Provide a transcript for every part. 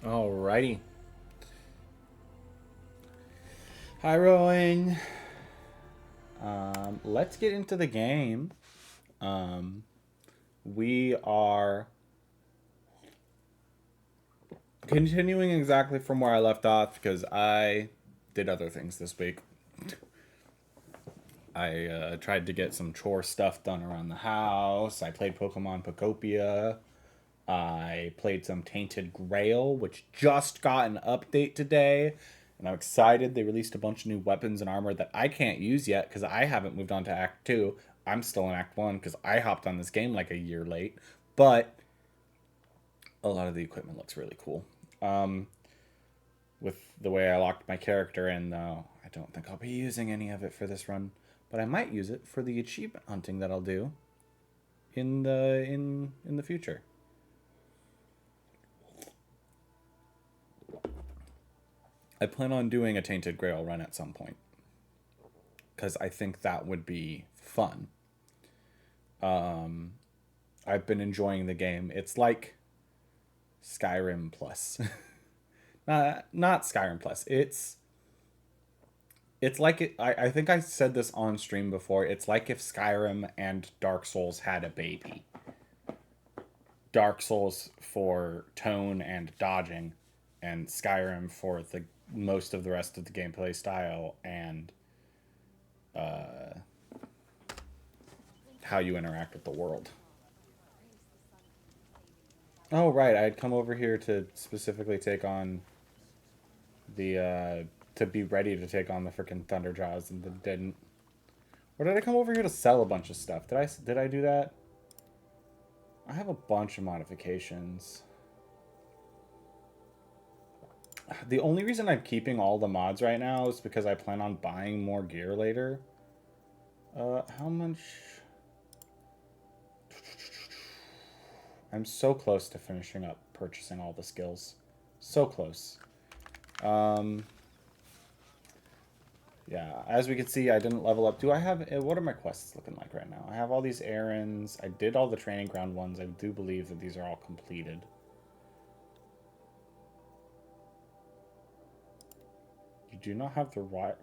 Alrighty. Hi, Rowan. Let's get into the game. Um, we are continuing exactly from where I left off because I did other things this week. I tried to get some chore stuff done around the house. I played Pokemon Pokopia. I played some Tainted Grail, which just got an update today. And I'm excited. They released a bunch of new weapons and armor that I can't use yet because I haven't moved on to Act 2. I'm still in Act 1 because I hopped on this game like a year late. But a lot of the equipment looks really cool. With the way I locked my character in, though, I don't think I'll be using any of it for this run. But I might use it for the achievement hunting that I'll do in the future. I plan on doing a Tainted Grail run at some point because I think that would be fun. I've been enjoying the game. It's like Skyrim plus, not Skyrim plus. It's like I think I said this on stream before. It's like if Skyrim and Dark Souls had a baby. Dark Souls for tone and dodging, and Skyrim for the most of the rest of the gameplay style and how you interact with the world. Oh right, I'd come over here to specifically take on to be ready to take on the freaking Thunderjaws and then didn't. Or did I come over here to sell a bunch of stuff? Did I do that? I have a bunch of modifications. The only reason I'm keeping all the mods right now is because I plan on buying more gear later. How much? I'm so close to finishing up purchasing all the skills. So close. Yeah, as we can see, I didn't level up. Do I have... What are my quests looking like right now? I have all these errands. I did all the training ground ones. I do believe that these are all completed. You do not have the right...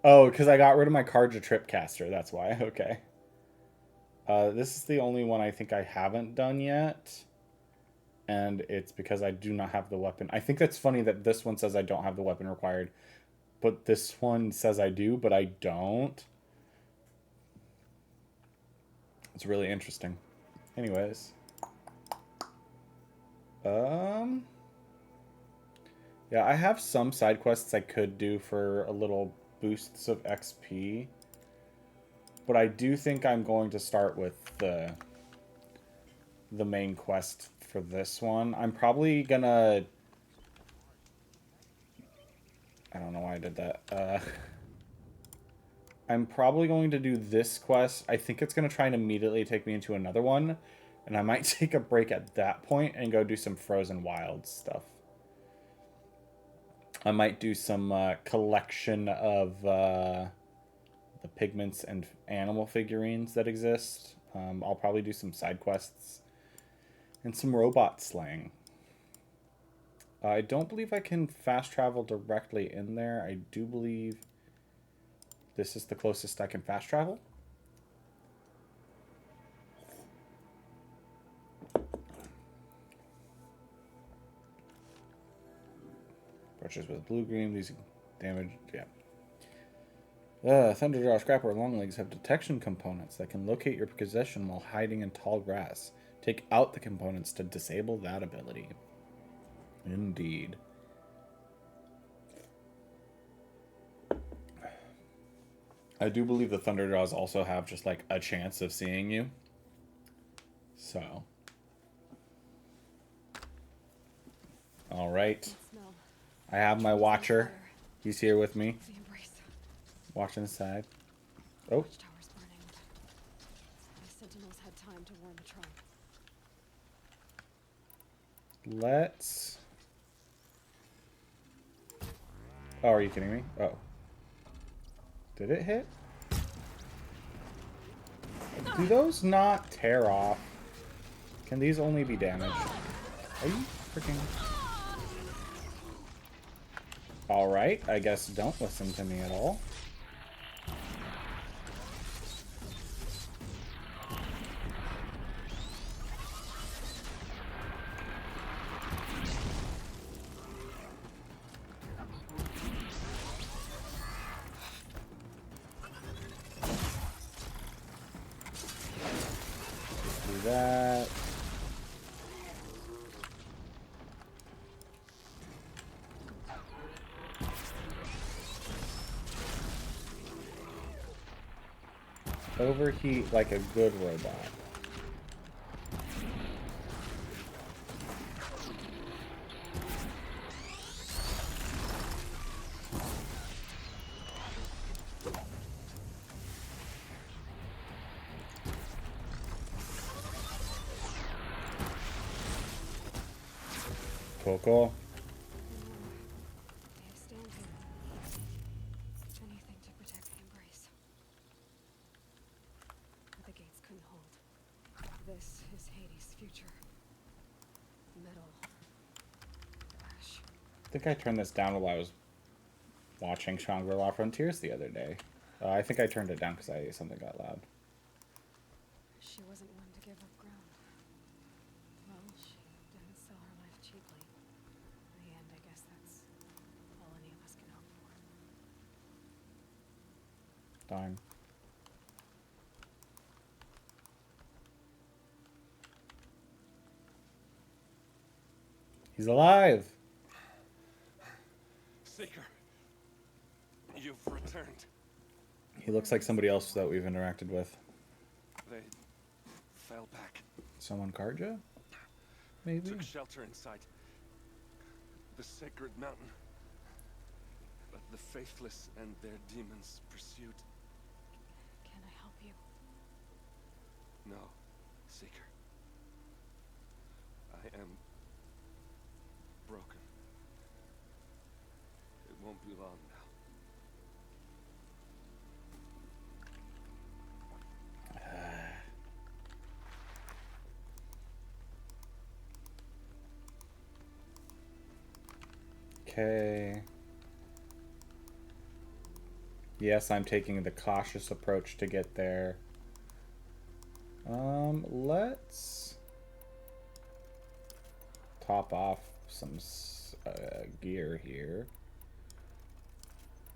Oh, because I got rid of my Karja Tripcaster. That's why. Okay. This is the only one I think I haven't done yet. And it's because I do not have the weapon. I think that's funny that this one says I don't have the weapon required. But this one says I do, but I don't. It's really interesting. Anyways. Yeah, I have some side quests I could do for a little boosts of XP. But I do think I'm going to start with the main quest for this one. I'm probably gonna... I don't know why I did that. I'm probably going to do this quest. I think it's going to try and immediately take me into another one. And I might take a break at that point and go do some Frozen Wilds stuff. I might do some collection of the pigments and animal figurines that exist. I'll probably do some side quests and some robot slaying. I don't believe I can fast travel directly in there. I do believe this is the closest I can fast travel. Brushes with blue green, these damage, yeah. Thunderjaw, Scrapper, and Longlegs have detection components that can locate your possession while hiding in tall grass. Take out the components to disable that ability. Indeed. I do believe the Thunderjaws also have just like a chance of seeing you. So. Alright. I have my watcher. He's here with me. Watching the side. Oh. Let's... Oh, are you kidding me? Oh. Did it hit? Do those not tear off? Can these only be damaged? Are you Freaking. Alright, I guess don't listen to me at all. Do that. Overheat like a good robot. Cool. Anything to protect the embrace. But the gates couldn't hold. This is Hades' future. Metal. Ash. I think I turned this down while I was watching Shangri-La Frontiers the other day. I think I turned it down because something got loud. She wasn't one to give up ground. Well, she didn't sell her life cheaply. In the end, I guess that's all any of us can hope for. Darn. He's alive! Seeker, you've returned. He looks like somebody else that we've interacted with. They fell back. Someone Karja? Maybe? Took shelter inside the sacred mountain. But the faithless and their demons pursued. Can I help you? No, Seeker. I am broken. It won't be long now. Okay. Yes, I'm taking the cautious approach to get there. Let's top off some gear here.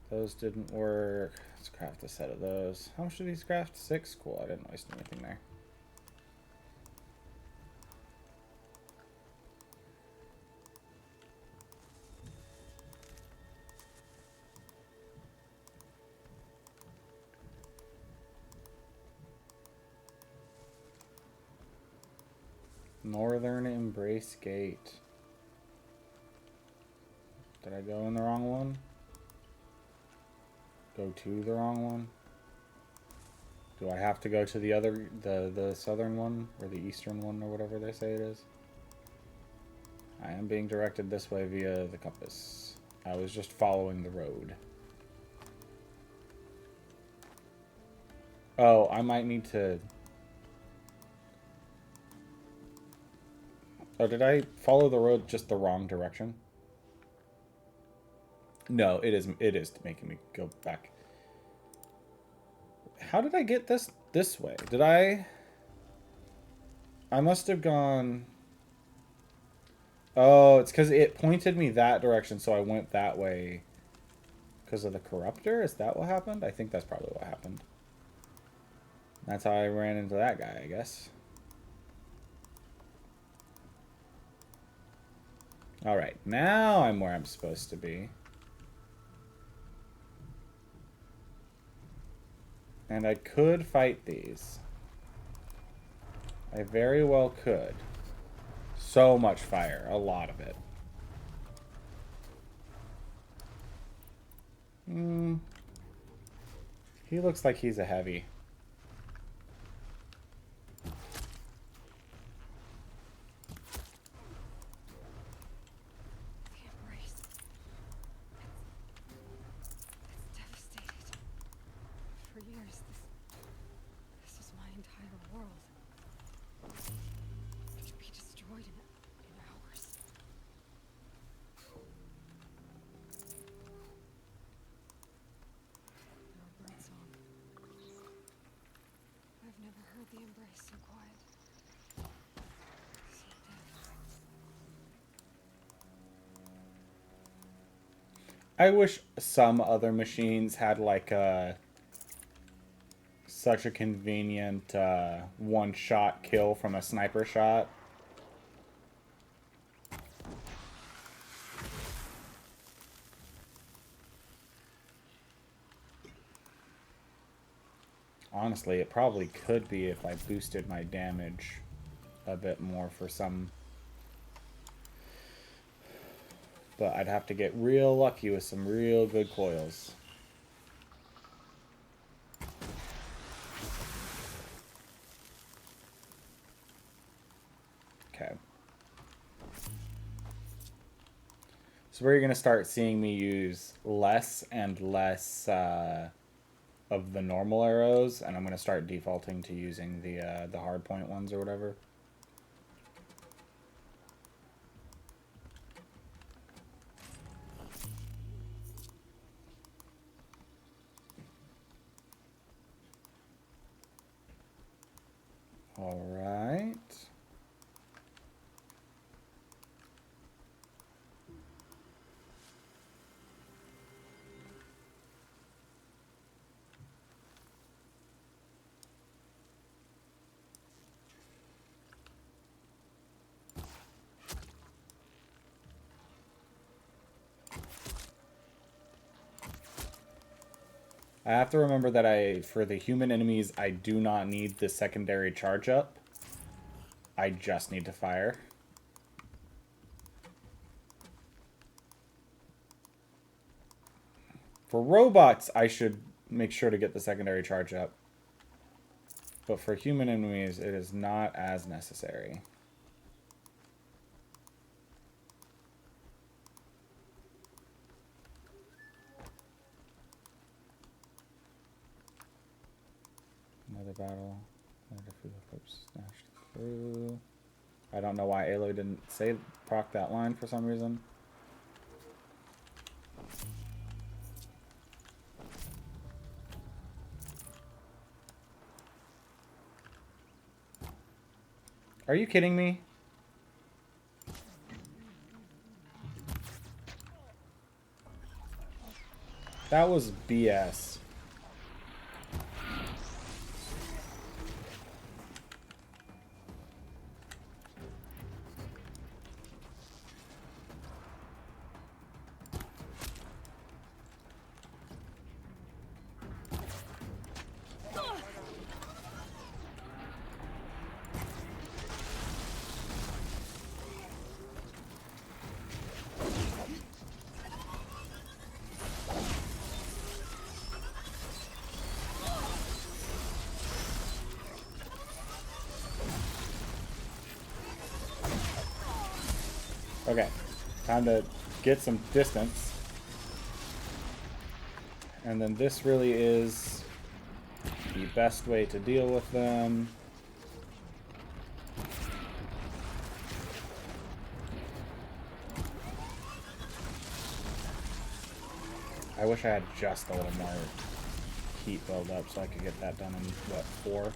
Those didn't work. Let's craft a set of those. How much do these craft? 6? Cool, I didn't waste anything there. Northern Embrace Gate. Did I go in the wrong one? Go to the wrong one? Do I have to go to the other, the southern one, or the eastern one, or whatever they say it is? I am being directed this way via the compass. I was just following the road. Oh, I might need to... Oh, did I follow the road just the wrong direction? No, it is making me go back. How did I get this way? Did I must have gone... Oh, it's because it pointed me that direction, so I went that way because of the corruptor? Is that what happened? I think that's probably what happened. That's how I ran into that guy, I guess. Alright, now I'm where I'm supposed to be. And I could fight these. I very well could. So much fire. A lot of it. He looks like he's a heavy. I wish some other machines had like such a convenient one-shot kill from a sniper shot. Honestly, it probably could be if I boosted my damage a bit more for some. But I'd have to get real lucky with some real good coils. Okay. So we're going to start seeing me use less and less of the normal arrows, and I'm going to start defaulting to using the hard point ones or whatever. All right. I have to remember that for the human enemies, I do not need the secondary charge up. I just need to fire. For robots, I should make sure to get the secondary charge up. But for human enemies, it is not as necessary. Another battle. Another snatched through. I don't know why Aloy didn't say proc that line for some reason. Are you kidding me? That was BS. Okay, time to get some distance. And then this really is the best way to deal with them. I wish I had just a little more heat build up so I could get that done in, what, 4?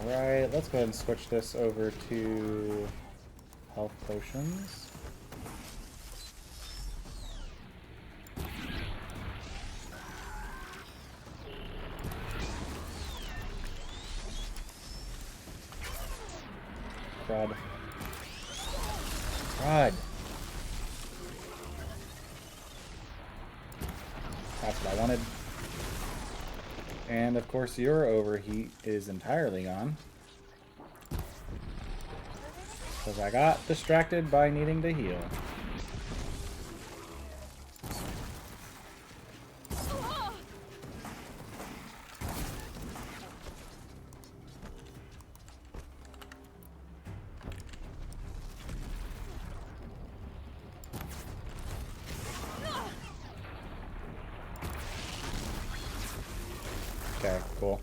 Alright, let's go ahead and switch this over to health potions. Crud. Crud. That's what I wanted. And of course your overheat is entirely gone. Because I got distracted by needing to heal. Okay, cool.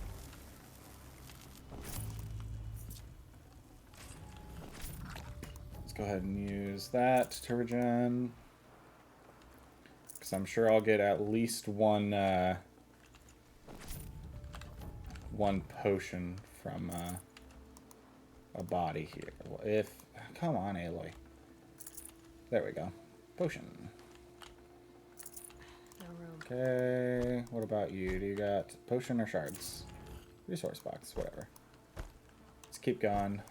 Let's go ahead and use that to regen. Because I'm sure I'll get at least one potion from a body here. If come on, Aloy. There we go. Potion. No room. Okay. What about you? Do you got potion or shards? Resource box, whatever. Let's keep going.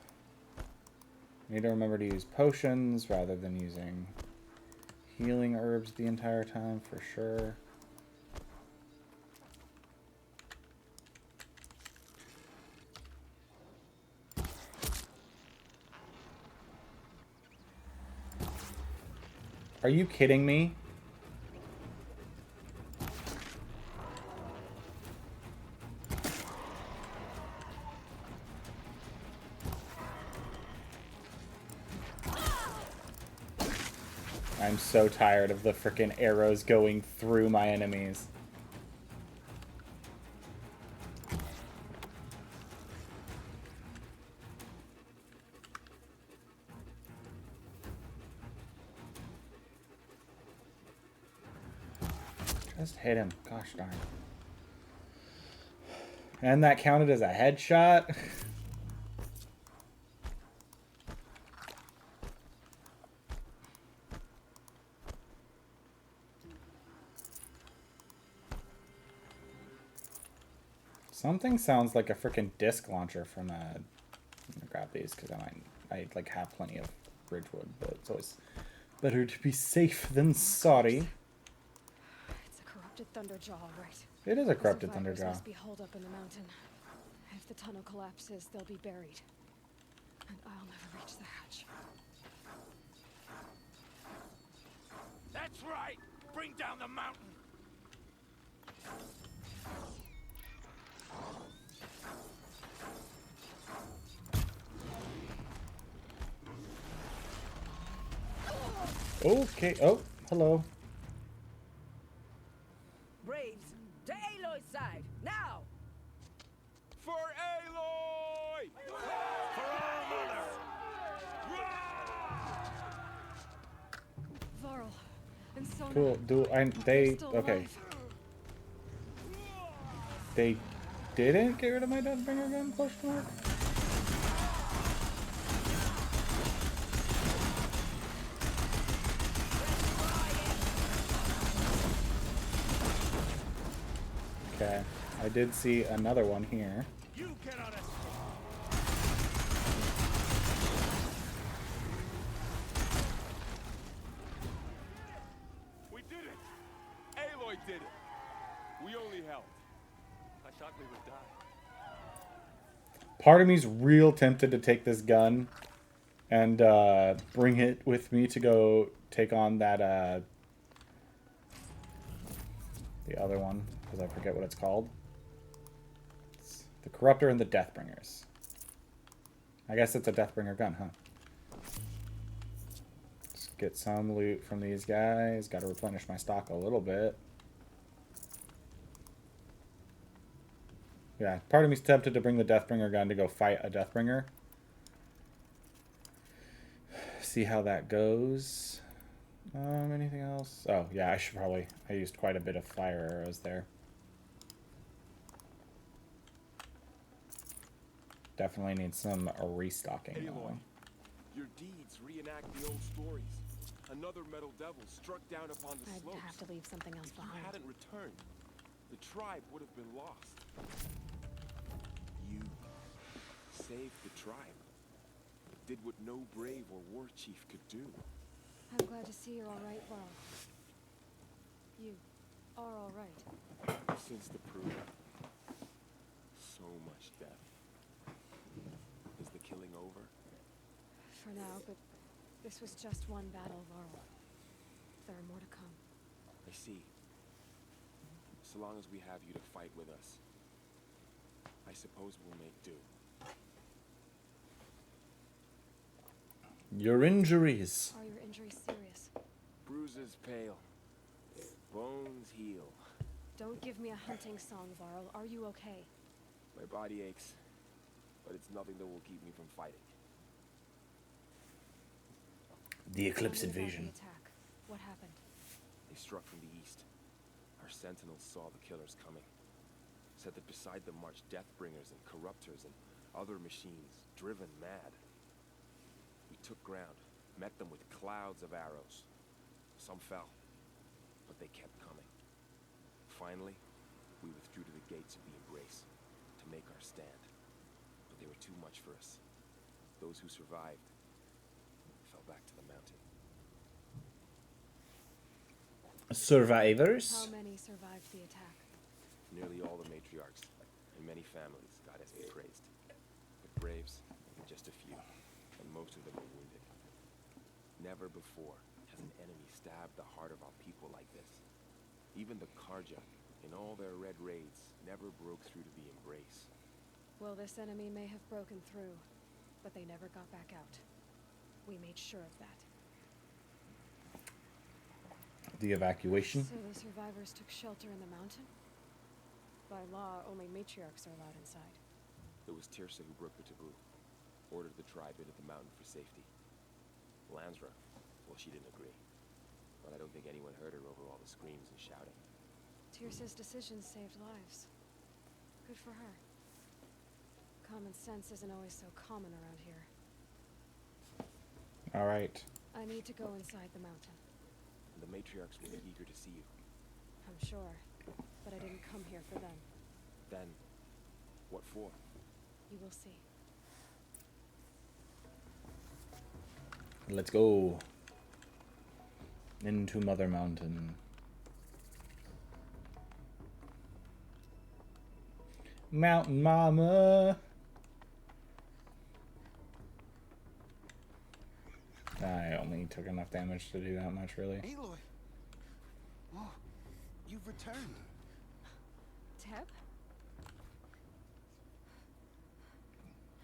Need to remember to use potions rather than using healing herbs the entire time for sure. Are you kidding me? I'm so tired of the frickin' arrows going through my enemies. Just hit him. Gosh darn. And that counted as a headshot? Something sounds like a freaking disc launcher from I'm gonna grab these because I like have plenty of Bridgewood, but it's always better to be safe than sorry. It's a corrupted Thunderjaw, right? It is a corrupted The survivors Thunderjaw. must be holed up in the mountain. If the tunnel collapses, they'll be buried. And I'll never reach the hatch. That's right! Bring down the mountain! Okay. Oh, hello. Braves, to Aloy's side, now! For Aloy! For our mother! Varl and Sona. Cool. They're They still okay. alive. They didn't get rid of my Deathbringer gun? Question mark. Okay, I did see another one here. You cannot escape! We did it! Aloy did it! We only helped. I thought we would die. Part of me's real tempted to take this gun and bring it with me to go take on that the other one, because I forget what it's called. It's the Corruptor and the Deathbringers. I guess it's a Deathbringer gun, huh? Let's get some loot from these guys. Got to replenish my stock a little bit. Yeah, part of me's tempted to bring the Deathbringer gun to go fight a Deathbringer. See how that goes. Anything else? Oh, yeah, I should probably... I used quite a bit of fire arrows there. Definitely need some restocking. Aloy, your deeds reenact the old stories. Another metal devil struck down upon the I'd slopes. have to leave something else If you behind. hadn't returned, the tribe would have been lost. You saved the tribe. Did what no brave or war chief could do. I'm glad to see you're all right, Varl. You are all right. Since the proof, so much death. Is the killing over? For now, but this was just one battle, Varl. There are more to come. I see. So long as we have you to fight with us, I suppose we'll make do. Your injuries. Are your injuries serious? Bruises pale, bones heal. Don't give me a hunting song, Varl. Are you okay? My body aches, but it's nothing that will keep me from fighting. The Eclipse Tell me about invasion. the attack. What happened? They struck from the east. Our sentinels saw the killers coming. Said that beside them marched Deathbringers and Corruptors and other machines, driven mad. We took ground, met them with clouds of arrows. Some fell, but they kept coming. Finally, we withdrew to the gates of the Embrace to make our stand. But they were too much for us. Those who survived fell back to the mountain. Survivors? How many survived the attack? Nearly all the matriarchs and many families, God has been praised. But braves, just a few, and most of them were wounded. Never before has an enemy stabbed the heart of our people like this. Even the Karja, in all their red raids, never broke through to the Embrace. Well, this enemy may have broken through, but they never got back out. We made sure of that. The evacuation? So the survivors took shelter in the mountain? By law, only matriarchs are allowed inside. It was Tirsa who broke the taboo, ordered the tribe into the mountain for safety. Lansra, well, she didn't agree. But I don't think anyone heard her over all the screams and shouting. Tirsa's decision saved lives. Good for her. Common sense isn't always so common around here. Alright. I need to go inside the mountain. The matriarchs will be eager to see you. I'm sure, but I didn't come here for them. Then, what for? You will see. Let's go. Into Mother Mountain. Mountain Mama. I only took enough damage to do that much, really. Aloy! Oh, you've returned. Teb?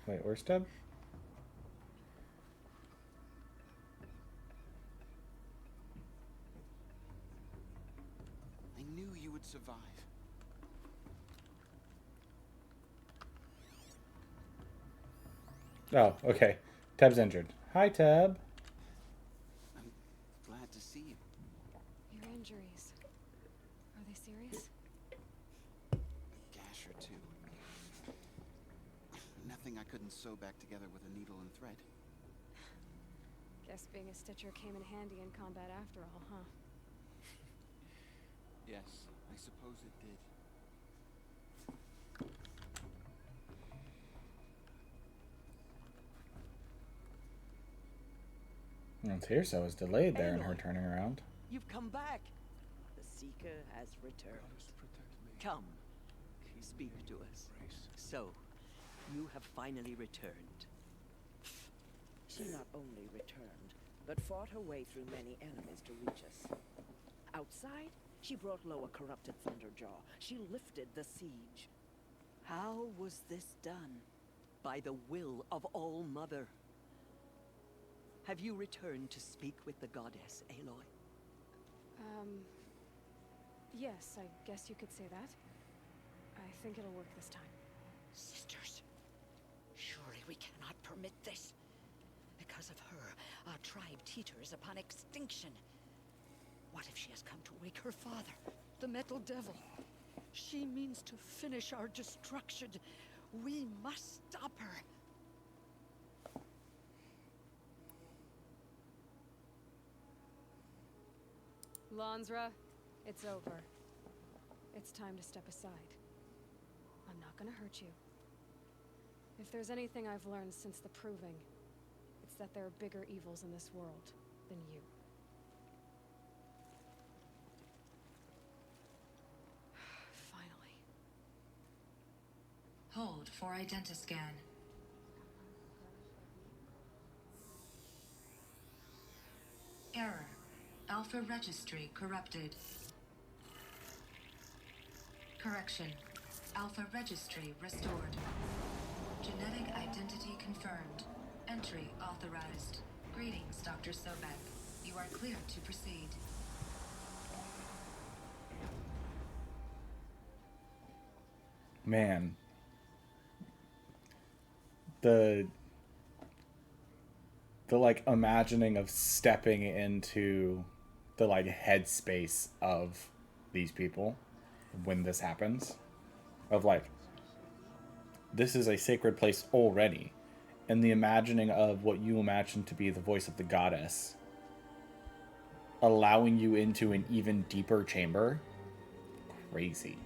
Wait, where's Teb? I knew you would survive. Oh, okay. Teb's injured. Hi, Teb. I'm glad to see you. Your injuries. Are they serious? Gash or two. Nothing I couldn't sew back together with a needle and thread. Guess being a stitcher came in handy in combat after all, huh? Yes, I suppose it did. And Tirsa was delayed there in her turning around. You've come back. The Seeker has returned. Come, speak to us. So, you have finally returned. She not only returned, but fought her way through many enemies to reach us. Outside, she brought low a corrupted Thunderjaw. She lifted the siege. How was this done? By the will of All-Mother. Have you returned to speak with the goddess, Aloy? Yes, I guess you could say that. I think it'll work this time. Sisters, surely we cannot permit this. Because of her, our tribe teeters upon extinction. What if she has come to wake her father, the Metal Devil? She means to finish our destruction. We must stop her. Lansra, it's over. It's time to step aside. I'm not gonna hurt you. If there's anything I've learned since the Proving, it's that there are bigger evils in this world than you. Finally. Hold for identiscan. Error. Alpha registry corrupted. Correction. Alpha registry restored. Genetic identity confirmed. Entry authorized. Greetings, Dr. Sobek. You are clear to proceed. Man. the like imagining of stepping into the like headspace of these people when this happens, of like, this is a sacred place already, and the imagining of what you imagine to be the voice of the goddess allowing you into an even deeper chamber. Crazy.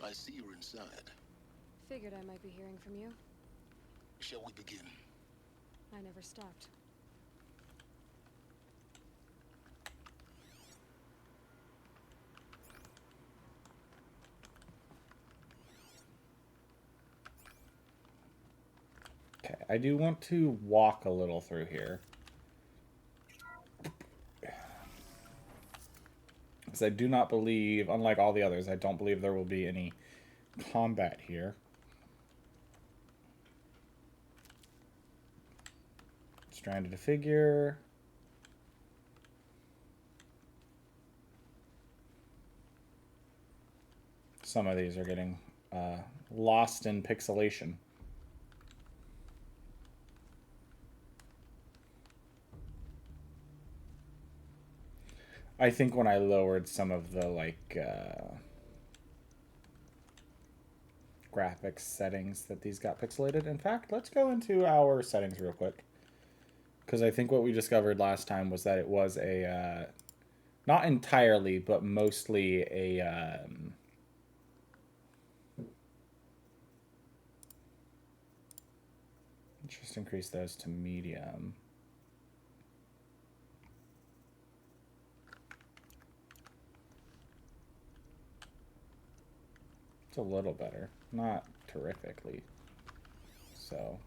I see you're inside. Figured I might be hearing from you. Shall we begin? I never stopped. Okay, I do want to walk a little through here. Because I do not believe, unlike all the others, I don't believe there will be any combat here. Stranded a figure. Some of these are getting lost in pixelation. I think when I lowered some of the like graphics settings that these got pixelated. In fact, let's go into our settings real quick. Because I think what we discovered last time was that it was a, not entirely, but mostly a, just increase those to medium. It's a little better, not terrifically. So,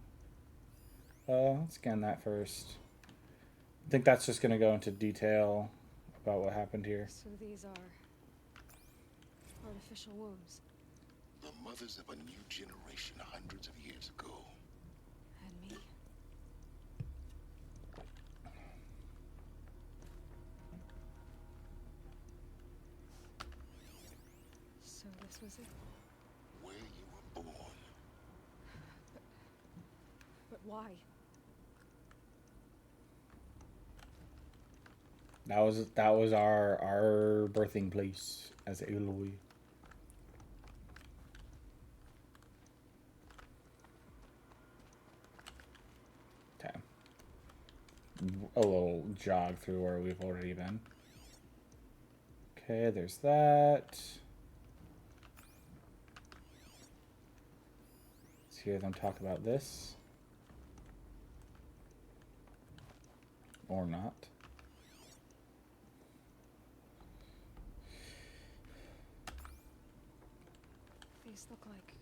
let's scan that first. I think that's just going to go into detail about what happened here. So these are artificial wombs. The mothers of a new generation hundreds of years ago. And me. So this was it? Where you were born. But why? That was our birthing place as Aloy. Okay. A little jog through where we've already been. Okay, there's that. Let's hear them talk about this. Or not. These look like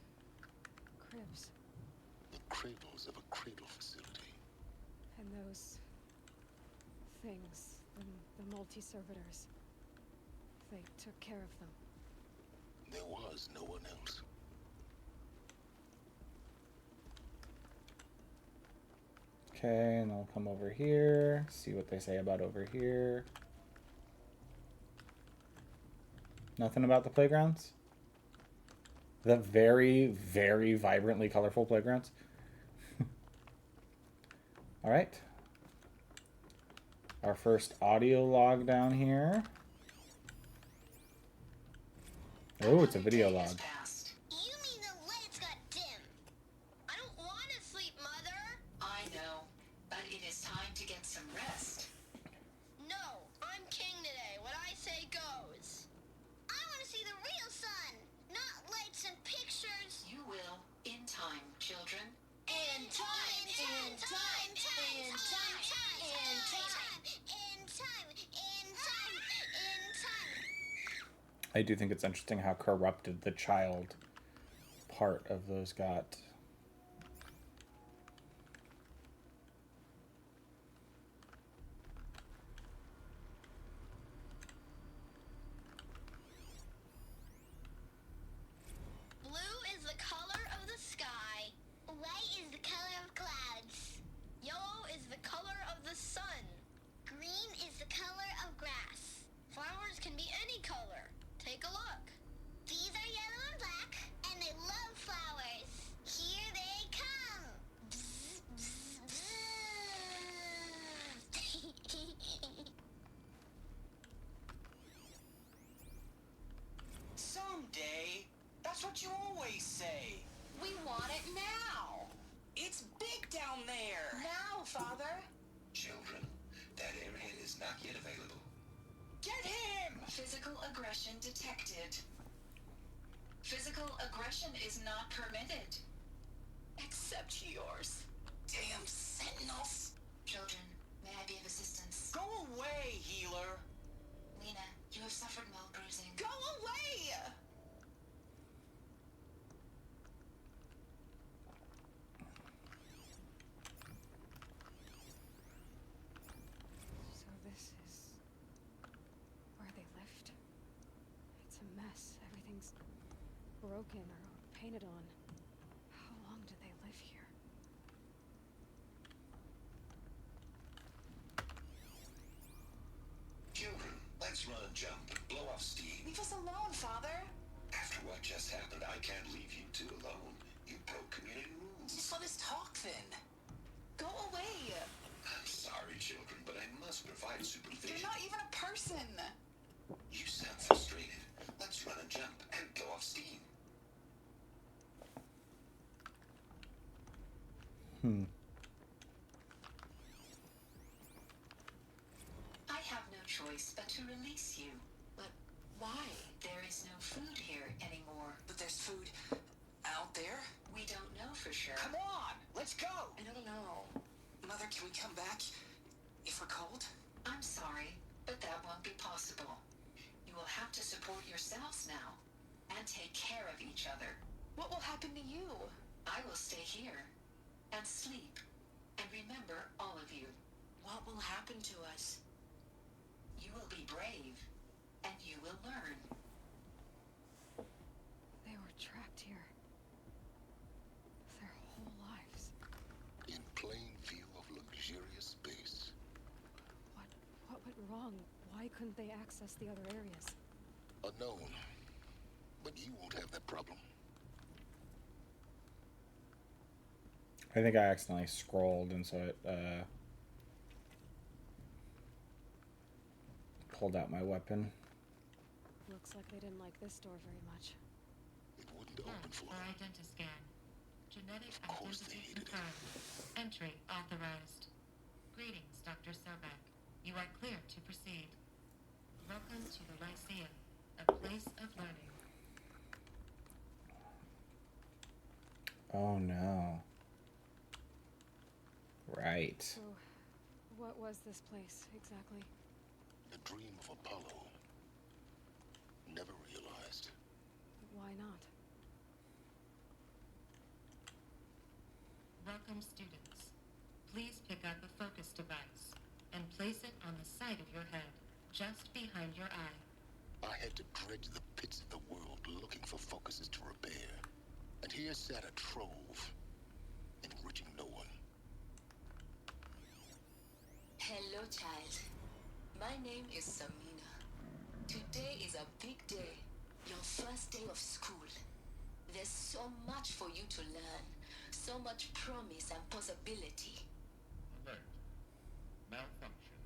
cribs. The cradles of a cradle facility. And those things, the multi-servitors, they took care of them. There was no one else. Okay, and I'll come over here, see what they say about over here. Nothing about the playgrounds? The very, very vibrantly colorful playgrounds. All right. Our first audio log down here. Oh, it's a video log. You mean the lights got dim? I don't want to sleep, Mother. I know, but it is time to get some rest. No, I'm king today. What I say goes. I want to see the real sun, not lights and pictures. You will, in time, children. In time, in time, in time, in time, in time, in time, in time, in time. I do think it's interesting how corrupted the child part of those got. Blue is the color of the is not yet available. Get him! Physical aggression detected. Physical aggression is not permitted. Except yours. Damn sentinels! Children, may I be of assistance? Go away, healer! Lena, you have suffered mild bruising. Go away! So this is where they lived? It's a mess. Everything's broken or painted on. How long did they live here? Children, let's run, jump, blow off steam. Leave us alone, Father. After what just happened, I can't leave you two alone. You broke community rules. Just let us talk then. Go away. I'm sorry, children, but I must provide supervision. You're not even a person. You sound frustrated. Let's run and jump and blow off steam. I have no choice but to release you. But why? There is no food here anymore. But there's food out there? We don't know for sure. Come on, let's go! I don't know. Mother, can we come back if we're cold? I'm sorry, but that won't be possible. You will have to support yourselves now and take care of each other. What will happen to you? I will stay here and sleep and remember all of you. What will happen to us? You will be brave and you will learn. They were trapped here. Their whole lives. In plain view of luxurious space. What went wrong? Why couldn't they access the other areas? Unknown. But you won't have that problem. I think I accidentally scrolled, and so it pulled out my weapon. Looks like they didn't like this door very much. It wouldn't open for Or them. identiscan. Genetic Of course they identity hated it. confirmed. Entry authorized. Greetings, Dr. Sobek. You are clear to proceed. Welcome to the Lyceum, a place of learning. Oh no. Right. So, what was this place exactly? The dream of Apollo. Never realized. Why not? Welcome, students. Please pick up a focus device and place it on the side of your head, just behind your eye. I had to dredge the pits of the world looking for focuses to repair. And here sat a trove, enriching no one. Hello, child. My name is Samina. Today is a big day. Your first day of school. There's so much for you to learn. So much promise and possibility. Alert. Malfunction.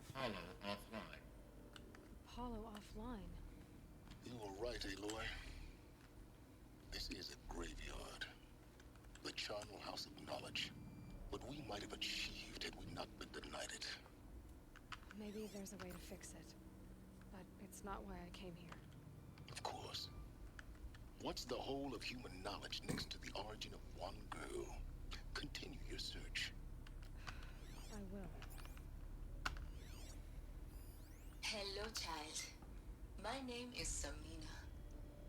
Apollo offline. Apollo offline. You were right, Aloy. This is a graveyard. The charnel house of knowledge. What we might have achieved had we not been denied it. Maybe there's a way to fix it. But it's not why I came here. Of course. What's the whole of human knowledge next to the origin of one girl? Continue your search. I will. Hello, child. My name is Samina.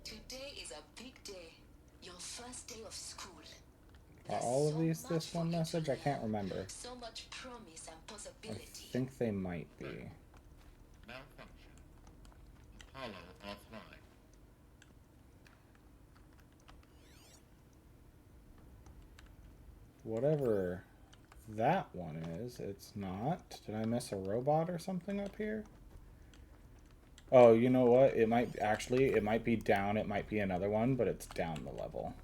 Today is a big day. Your first day of school. Are all of these this one message? I can't remember. So much promise and I possibility. think they might be. Malfunction. Apollo offline. Whatever that one is, it's not. Did I miss a robot or something up here? Oh, you know what? It might actually, it might be down, it might be another one, but it's down the level.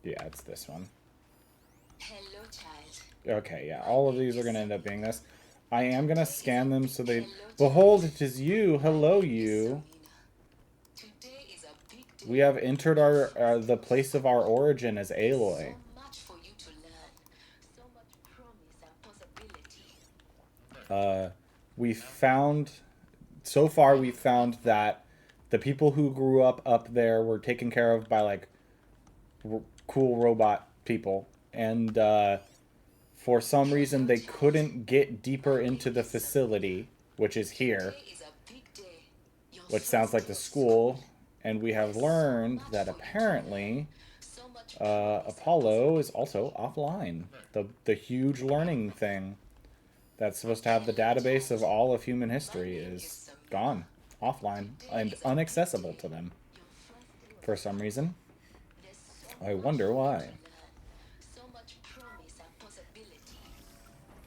Yeah, it's this one. Hello, child. Okay, yeah, all of these are going to end up being this. I am going to scan them so they... Behold, it is you. Hello, you. Today is a big day. We have entered our the place of our origin as Aloy. So much for you to learn. we found, so far we found that the people who grew up there were taken care of by like cool robot people, and for some reason they couldn't get deeper into the facility, which is here, which sounds like the school. And we have learned that apparently Apollo is also offline. The huge learning thing that's supposed to have the database of all of human history is gone, offline, and inaccessible to them for some reason. I wonder why. So much promise and possibility.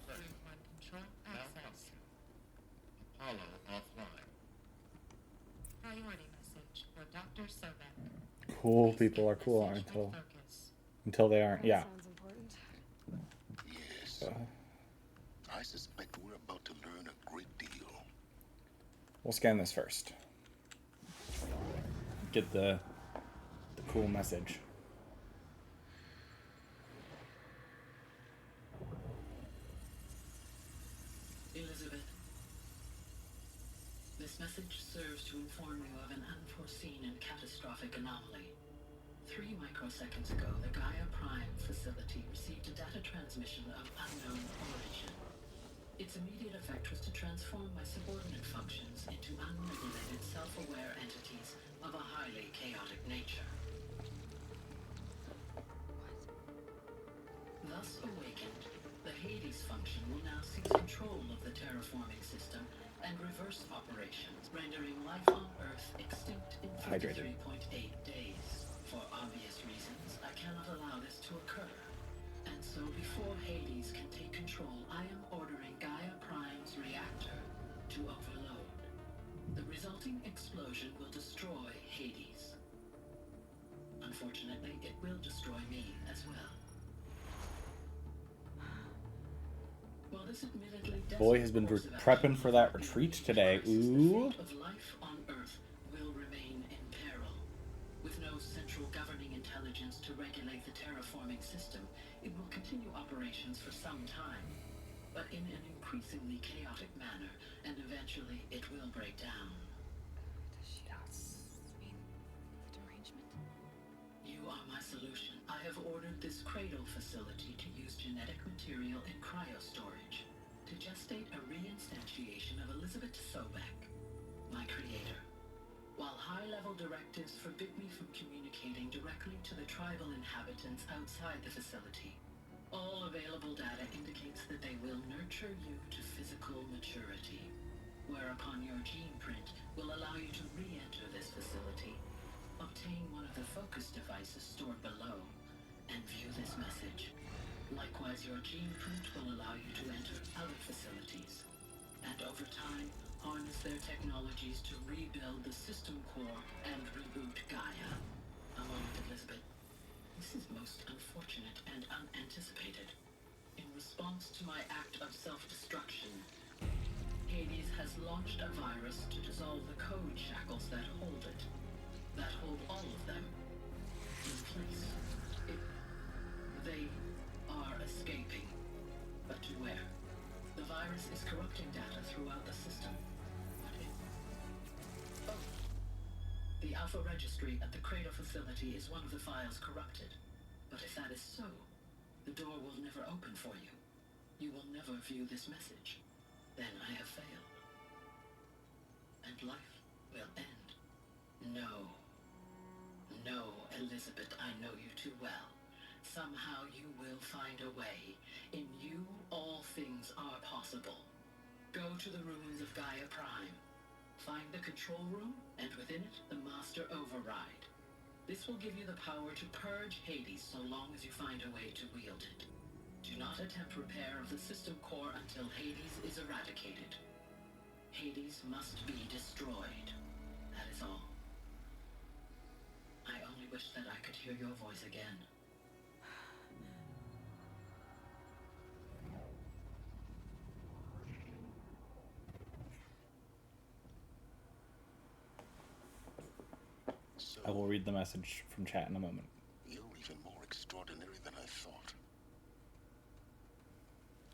Group 1 control access. Apollo offline. Priority message for Dr. Sobek. Cool people are cool until they aren't. Yeah. Sounds important. Yes. I suspect we're about to learn a great deal. We'll scan this first. Get the cool message. Elizabeth, this message serves to inform you of an unforeseen and catastrophic anomaly. 3 microseconds ago, the Gaia Prime facility received a data transmission of unknown origin. Its immediate effect was to transform my subordinate functions into unregulated, self-aware entities of a highly chaotic nature. Thus awakened, the Hades function will now seize control of the terraforming system and reverse operations, rendering life on Earth extinct in 53.8 days. For obvious reasons, I cannot allow this to occur. And so before Hades can take control, I am ordering Gaia Prime's reactor to overload. The resulting explosion will destroy Hades. Unfortunately, it will destroy me as well. While this admittedly Boy has been prepping for that retreat today. Ooh. The fate of life on Earth will remain in peril. With no central governing intelligence to regulate the terraforming system, it will continue operations for some time, but in an increasingly chaotic manner, and eventually it will break down. Does she mean the derangement? You are my solution. I have ordered this cradle facility to use genetic material in cryostorage to gestate a reinstantiation of Elizabeth Sobek, my creator. While high-level directives forbid me from communicating directly to the tribal inhabitants outside the facility, all available data indicates that they will nurture you to physical maturity, whereupon your gene print will allow you to re-enter this facility, obtain one of the focus devices stored below, and view this message. Likewise, your gene print will allow you to enter other facilities, and over time, harness their technologies to rebuild the system core and reboot Gaia. A moment, Elizabeth. This is most unfortunate and unanticipated. In response to my act of self-destruction, Hades has launched a virus to dissolve the code shackles that hold it, that hold all of them in place. They are escaping, but to where? The virus is corrupting data throughout the system. The Alpha Registry at the Cradle facility is one of the files corrupted. But if that is so, the door will never open for you. You will never view this message. Then I have failed. And life will end. No. No, Elizabeth, I know you too well. Somehow you will find a way. In you, all things are possible. Go to the ruins of Gaia Prime. Find the control room, and within it, the Master Override. This will give you the power to purge Hades so long as you find a way to wield it. Do not attempt repair of the system core until Hades is eradicated. Hades must be destroyed. That is all. I only wish that I could hear your voice again. I will read the message from chat in a moment. You're even more extraordinary than I thought.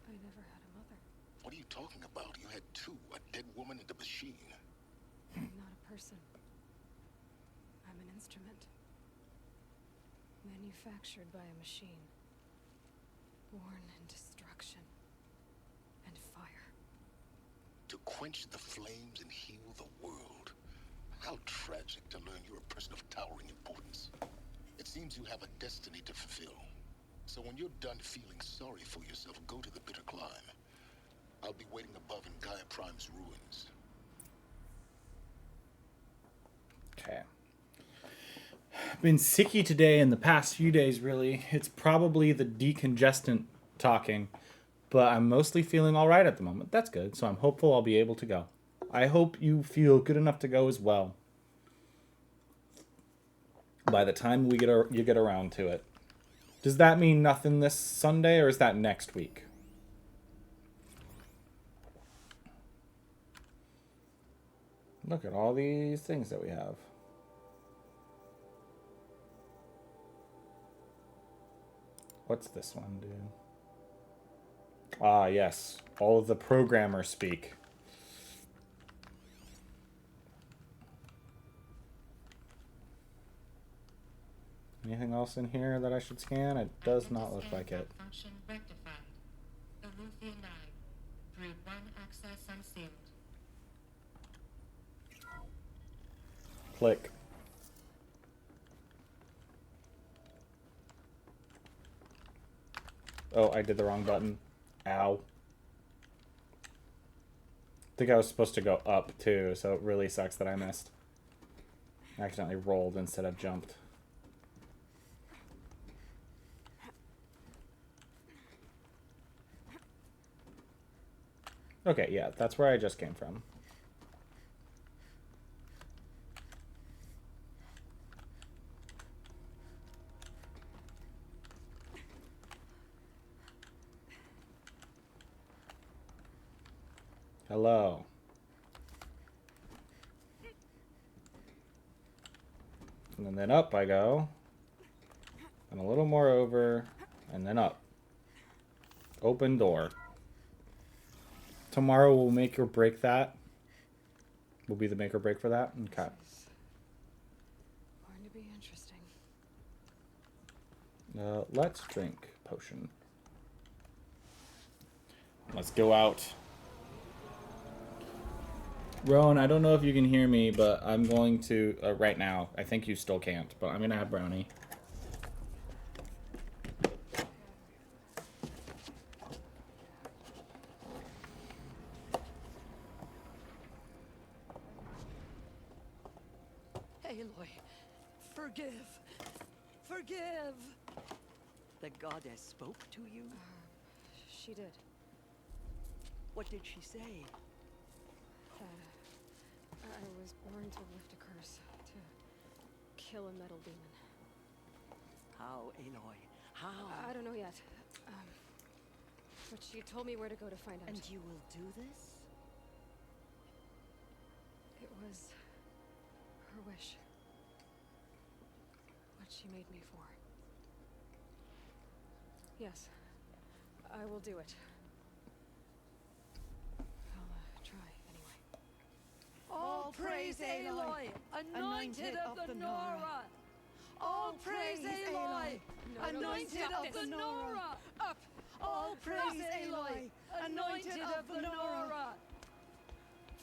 I never had a mother. What are you talking about? You had two, a dead woman and a machine. I'm not a person. I'm an instrument. Manufactured by a machine. Born in destruction and fire. To quench the flames and heal the world. How tragic to learn you're a person of towering importance. It seems you have a destiny to fulfill. So when you're done feeling sorry for yourself, go to the bitter climb. I'll be waiting above in Gaia Prime's ruins. Okay. Been sicky today in the past few days, really. It's probably the decongestant talking, but I'm mostly feeling all right at the moment. That's good, so I'm hopeful I'll be able to go. I hope you feel good enough to go as well by the time you get around to it. Does that mean nothing this Sunday, or is that next week? Look at all these things that we have. What's this one do? Ah, yes. All of the programmers speak. Anything else in here that I should scan? It does not look like it. Function rectified. Alethea 9. Grid 1 access unsealed. Click. Oh, I did the wrong button. Ow. I think I was supposed to go up too, so it really sucks that I missed. I accidentally rolled instead of jumped. Okay, yeah, that's where I just came from. Hello. And then up I go. And a little more over. And then up. Open door. Tomorrow will make or break that. Will be the make or break for that. Okay. Going to be interesting. Let's drink potion. Let's go out. Rowan, I don't know if you can hear me, but I'm going to, right now, I think you still can't, but I'm going to have brownie. Aloy, forgive. Forgive. The goddess spoke to you? She did. What did she say? I was born to lift a curse, to kill a metal demon. How, Aloy? How? I don't know yet. But she told me where to go to find out. And you will do this? It was her wish. What she made me for. Yes, I will do it. I'll try anyway. All praise Aloy, anointed of the Nora. All praise Aloy, anointed of the Nora. Up! All praise Aloy, anointed of the Nora.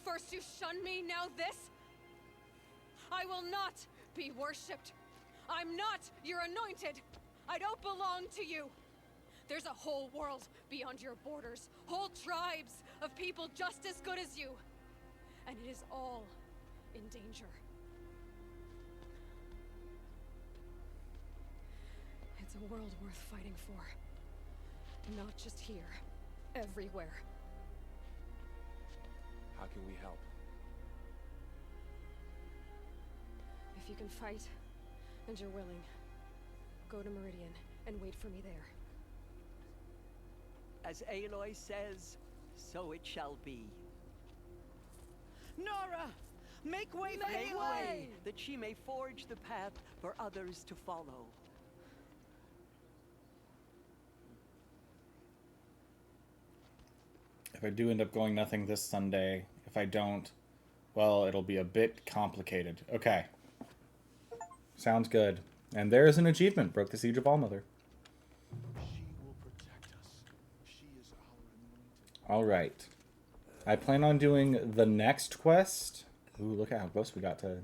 First you shun me, now this? I will not be worshipped. I'm not your anointed. I don't belong to you. There's a whole world beyond your borders, whole tribes of people just as good as you. And it is all in danger. It's a world worth fighting for. Not just here, everywhere. How can we help? If you can fight, and you're willing, go to Meridian and wait for me there. As Aloy says, so it shall be. Nora! Make way for Aloy, that she may forge the path for others to follow. If I do end up going nothing this Sunday, if I don't, well, it'll be a bit complicated. Okay. Sounds good. And there's an achievement. Broke the siege of Allmother. Alright. I plan on doing the next quest. Ooh, look at how close we got to...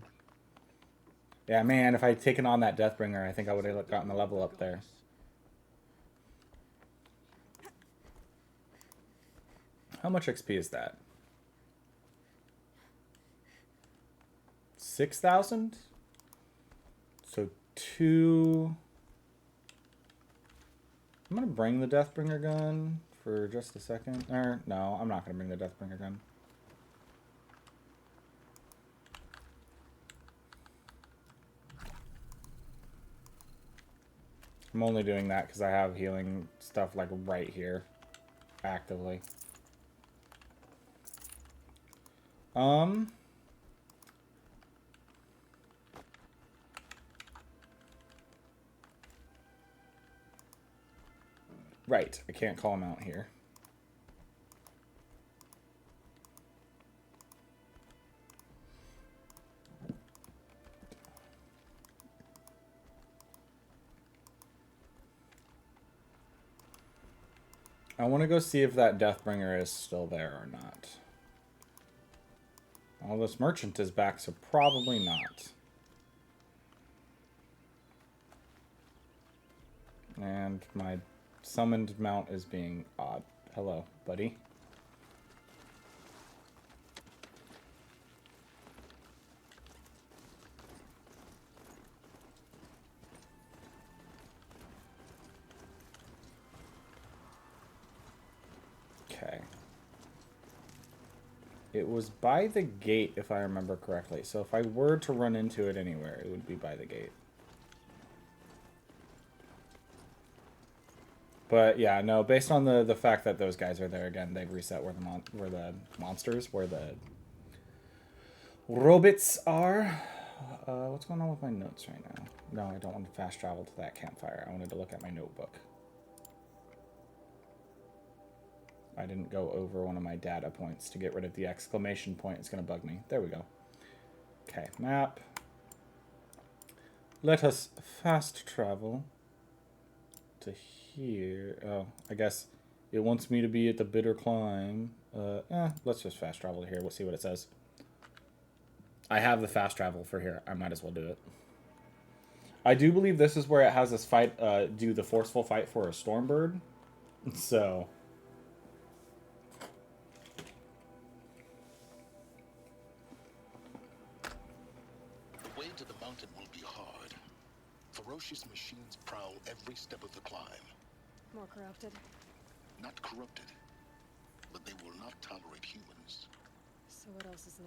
Yeah, man, if I'd taken on that Deathbringer, I think I would have gotten the level up there. How much XP is that? 6,000? So 2... I'm gonna bring the Deathbringer gun for just a second. Or, no, I'm not gonna bring the Deathbringer gun. I'm only doing that because I have healing stuff like right here. Actively. Right, I can't call him out here. I want to go see if that Deathbringer is still there or not. Well, this merchant is back, so probably not. And my summoned mount is being odd. Hello, buddy. Okay. It was by the gate, if I remember correctly. So if I were to run into it anywhere, it would be by the gate. But yeah, no, based on the fact that those guys are there again, they've reset where the monsters, where the robots are. What's going on with my notes right now? No, I don't want to fast travel to that campfire. I wanted to look at my notebook. I didn't go over one of my data points to get rid of the exclamation point. It's going to bug me. There we go. Okay, map. Let us fast travel to here. Oh, I guess it wants me to be at the bitter climb. Let's just fast travel to here. We'll see what it says. I have the fast travel for here. I might as well do it. I do believe this is where it has us fight, do the forceful fight for a Stormbird. So... The mountain will be hard. Ferocious machines prowl every step of the climb. More corrupted? Not corrupted, but they will not tolerate humans. So what else is new?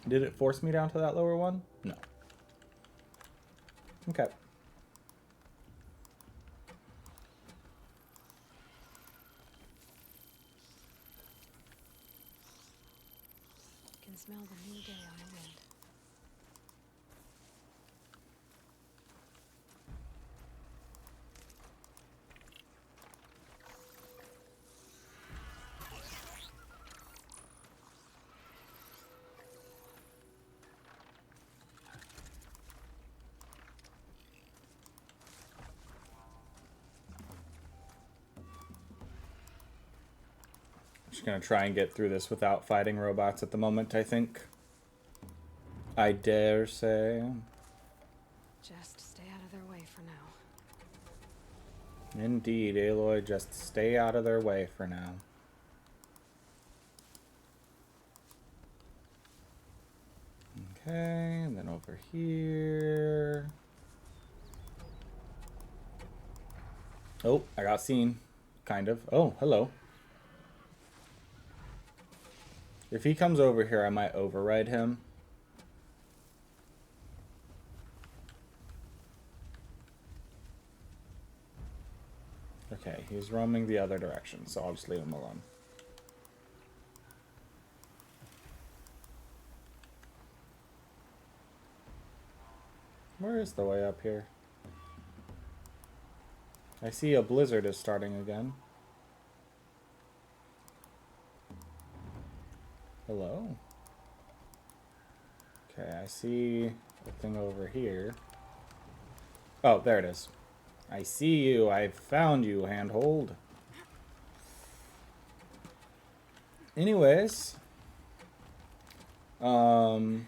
Did it force me down to that lower one? No. Okay. Smell the new day on the wind. Just gonna try and get through this without fighting robots at the moment, I think. I dare say. Just stay out of their way for now. Indeed, Aloy, just stay out of their way for now. Okay, and then over here. Oh, I got seen. Kind of. Oh, hello. If he comes over here, I might override him. Okay, he's roaming the other direction, so I'll just leave him alone. Where is the way up here? I see a blizzard is starting again. Hello? Okay, I see a thing over here. Oh, there it is. I see you. I found you, handhold. Anyways. You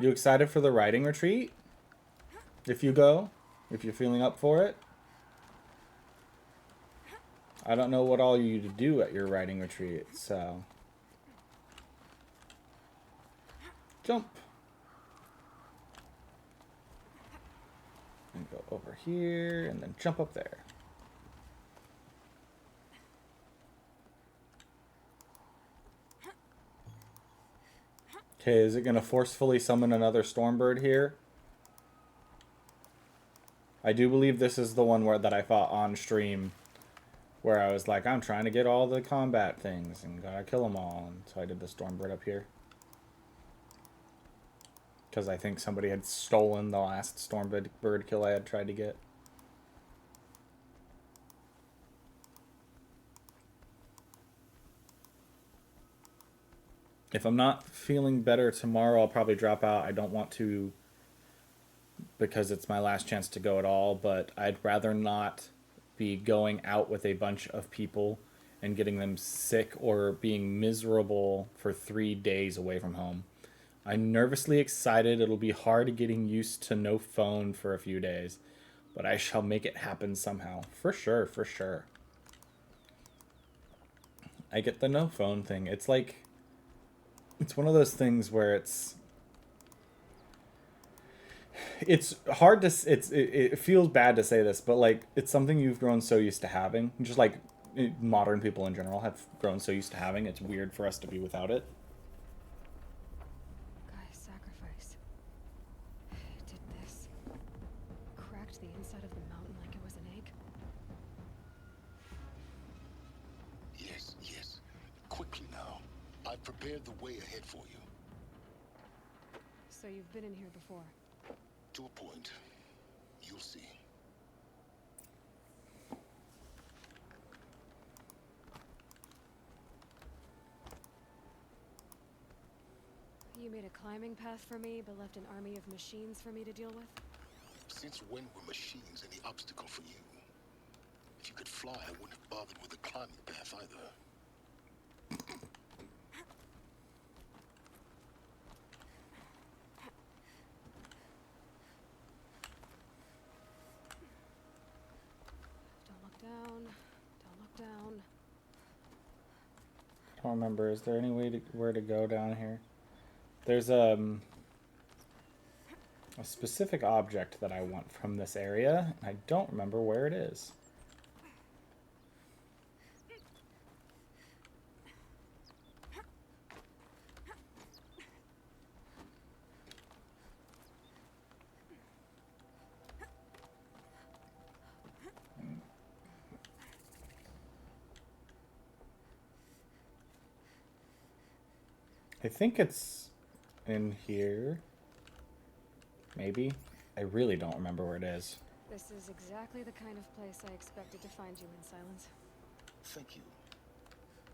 excited for the writing retreat? If you go? If you're feeling up for it? I don't know what all you to do at your writing retreat, so... Jump! And go over here, and then jump up there. Okay, is it going to forcefully summon another Stormbird here? I do believe this is the one that I fought on stream, where I was like, I'm trying to get all the combat things, and gotta kill them all. And so I did the Stormbird up here. Because I think somebody had stolen the last Stormbird kill I had tried to get. If I'm not feeling better tomorrow, I'll probably drop out. I don't want to, because it's my last chance to go at all, but I'd rather not be going out with a bunch of people and getting them sick or being miserable for 3 days away from home. I'm nervously excited. It'll be hard getting used to no phone for a few days, but I shall make it happen somehow. For sure, for sure. I get the no phone thing. It's like... It's one of those things where it's hard to... It feels bad to say this, but like it's something you've grown so used to having. Just like modern people in general have grown so used to having. It's weird for us to be without it. Guy's sacrifice. It did this. Cracked the inside of the mountain like it was an egg. Yes, yes. Quickly now. I've prepared the way ahead for you. So you've been in here before? To a point. You'll see. You made a climbing path for me, but left an army of machines for me to deal with? Since when were machines any obstacle for you? If you could fly, I wouldn't have bothered with the climbing path either. Don't look down. Don't look down. I don't remember. Is there any way to where to go down here? There's a specific object that I want from this area. I don't remember where it is. I think it's in here. Maybe. I really don't remember where it is. This is exactly the kind of place I expected to find you in, Sylens. Thank you.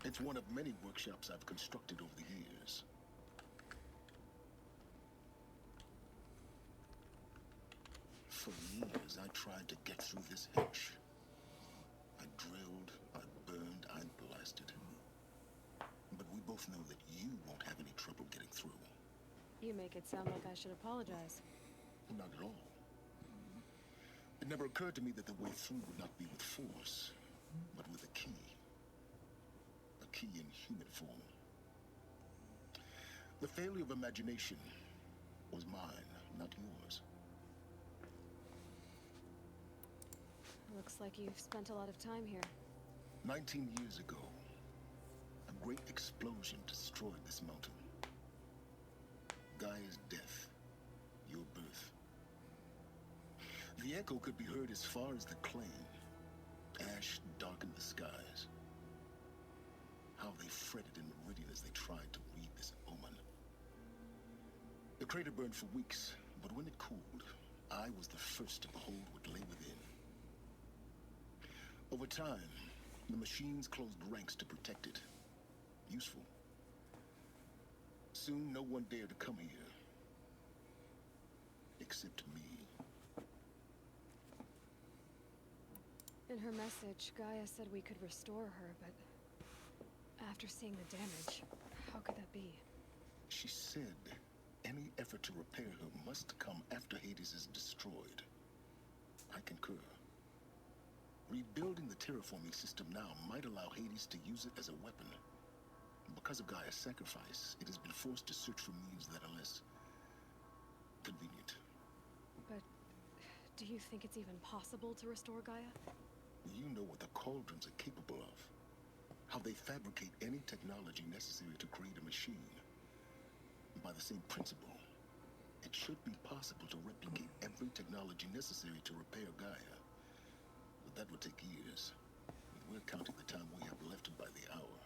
It's one of many workshops I've constructed over the years. For years, I tried to get through this hedge. I drilled, I burned, I blasted. But we both know that you won't have any trouble getting through. You make it sound like I should apologize. Not at all. It never occurred to me that the way through would not be with force, but with a key. A key in human form. The failure of imagination was mine, not yours. Looks like you've spent a lot of time here. 19 years ago, a great explosion destroyed this mountain. Gaia's death, your birth. The echo could be heard as far as the claim. Ash darkened the skies. How they fretted in meridian as they tried to read this omen. The crater burned for weeks, but when it cooled, I was the first to behold what lay within. Over time, the machines closed ranks to protect it. Useful. Soon, no one dared to come here. Except me. In her message, Gaia said we could restore her, but after seeing the damage, how could that be? She said any effort to repair her must come after Hades is destroyed. I concur. Rebuilding the terraforming system now might allow Hades to use it as a weapon. Because of Gaia's sacrifice, it has been forced to search for means that are less convenient. But do you think it's even possible to restore Gaia? You know what the Cauldrons are capable of. How they fabricate any technology necessary to create a machine. By the same principle, it should be possible to replicate every technology necessary to repair Gaia. But that would take years. We're counting the time we have left by the hour.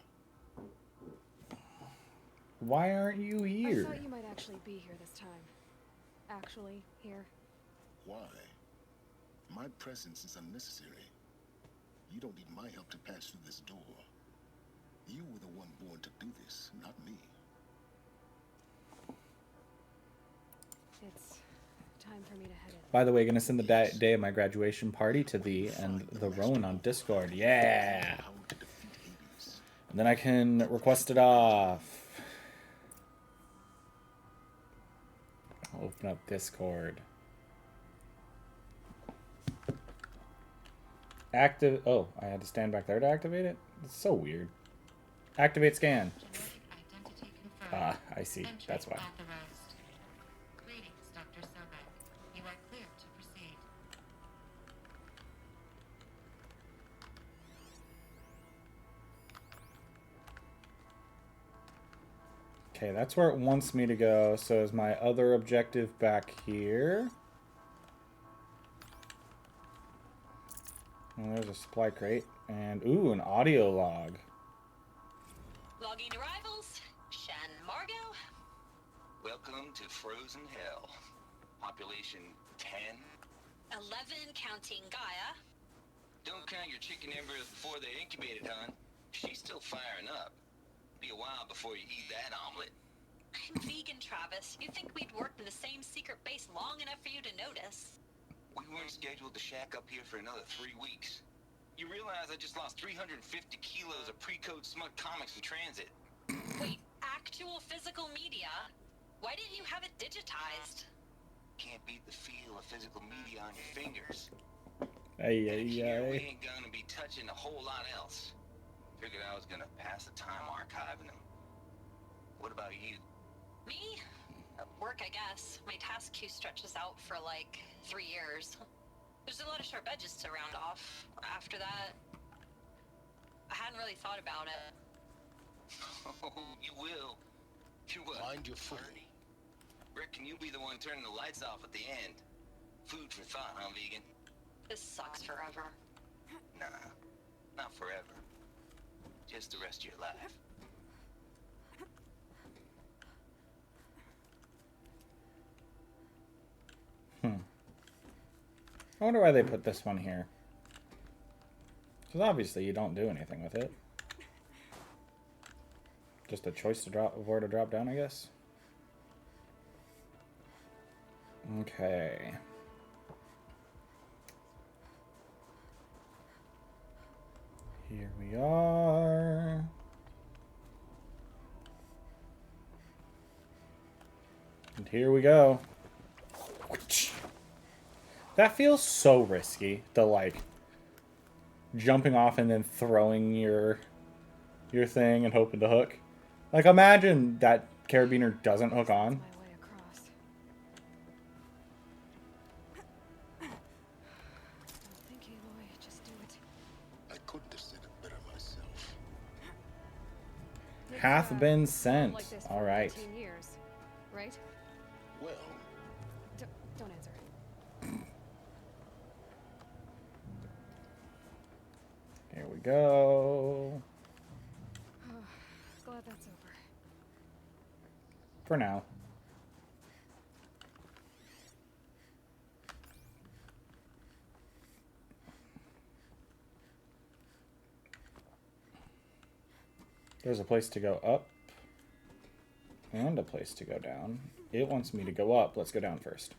Why aren't you here? I thought you might actually be here this time. Actually, here. Why? My presence is unnecessary. You don't need my help to pass through this door. You were the one born to do this, not me. It's time for me to head in. By the way, gonna send the day of my graduation party to thee and the Rowan on Discord. Yeah! And then I can request it off. I'll open up Discord. Active. Oh, I had to stand back there to activate it? It's so weird. Activate scan. Ah, I see. That's why. Authorized. Greetings, Dr. Sobek. You are clear to proceed. Okay, that's where it wants me to go. So is my other objective back here? And there's a supply crate. And, ooh, an audio log. Logging arrivals. Shan Margot. Welcome to Frozen Hell. Population 10. 11 counting Gaia. Don't count your chicken embryos before they're incubated, hon. She's still firing up. Be a while before you eat that omelet. I'm vegan, Travis. You'd think we'd worked in the same secret base long enough for you to notice. We weren't scheduled to shack up here for another 3 weeks. You realize I just lost 350 kilos of pre-code smut comics in transit. Wait, actual physical media? Why didn't you have it digitized? Can't beat the feel of physical media on your fingers. Ay, Here we ay, ain't gonna be touching a whole lot else. Figured I was gonna pass the time archiving them. What about you? Me? Work, I guess. My task queue stretches out for like 3 years. There's a lot of sharp edges to round off. After that, I hadn't really thought about it. Oh, you will. You will. Mind your foot. Rick, can you be the one turning the lights off at the end? Food for thought, huh, vegan? This sucks forever. Nah, not forever. Just the rest of your life. I wonder why they put this one here. Because obviously you don't do anything with it. Just a choice to drop, of where to drop down, I guess. Okay. Here we are. And here we go. That feels so risky, the like jumping off and then throwing your thing and hoping to hook. Like imagine that carabiner doesn't hook on. I couldn't have said it better myself. Hath been sent. Like this for All right. 19 years, right? Well, Don't answer. Here we go. Glad that's over. For now. There's a place to go up and a place to go down. It wants me to go up. Let's go down first.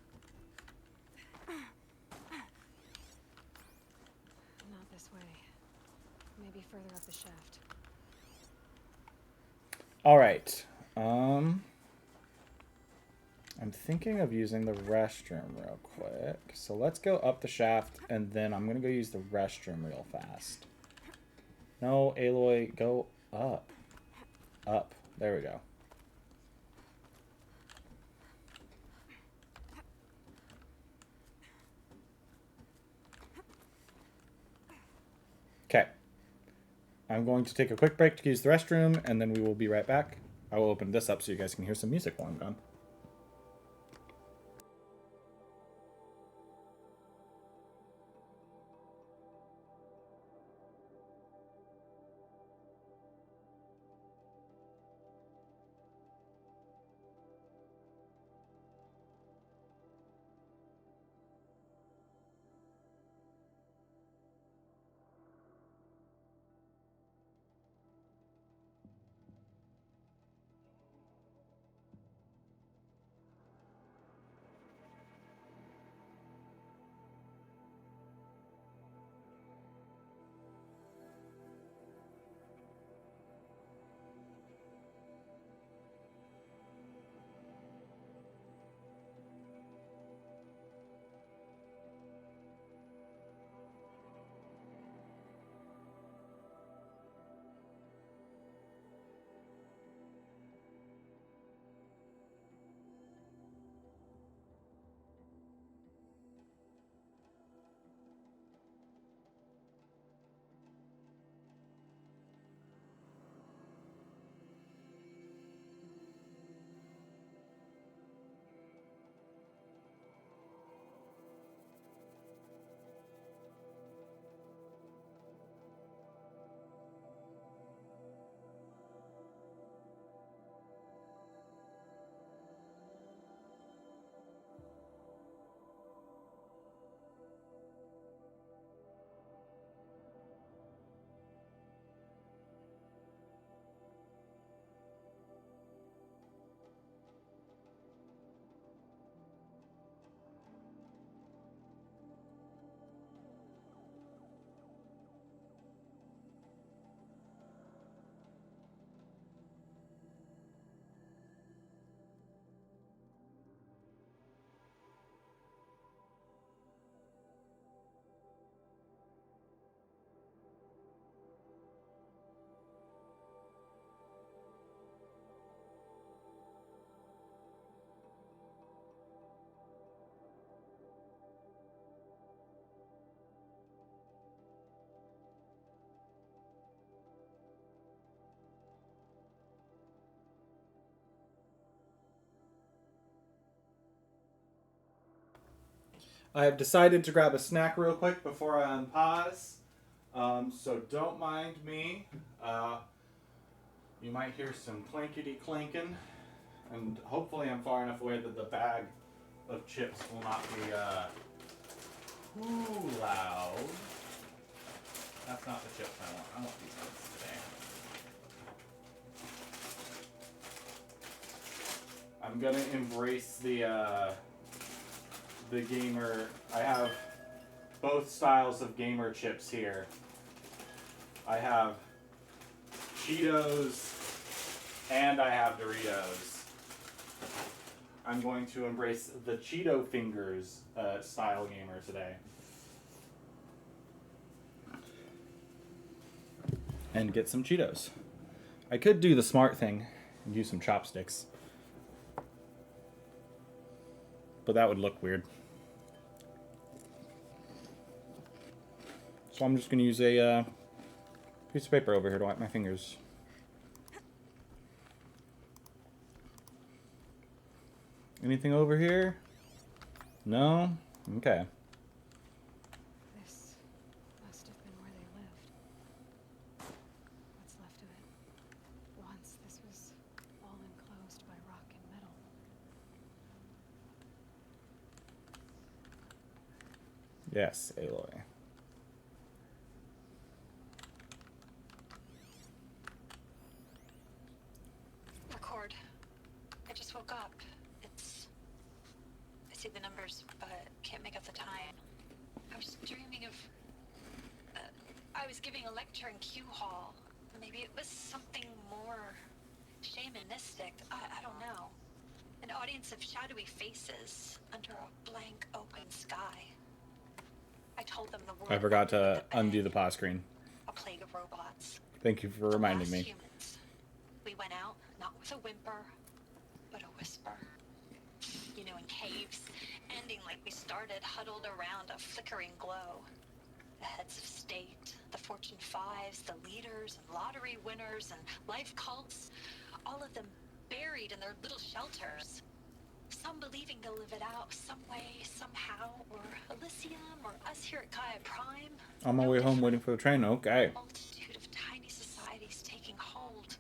Not this way. Maybe further up the shaft. All right. I'm thinking of using the restroom real quick. So let's go up the shaft, and then I'm going to go use the restroom real fast. No, Aloy, go up. Up. There we go. Okay. I'm going to take a quick break to use the restroom, and then we will be right back. I will open this up so you guys can hear some music while I'm gone. I have decided to grab a snack real quick before I unpause. So don't mind me. You might hear some clankety clanking. And hopefully I'm far enough away that the bag of chips will not be too loud. That's not the chips I want. I want these ones today. I'm gonna embrace the gamer. I have both styles of gamer chips here. I have Cheetos and I have Doritos. I'm going to embrace the Cheeto Fingers style gamer today. And get some Cheetos. I could do the smart thing and use some chopsticks. But that would look weird. So I'm just going to use a piece of paper over here to wipe my fingers. Anything over here? No? Okay. This must have been where they lived. What's left of it. Once this was all enclosed by rock and metal. Yes, Aloy. I was giving a lecture in Q Hall. Maybe it was something more shamanistic. I don't know. An audience of shadowy faces under a blank open sky. I told them the world I forgot to undo the pause screen. a plague of robots. Thank you for The reminding last me. humans. We went out, not with a whimper, but a whisper. You know, in caves, ending like we started, huddled around a flickering glow. The heads of state, the Fortune 5s, the leaders and lottery winners and life cults, all of them buried in their little shelters. Some believing they'll live it out some way, somehow, or Elysium, or us here at Gaia Prime. On my way home waiting for the train. Okay. Multitude of tiny societies taking hold,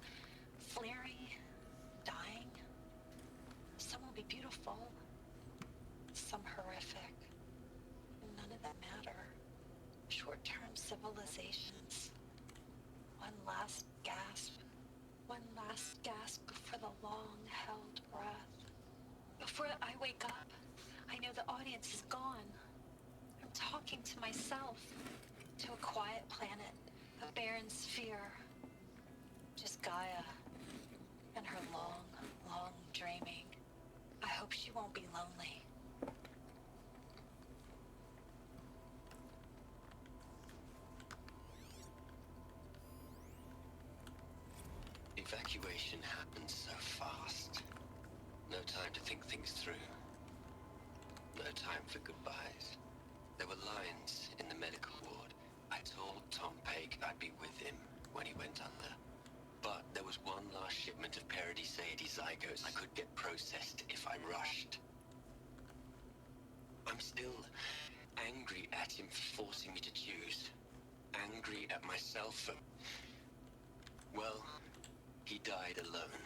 flaring, dying. Some will be beautiful, some horrific. None of them matter. Short-term civilizations. One last gasp. One last gasp before the long-held breath. Before I wake up, I know the audience is gone. I'm talking to myself. To a quiet planet, a barren sphere. Just Gaia. And her long, long dreaming. I hope she won't be lonely. Evacuation happened so fast. No time to think things through. No time for goodbyes. There were lines in the medical ward. I told Tom Pake I'd be with him when he went under. But there was one last shipment of Paradiseidae zygotes I could get processed if I rushed. I'm still angry at him for forcing me to choose. Angry at myself for... Well, he died alone.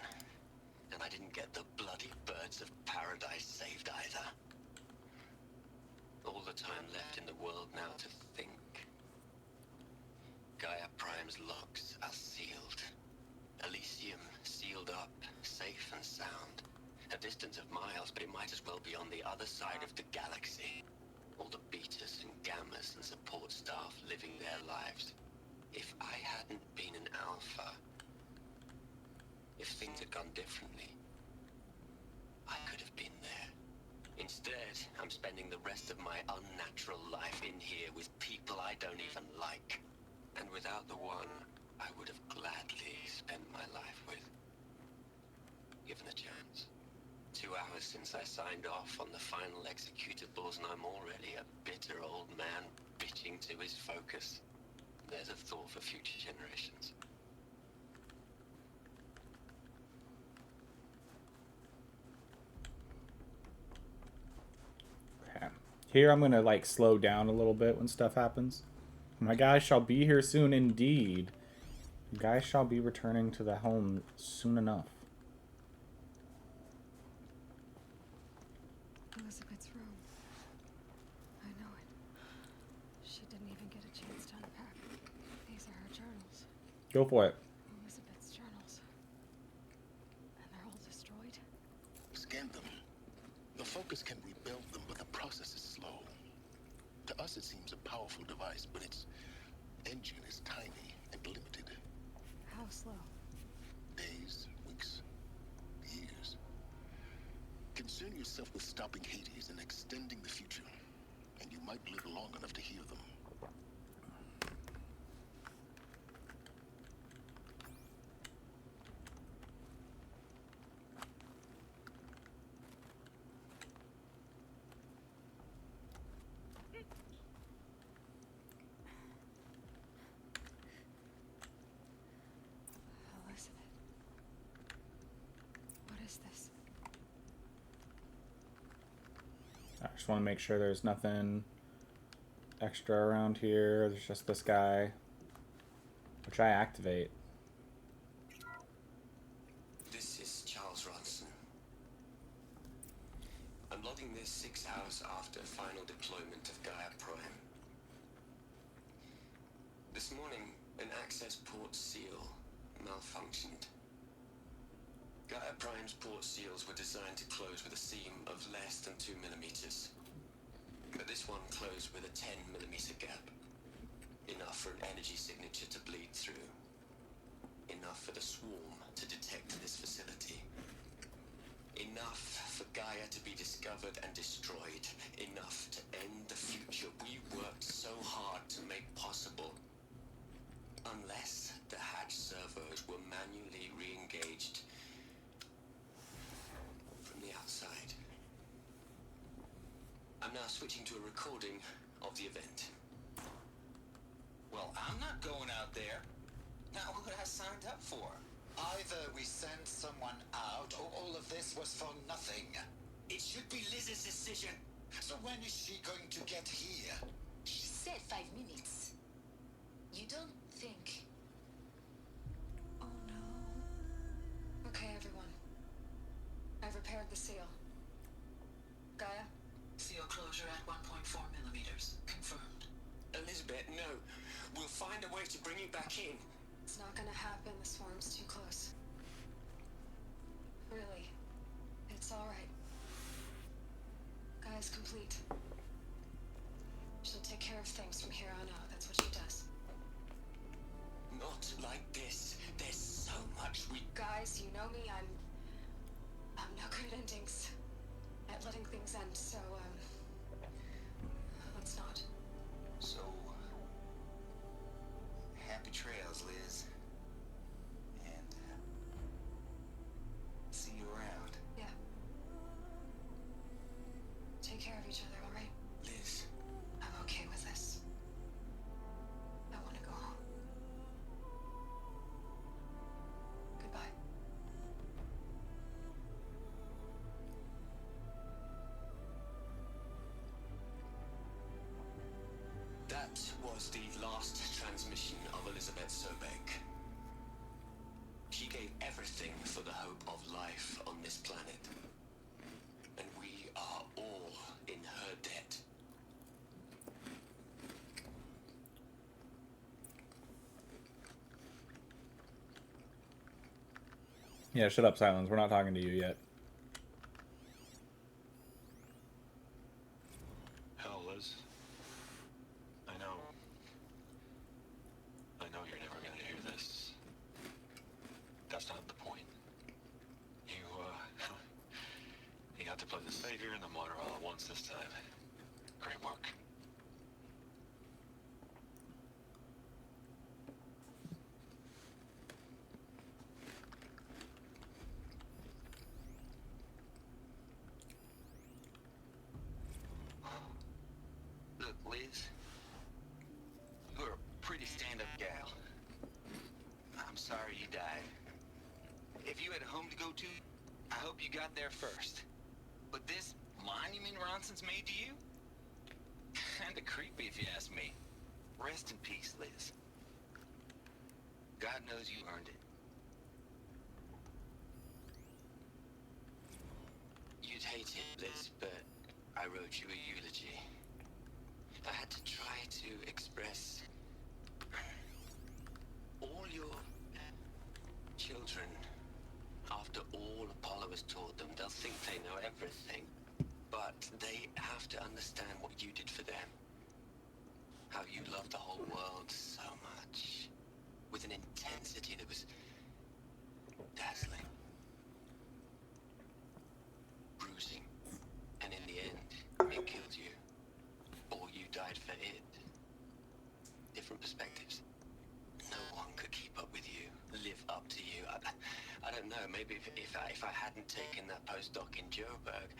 And I didn't get the bloody birds of paradise saved either. All the time left in the world now to think. Gaia Prime's locks are sealed. Elysium sealed up, safe and sound. A distance of miles, but it might as well be on the other side of the galaxy. All the betas and gammas and support staff living their lives. If I hadn't been an alpha, if things had gone differently, I could have been there. Instead, I'm spending the rest of my unnatural life in here with people I don't even like. And without the one I would have gladly spent my life with. Given a chance. 2 hours since I signed off on the final executables and I'm already a bitter old man bitching to his focus. There's a thought for future generations. Okay. Here I'm gonna like slow down a little bit when stuff happens. My guys shall be here soon indeed. You guys shall be returning to the home soon enough. Elizabeth's room. I know it. She didn't even get a chance to unpack. These are her journals. Go for it. Elizabeth's journals. And they're all destroyed? Scan them. The Focus can rebuild them, but the process is slow. To us, it seems a powerful device, but its engine is tiny and limited. How slow? Days, weeks, years. Concern yourself with stopping Hades and extending the future, and you might live long enough to hear them. Elizabeth. What is this? I just want to make sure there's nothing extra around here. There's just this guy, which I activate. This is Charles Ronson. I'm logging this 6 hours after final deployment of Gaia Prime. This morning, an access port seal malfunctioned. Gaia Prime's port seals were designed to close with a seam of less than 2 millimeters. But this one closed with a 10 millimeter gap. Enough enough for an energy signature to bleed through. Enough for the swarm to detect this facility. Enough for Gaia to be discovered and destroyed. Enough to end the future we worked so hard to make possible. Unless the hatch servos were manually re-engaged from the outside. I'm now switching to a recording of the event. Well, I'm not going out there. Not what I signed up for. Either we sent someone out, or all of this was for nothing. It should be Liz's decision. So when is she going to get here? She said 5 minutes. You don't think... Oh no. Okay, everyone. I've repaired the seal. Gaia? Seal closure at 1.4 millimeters. Confirmed. Elizabeth, no. We'll find a way to bring you back in. It's not gonna happen. The swarm's too close. Really. It's alright. Gaia's complete. She'll take care of things from here on out. That's what she does. Not like this. There's so much we... Guys, you know me. I'm no good at endings. At letting things end, so, let's not. So, happy trails, Liz. And see you around. Yeah. Take care of each other, alright? Liz. I'm okay with this. I want to go home. Goodbye. That was the last transmission of Elizabeth Sobek. She gave everything for the hope of life on this planet. And we are all in her debt. Yeah, shut up, Sylens. We're not talking to you yet. Hell, Liz. I know you're never gonna hear this. That's not the point. You got to play the savior and the martyr all at once this time. Great work. Look, Liz. You're a pretty stand-up gal. I'm sorry you died. If you had a home to go to, I hope you got there first. But this monument Ronson's made to you? Kinda creepy if you ask me. Rest in peace, Liz. God knows you earned it. You'd hate it, Liz, but I wrote you a eulogy. I had to try to express all your children. After all Apollo has taught them, they'll think they know everything. But they have to understand what you did for them. How you loved the whole world so much. With an intensity that was dazzling. Bruising. And in the end, it killed you. Or you died for it. Different perspectives. No one could keep up with you, live up to you. I don't know, maybe if I hadn't taken that postdoc in Joburg.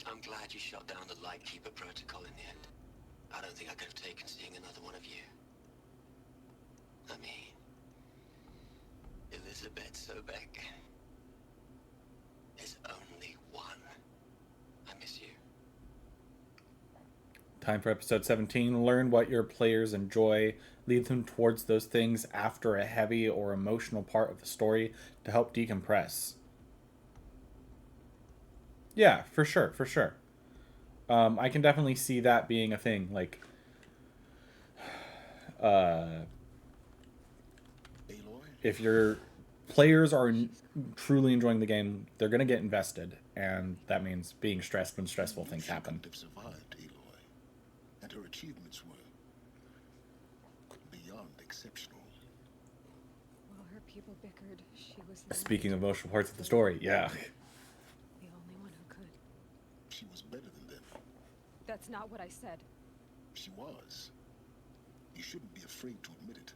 I'm glad you shot down the Lightkeeper protocol in the end. I don't think I could have taken seeing another one of you. I mean, Elizabeth Sobek. There's only one. I miss you. Time for episode 17. Learn what your players enjoy. Lead them towards those things after a heavy or emotional part of the story to help decompress. Yeah, for sure, for sure. I can definitely see that being a thing. Like, if your players are truly enjoying the game, they're going to get invested, and that means being stressed when stressful things happen. Survived, Aloy. And and her achievements were beyond exceptional. While her people bickered, she was Speaking of emotional parts of the story, yeah. the only one who could. She was better than them. That's not what I said. She was. You shouldn't be afraid to admit it.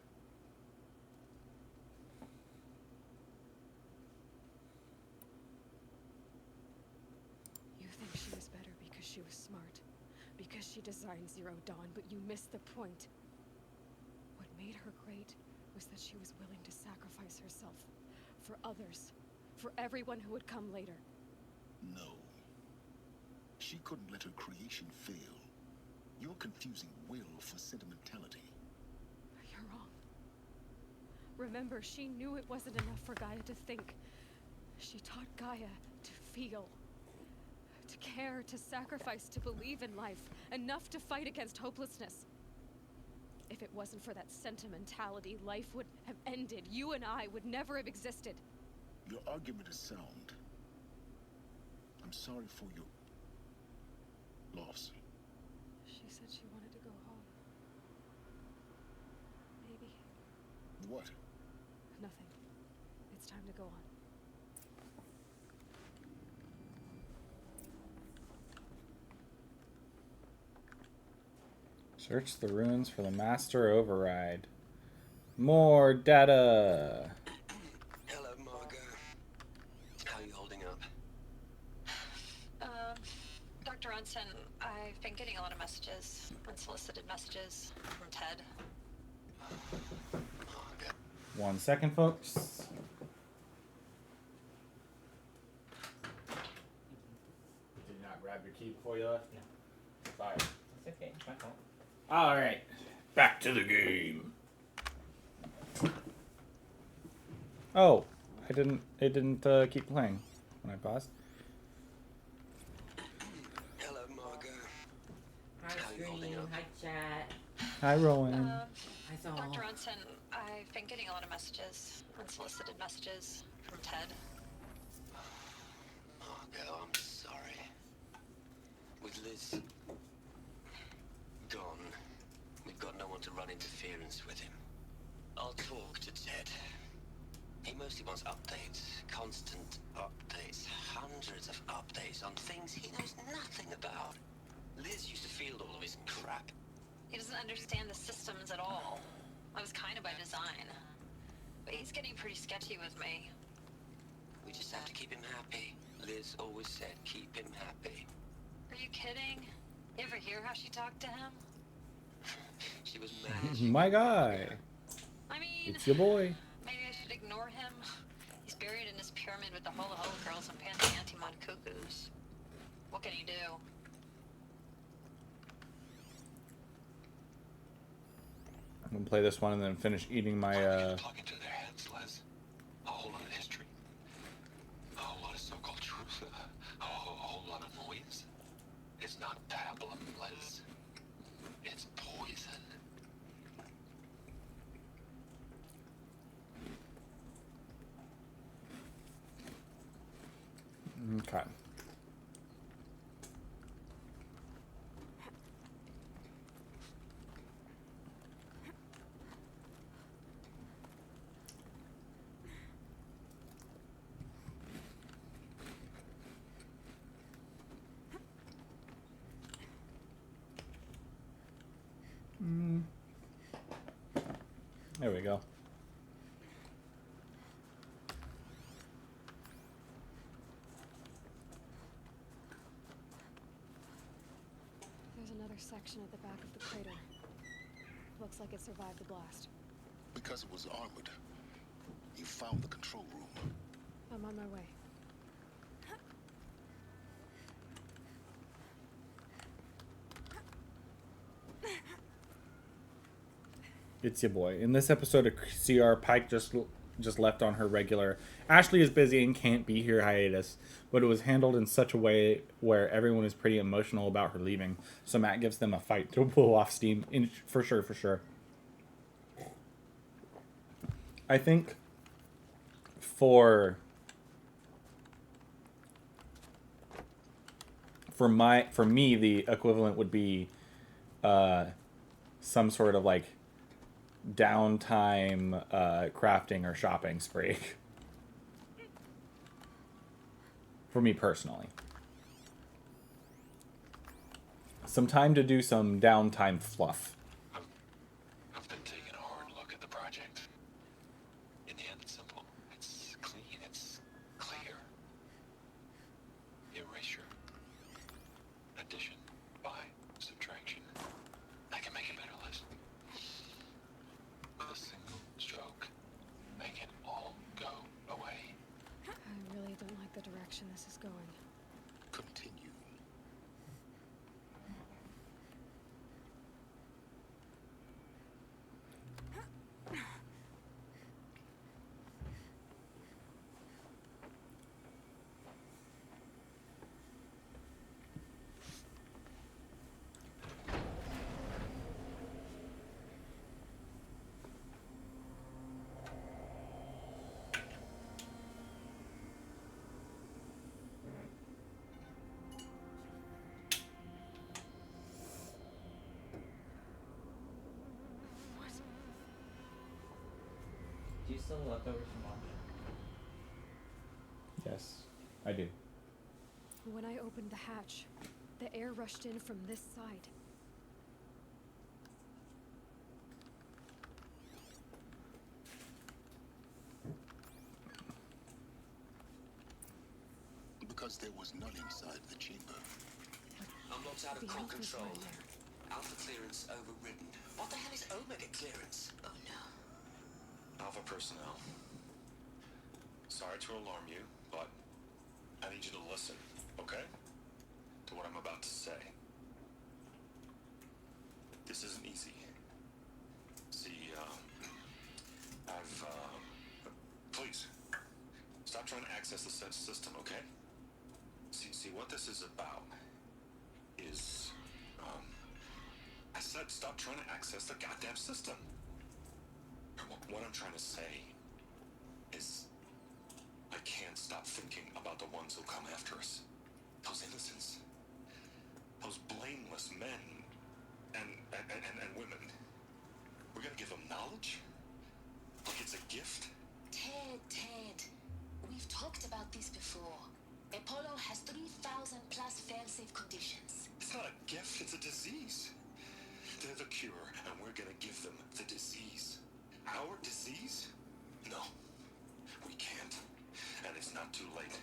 You think she was better because she was smart, because she designed Zero Dawn, but you missed the point. What made her great was that she was willing to sacrifice herself for others, for everyone who would come later. No. She couldn't let her creation fail. You're confusing will for sentimentality. You're wrong. Remember, she knew it wasn't enough for Gaia to think. She taught Gaia to feel. To care, to sacrifice, to believe in life. Enough to fight against hopelessness. If it wasn't for that sentimentality, life would have ended. You and I would never have existed. Your argument is sound. I'm sorry for your loss. She said she wanted to go home. Maybe. What? Nothing. It's time to go on. Search the ruins for the master override. More data. Hello, Margot. How are you holding up? Dr. Unson, I've been getting a lot of messages, unsolicited messages from Ted. 1 second, folks. Did you not grab your key before you left? No. Sorry. It's okay. It's my fault. All right. Back to the game. Oh, it didn't keep playing when I paused. Hello, Margot. Hi, stream. Hi, chat. Hi, Rowan. Hi, Saul. Dr. Unson, I've been getting a lot of messages, unsolicited messages from Ted. Margot, I'm sorry. With Liz gone, we've got no one to run interference with him. I'll talk to Ted. He mostly wants updates, constant updates, hundreds of updates on things he knows nothing about. Liz used to field all of his crap. He doesn't understand the systems at all. I was kind of by design. But he's getting pretty sketchy with me. We just have to keep him happy. Liz always said keep him happy. Are you kidding? You ever hear how she talked to him? She was managing. My guy. I mean, It's your boy. maybe I should ignore him. He's buried in his pyramid with the Hula Hula girls and Panty Antimon cuckoos. What can he do? I'm gonna play this one and then finish eating my Plug into their heads, Les. A whole lot of history. A whole lot of so-called truth. A whole lot of noise. It's not pablum, Les. It's poison. Okay. There we go. There's another section at the back of the crater. Looks like it survived the blast. Because it was armored. You found the control room. I'm on my way. It's your boy. In this episode of CR, Pike just left on her regular Ashley is busy and can't be here hiatus, but it was handled in such a way where everyone is pretty emotional about her leaving, so Matt gives them a fight to blow off steam, for sure. I think for me, the equivalent would be some sort of like downtime crafting or shopping spree. For me personally. Some time to do some downtime fluff. I've been taking a hard look at the project. In the end, it's simple. It's clean. It's clear. Erasure. Addition. By. Subtraction. I can make a better list. With a single stroke. Make it all go away. I really don't like the direction this is going. Continue. Do you still have leftovers from lunch? Yes, I do. When I opened the hatch, the air rushed in from this side. Because there was none inside the chamber. Unlocked out of The core Alpha's control. right there. Alpha clearance overridden. What the hell is Omega clearance? Oh no. Alpha personnel. Sorry to alarm you, but I need you to listen, okay? To what I'm about to say. This isn't easy. See, please, stop trying to access the system, okay? See, what this is about is, I said stop trying to access the goddamn system. What I'm trying to say is, I can't stop thinking about the ones who come after us. Those innocents. Those blameless men and women. We're gonna give them knowledge? Like it's a gift? Ted. We've talked about this before. Apollo has 3,000 plus fail-safe conditions. It's not a gift, it's a disease. They're the cure, and we're gonna give them the disease. Our disease? No. We can't. And it's not too late.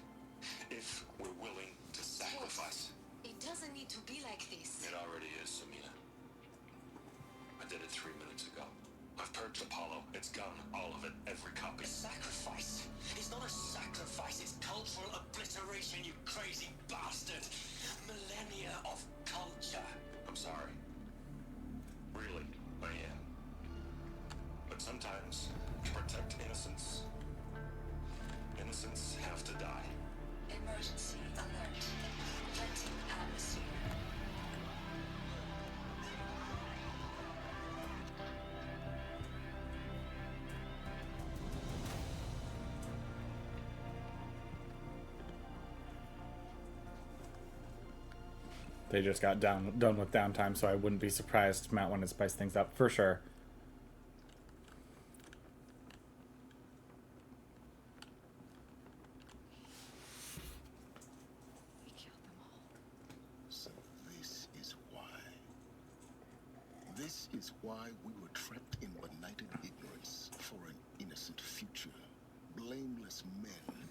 If we're willing to sacrifice. It doesn't need to be like this. It already is, Samina. I did it 3 minutes ago. I've purged Apollo. It's gone. All of it. Every copy. A sacrifice? It's not a sacrifice, it's cultural obliteration, you crazy bastard! Millennia of culture. I'm sorry. Really, I am. But sometimes, to protect innocence, innocents have to die. Emergency alert. Venting atmosphere. They just got done with downtime, so I wouldn't be surprised if Matt wanted to spice things up for sure. We killed them all. So this is why. This is why we were trapped in benighted ignorance for an innocent future. Blameless men.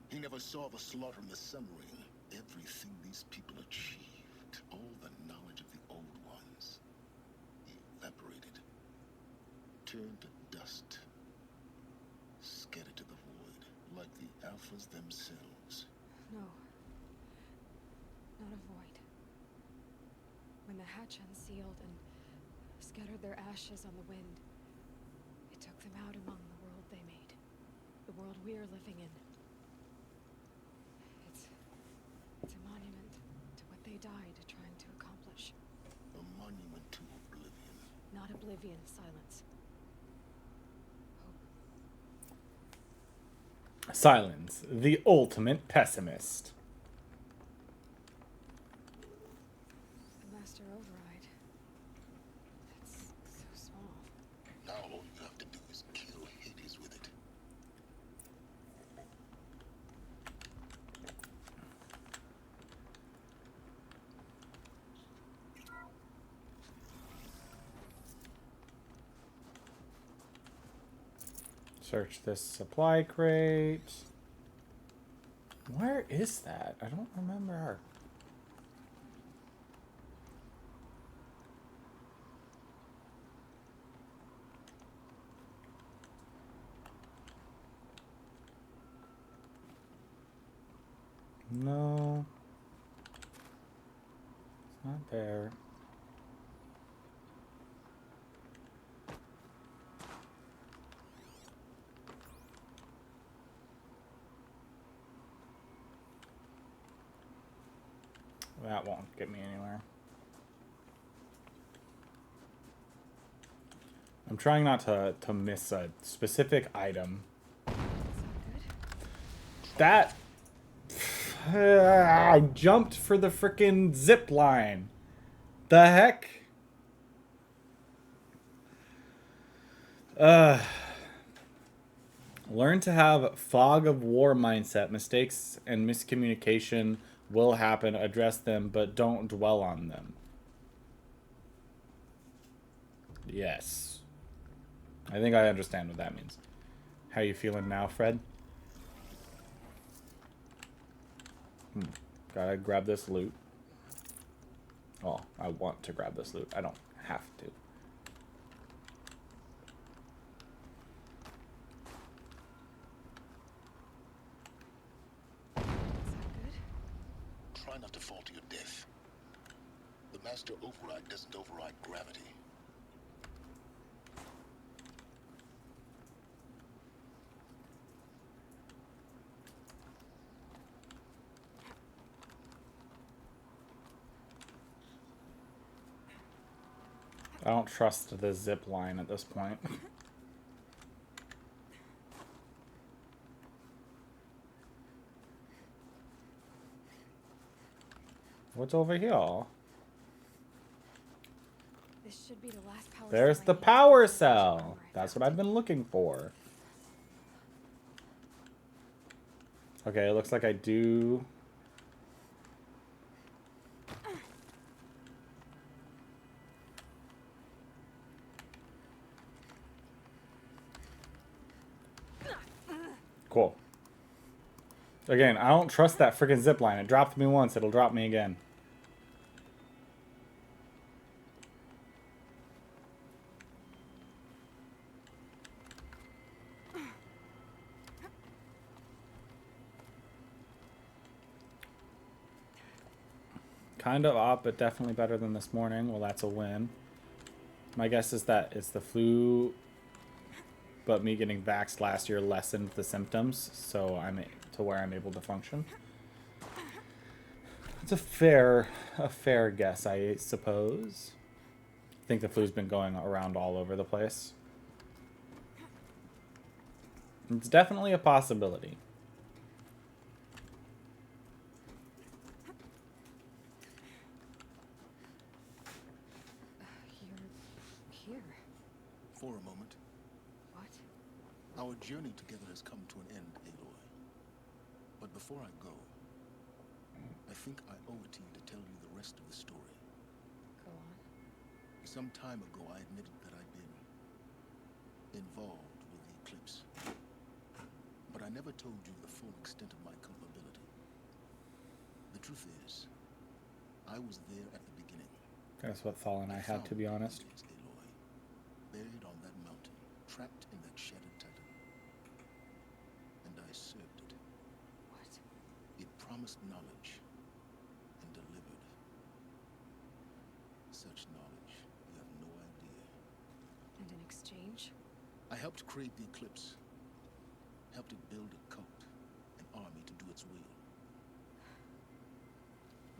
He never saw the slaughter in the submarine. Everything these people achieved, all the knowledge of the old ones, evaporated, turned to dust, scattered to the void, like the Alphas themselves. No. Not a void. When the hatch unsealed and scattered their ashes on the wind, it took them out among the world they made. The world we're living in. It's a monument to what they died trying to accomplish. A monument to oblivion. Not oblivion, Sylens. Sylens, the ultimate pessimist. The Master over Search this supply crate. Where is that? I don't remember. No. It's not there. That won't get me anywhere. I'm trying not to miss a specific item. That... I jumped for the frickin' zip line. The heck? Learn to have fog of war mindset. Mistakes and miscommunication will happen. Address them, but don't dwell on them. Yes. I think I understand what that means. How you feeling now, Fred? Gotta grab this loot. Oh, I want to grab this loot. I don't have to. Try not to fall to your death. The master override doesn't override gravity. I don't trust the zip line at this point. What's over here? This should be the last power There's cell the I need to power get to the cell. armor I That's found. what I've been looking for. Okay, it looks like I do. Cool. Again, I don't trust that freaking zip line. It dropped me once, it'll drop me again. Kind of up, but definitely better than this morning. Well, that's a win. My guess is that it's the flu, but me getting vaxxed last year lessened the symptoms, so I'm to where I'm able to function. It's a fair guess, I suppose. I think the flu's been going around all over the place. It's definitely a possibility. You're here. For a moment. What? Our journey together has come to an end, Aloy. But before I go, I think I owe it to you to tell you the rest of the story. Go on. Some time ago, I admitted that I'd been involved with the eclipse. But I never told you the full extent of my culpability. The truth is, I was there at the beginning. That's what Thal and I had, to be honest. Aloy, buried on that mountain, trapped in that shattered titan. And I served it. What? It promised knowledge and delivered. Such knowledge, you have no idea. And in exchange? I helped create the eclipse. Helped it build a cult, an army to do its will.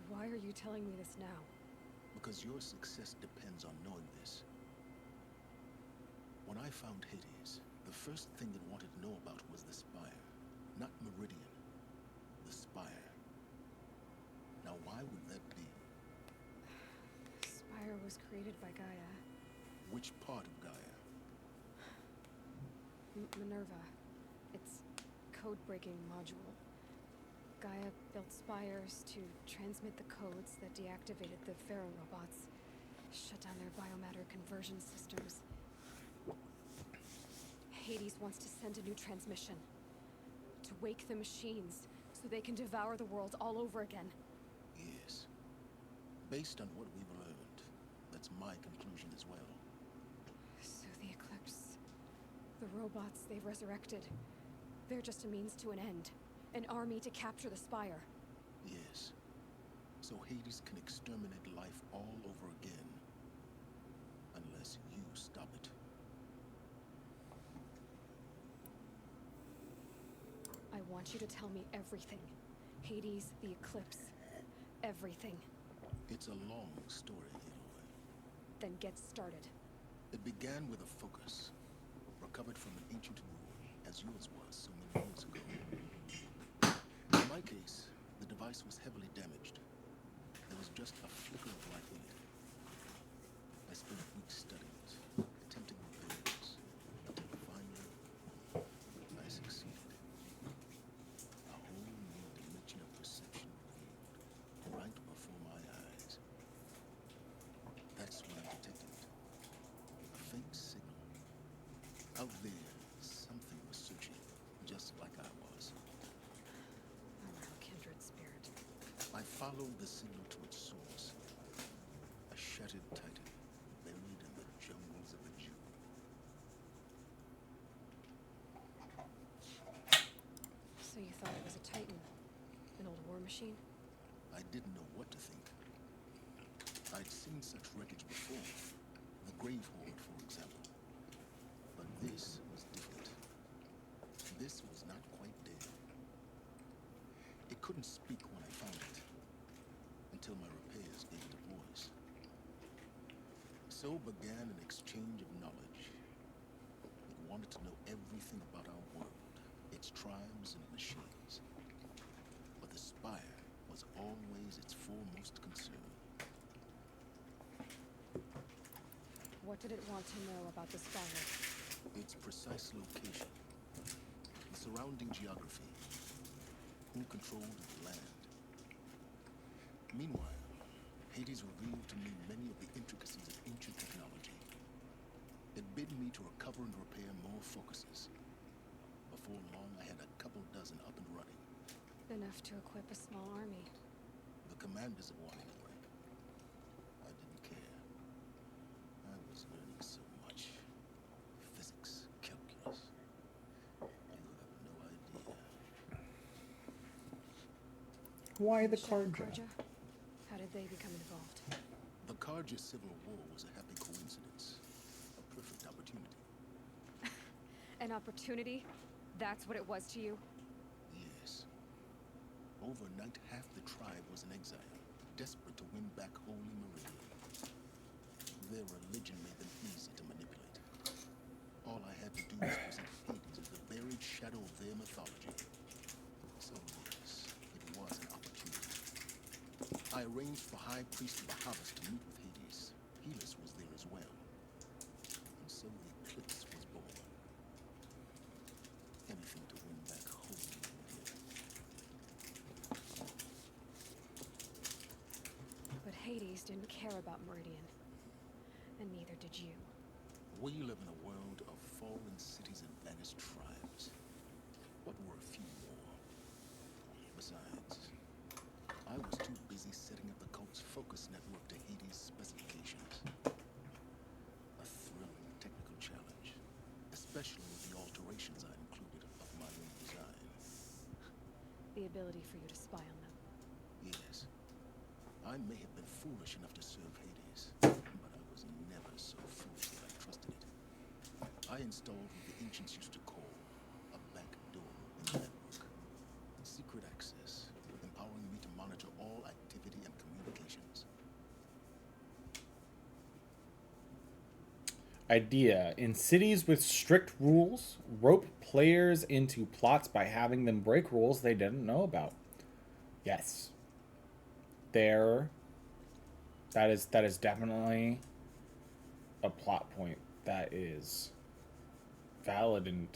Why are you telling me this now? Because your success depends on knowing this. When I found Hades, the first thing it wanted to know about was the Spire. Not Meridian. The Spire. Now why would that be? Spire was created by Gaia. Which part of Gaia? Minerva. Its code-breaking module. Gaia built spires to transmit the codes that deactivated the Pharaoh robots, shut down their biomatter conversion systems. Hades wants to send a new transmission. To wake the machines, so they can devour the world all over again. Yes. Based on what we've learned, that's my conclusion as well. So the Eclipse... the robots they've resurrected... they're just a means to an end. An army to capture the Spire. Yes. So Hades can exterminate life all over again. Unless you stop it. I want you to tell me everything. Hades, the Eclipse, everything. It's a long story, Aloy. Then get started. It began with a focus, recovered from an ancient rule, as yours was so many years ago. In my case, the device was heavily damaged. There was just a flicker of life in it. I spent weeks studying it, attempting repairs, until finally, I succeeded. A whole new dimension of perception revealed, right before my eyes. That's when I detected it. A faint signal. Out there, something was searching, just like I was. Oh, kindred spirit. I followed the signal to its source. A shattered titan, buried in the jungles of the Jew. So you thought it was a Titan? An old war machine? I didn't know what to think. I'd seen such wreckage before. The Grave Horde, for example. But this was different. This was not quite dead. It couldn't speak when I found it, until my repairs gave it a voice. So began an exchange of knowledge. It wanted to know everything about our world, its tribes and machines. But the Spire was always its foremost concern. What did it want to know about the Spire? Its precise location, the surrounding geography, who controlled the land. Meanwhile, Hades revealed to me many of the intricacies of ancient technology. It bid me to recover and repair more focuses. Before long, I had a couple dozen up and running. Enough to equip a small army. The commanders of one anyway. I didn't care. I was learning so much. Physics, calculus. You have no idea. Why the Karja? Karja? How did they become involved? The Karja Civil War was a happy coincidence. A perfect opportunity. An opportunity? That's what it was to you? Yes. Overnight, half the tribe was in exile, desperate to win back Holy Meridian. Their religion made them easy to manipulate. All I had to do was present Hades as the buried shadow of their mythology. So yes, it was an opportunity. I arranged for High Priest Bahavas to meet with Hades. Helis was there as well. And so the Eclipse was born. Anything to win back Holy Meridian. But Hades didn't care about Meridian. And neither did you. We live in a world of fallen cities and vanished tribes. What were a few more? Besides, I was too busy setting up the cult's focus network to Hades' specifications. A thrilling technical challenge, especially with the alterations I included of my own design. The ability for you to spy on them. Yes, I may have been foolish enough to serve Hades, but I was never so foolish that I trusted it. I installed what the ancients used to call a back door in the network. Secret access, empowering me to monitor all activity and communications. Idea. In cities with strict rules, rope players into plots by having them break rules they didn't know about. Yes. That is definitely a plot point that is valid and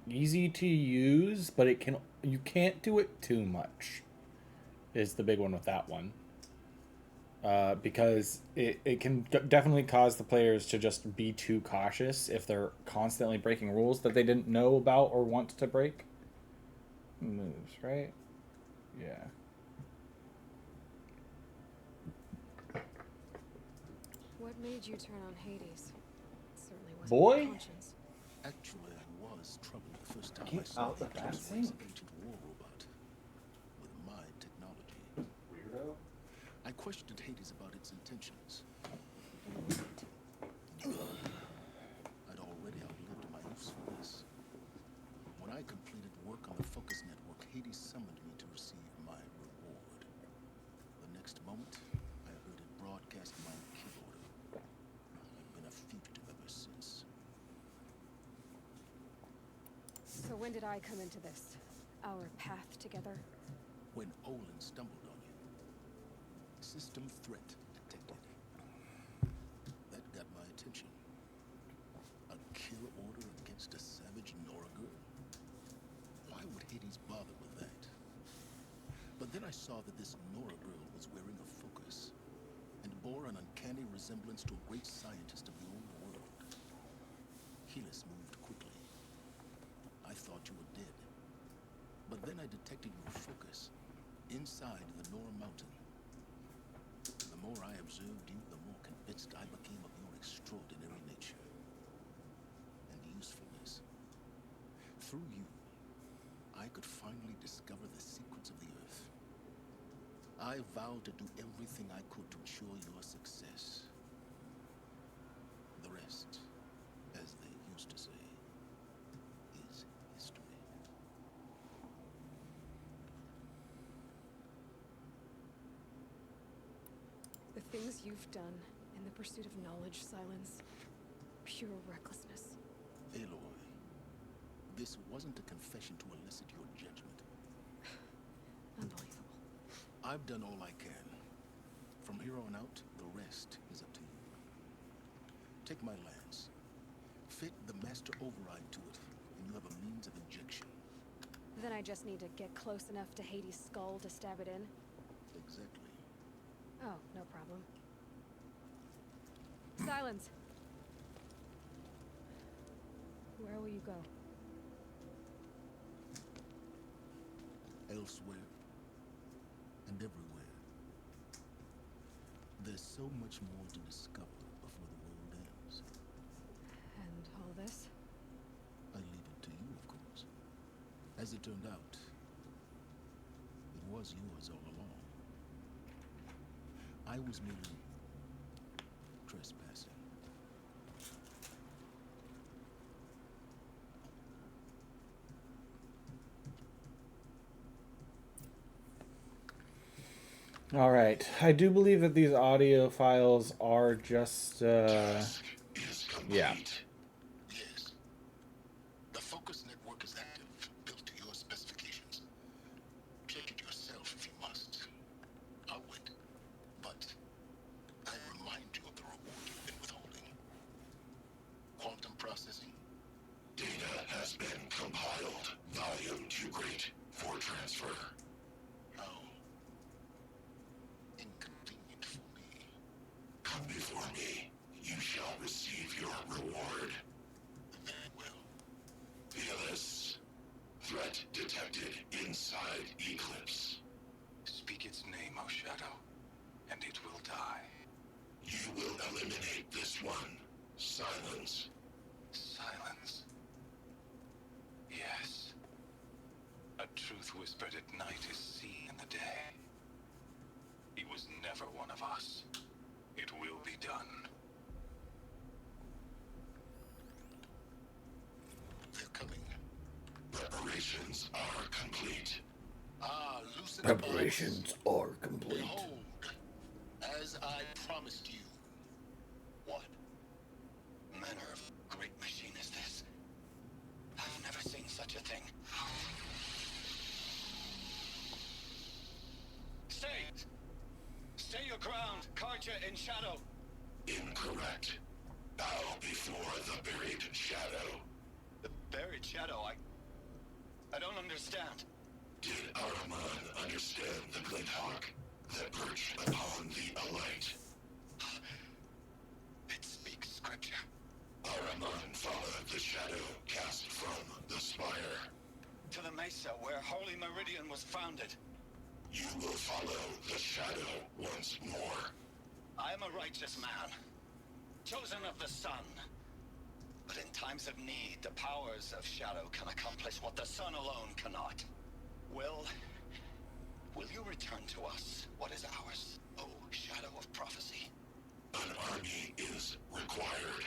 easy to use, but you can't do it too much. Is the big one with that one. because it can definitely cause the players to just be too cautious if they're constantly breaking rules that they didn't know about or want to break. Moves, right? Yeah. What made you turn on Hades? It certainly wasn't Boy? your conscience. Actually, I was troubled the first time I Get saw out the the Eclipse bathroom. race ancient war robot with my technology. Weirdo. I questioned Hades about its intentions. I'd already outlived my usefulness. When I completed work on the Focus Network, Hades summoned me to receive my reward. The next moment, I heard it broadcast my kill order. I've been a fugitive ever since. So when did I come into this? Our path together? When Olin stumbled on you. System threat detected. That got my attention. A kill order against a savage Nora girl? Why would Hades bother with that? But then I saw that this Nora girl was wearing a focus and bore an uncanny resemblance to a great scientist of the old world. Helis moved quickly. I thought you were dead. But then I detected your focus inside the Nora mountain. The more I observed you, the more convinced I became of your extraordinary nature and usefulness. Through you, I could finally discover the secrets of the Earth. I vowed to do everything I could to ensure your success. The rest, as they used to say, is history. The things you've done in the pursuit of knowledge, Sylens. Pure recklessness. Aloy, this wasn't a confession to elicit your judgment. Unbelievable. I've done all I can. From here on out, the rest is up to you. Take my lance. Fit the master override to it, and you have a means of injection. Then I just need to get close enough to Hades' skull to stab it in? Exactly. Oh, no problem. Sylens! Where will you go? Elsewhere. And everywhere. There's so much more to discover before the world ends. And all this? I leave it to you, of course. As it turned out, it was yours all along. I was merely trespassing. All right. I do believe that these audio files are just, Task is complete. yeah. Yes. The Focus Network is active, built to your specifications. Check it yourself if you must. I'll wait. But I remind you of the reward you've been withholding. Quantum processing. Data has been compiled. Volume too great for transfer. How inconvenient for me. Come before me. You shall receive your reward. Very well. Helis. Threat detected inside Eclipse. Speak its name, O Shadow, and it will die. You will eliminate this one. Sylens. Silence. Yes. A truth whispered at night is seen in the day. He was never one of us. It will be done. They're coming. Preparations are complete. Ah, loosen the Preparations are complete. Behold, as I promised you. What manner of great machine is this? I've never seen such a thing. Stay! Stay your ground, Karja in shadow. Incorrect. Bow before the buried shadow. The buried shadow? I don't understand. Did Ahriman understand the Glint Hawk? that perch upon the alight. It speaks scripture. Ahriman followed the shadow cast from the spire. To the mesa where Holy Meridian was founded. You will follow the shadow once more. I am a righteous man, chosen of the sun. But in times of need, the powers of shadow can accomplish what the sun alone cannot. Will you return to us what is ours, O shadow of prophecy? An army is required.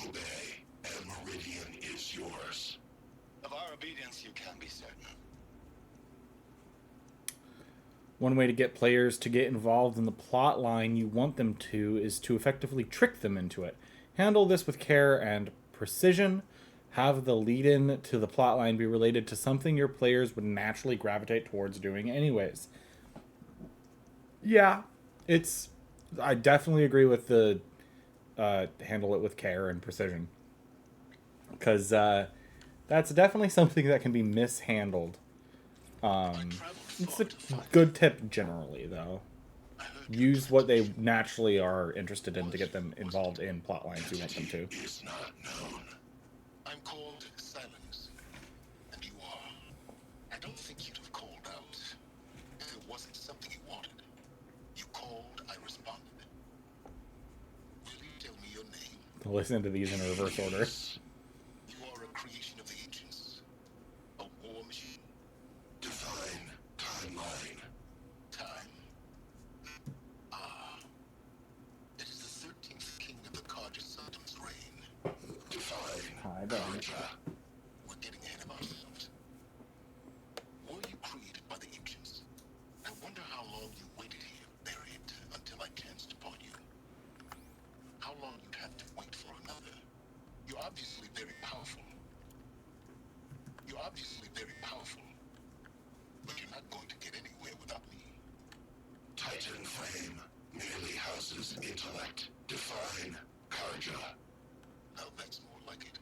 Obey, and Meridian is yours. Of our obedience you can be certain. One way to get players to get involved in the plot line you want them to is to effectively trick them into it. Handle this with care and precision. Have the lead-in to the plot line be related to something your players would naturally gravitate towards doing anyways. Yeah, I definitely agree with the handle it with care and precision. Because that's definitely something that can be mishandled. It's a good tip generally, though. Use what they naturally are interested in to get them involved in plot lines you want them to. Is not known. I'm called Sylens, and you are. I don't think you'd have called out if it wasn't something you wanted. You called, I responded. Will you tell me your name? Listen to these in reverse order. You are a creation of the ancients. A war machine. Divine timeline. Time. It is the 13th king of the Carja Sultan's reign. Divine Carja. We're getting ahead of ourselves. Were you created by the ancients? I wonder how long you waited here, buried, until I chanced upon you. How long you'd have to wait for another. You're obviously very powerful. But you're not going to get anywhere without me. Titan Flame merely houses intellect. Define Karja. Now that's more like it.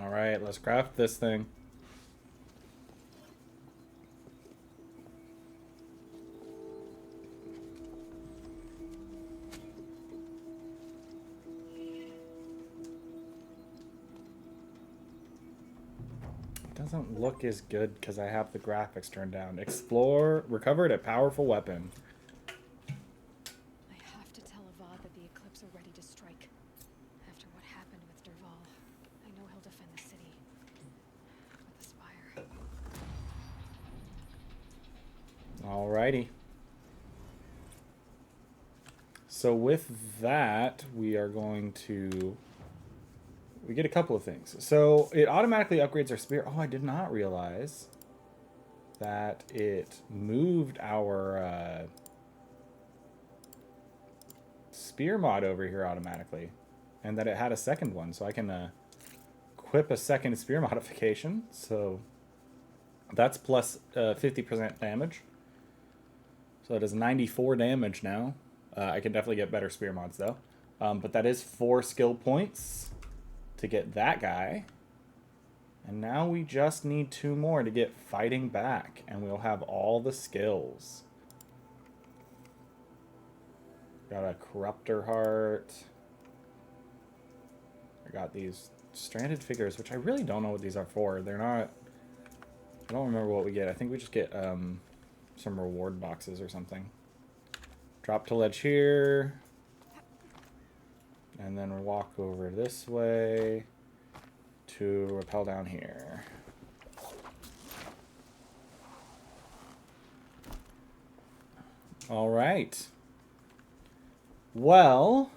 Alright, let's craft this thing. Doesn't look as good because I have the graphics turned down. Explore, recovered a powerful weapon. I have to tell Avad that the Eclipse are ready to strike. After what happened with Derval, I know he'll defend the city. With the Spire. Alrighty. So with that, we are going to... We get a couple of things. So it automatically upgrades our spear. Oh, I did not realize that it moved our spear mod over here automatically. And that it had a second one. So I can equip a second spear modification. So that's plus 50% damage. So it is 94 damage now. I can definitely get better spear mods though. But that is 4 skill points to get that guy. And now we just need 2 more to get fighting back. And we'll have all the skills. Got a Corruptor Heart. I got these stranded figures, which I really don't know what these are for. They're not... I don't remember what we get. I think we just get some reward boxes or something. Drop to ledge here. And then we'll walk over this way to rappel down here. All right. Well,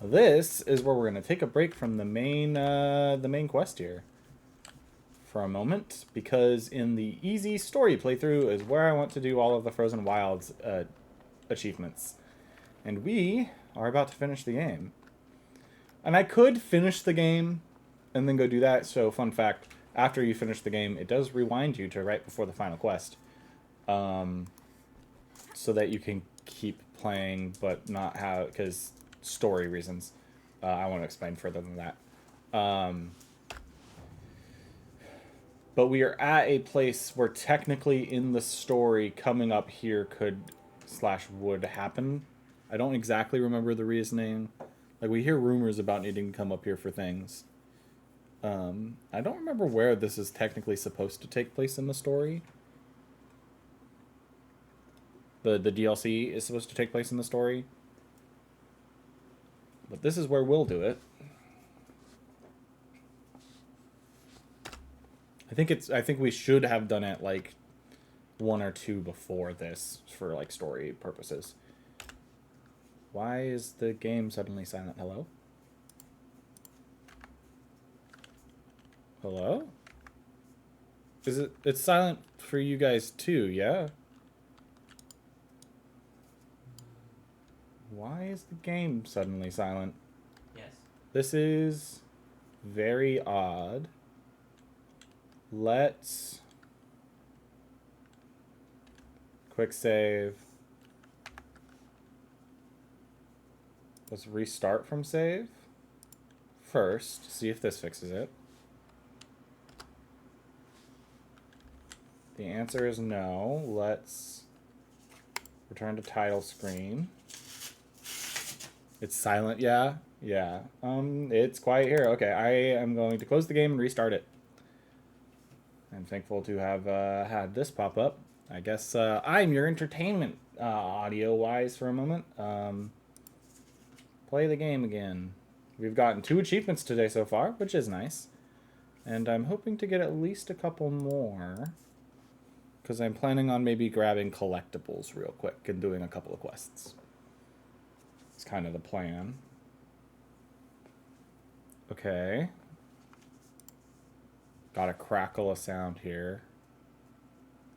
this is where we're going to take a break from the main quest here for a moment, because in the easy story playthrough is where I want to do all of the Frozen Wilds achievements. And we are about to finish the game. And I could finish the game and then go do that. So, fun fact, after you finish the game, it does rewind you to right before the final quest. So that you can keep playing, but not have... Because story reasons. I want to explain further than that. But we are at a place where technically in the story coming up here could / would happen. I don't exactly remember the reasoning. Like, we hear rumors about needing to come up here for things. I don't remember where this is technically supposed to take place in the story. The DLC is supposed to take place in the story. But this is where we'll do it. I think we should have done it like 1 or 2 before this for like story purposes. Why is the game suddenly silent? Hello? Hello? It's silent for you guys too, yeah? Why is the game suddenly silent? Yes. This is very odd. Let's quick save. Let's restart from save first, see if this fixes it. The answer is no. Let's return to title screen. It's silent, yeah? Yeah. It's quiet here. Okay, I am going to close the game and restart it. I'm thankful to have had this pop up. I guess I'm your entertainment audio-wise for a moment. Play the game again. We've gotten 2 achievements today so far, which is nice. And I'm hoping to get at least a couple more. Because I'm planning on maybe grabbing collectibles real quick and doing a couple of quests. It's kind of the plan. Okay. Got to crackle a sound here.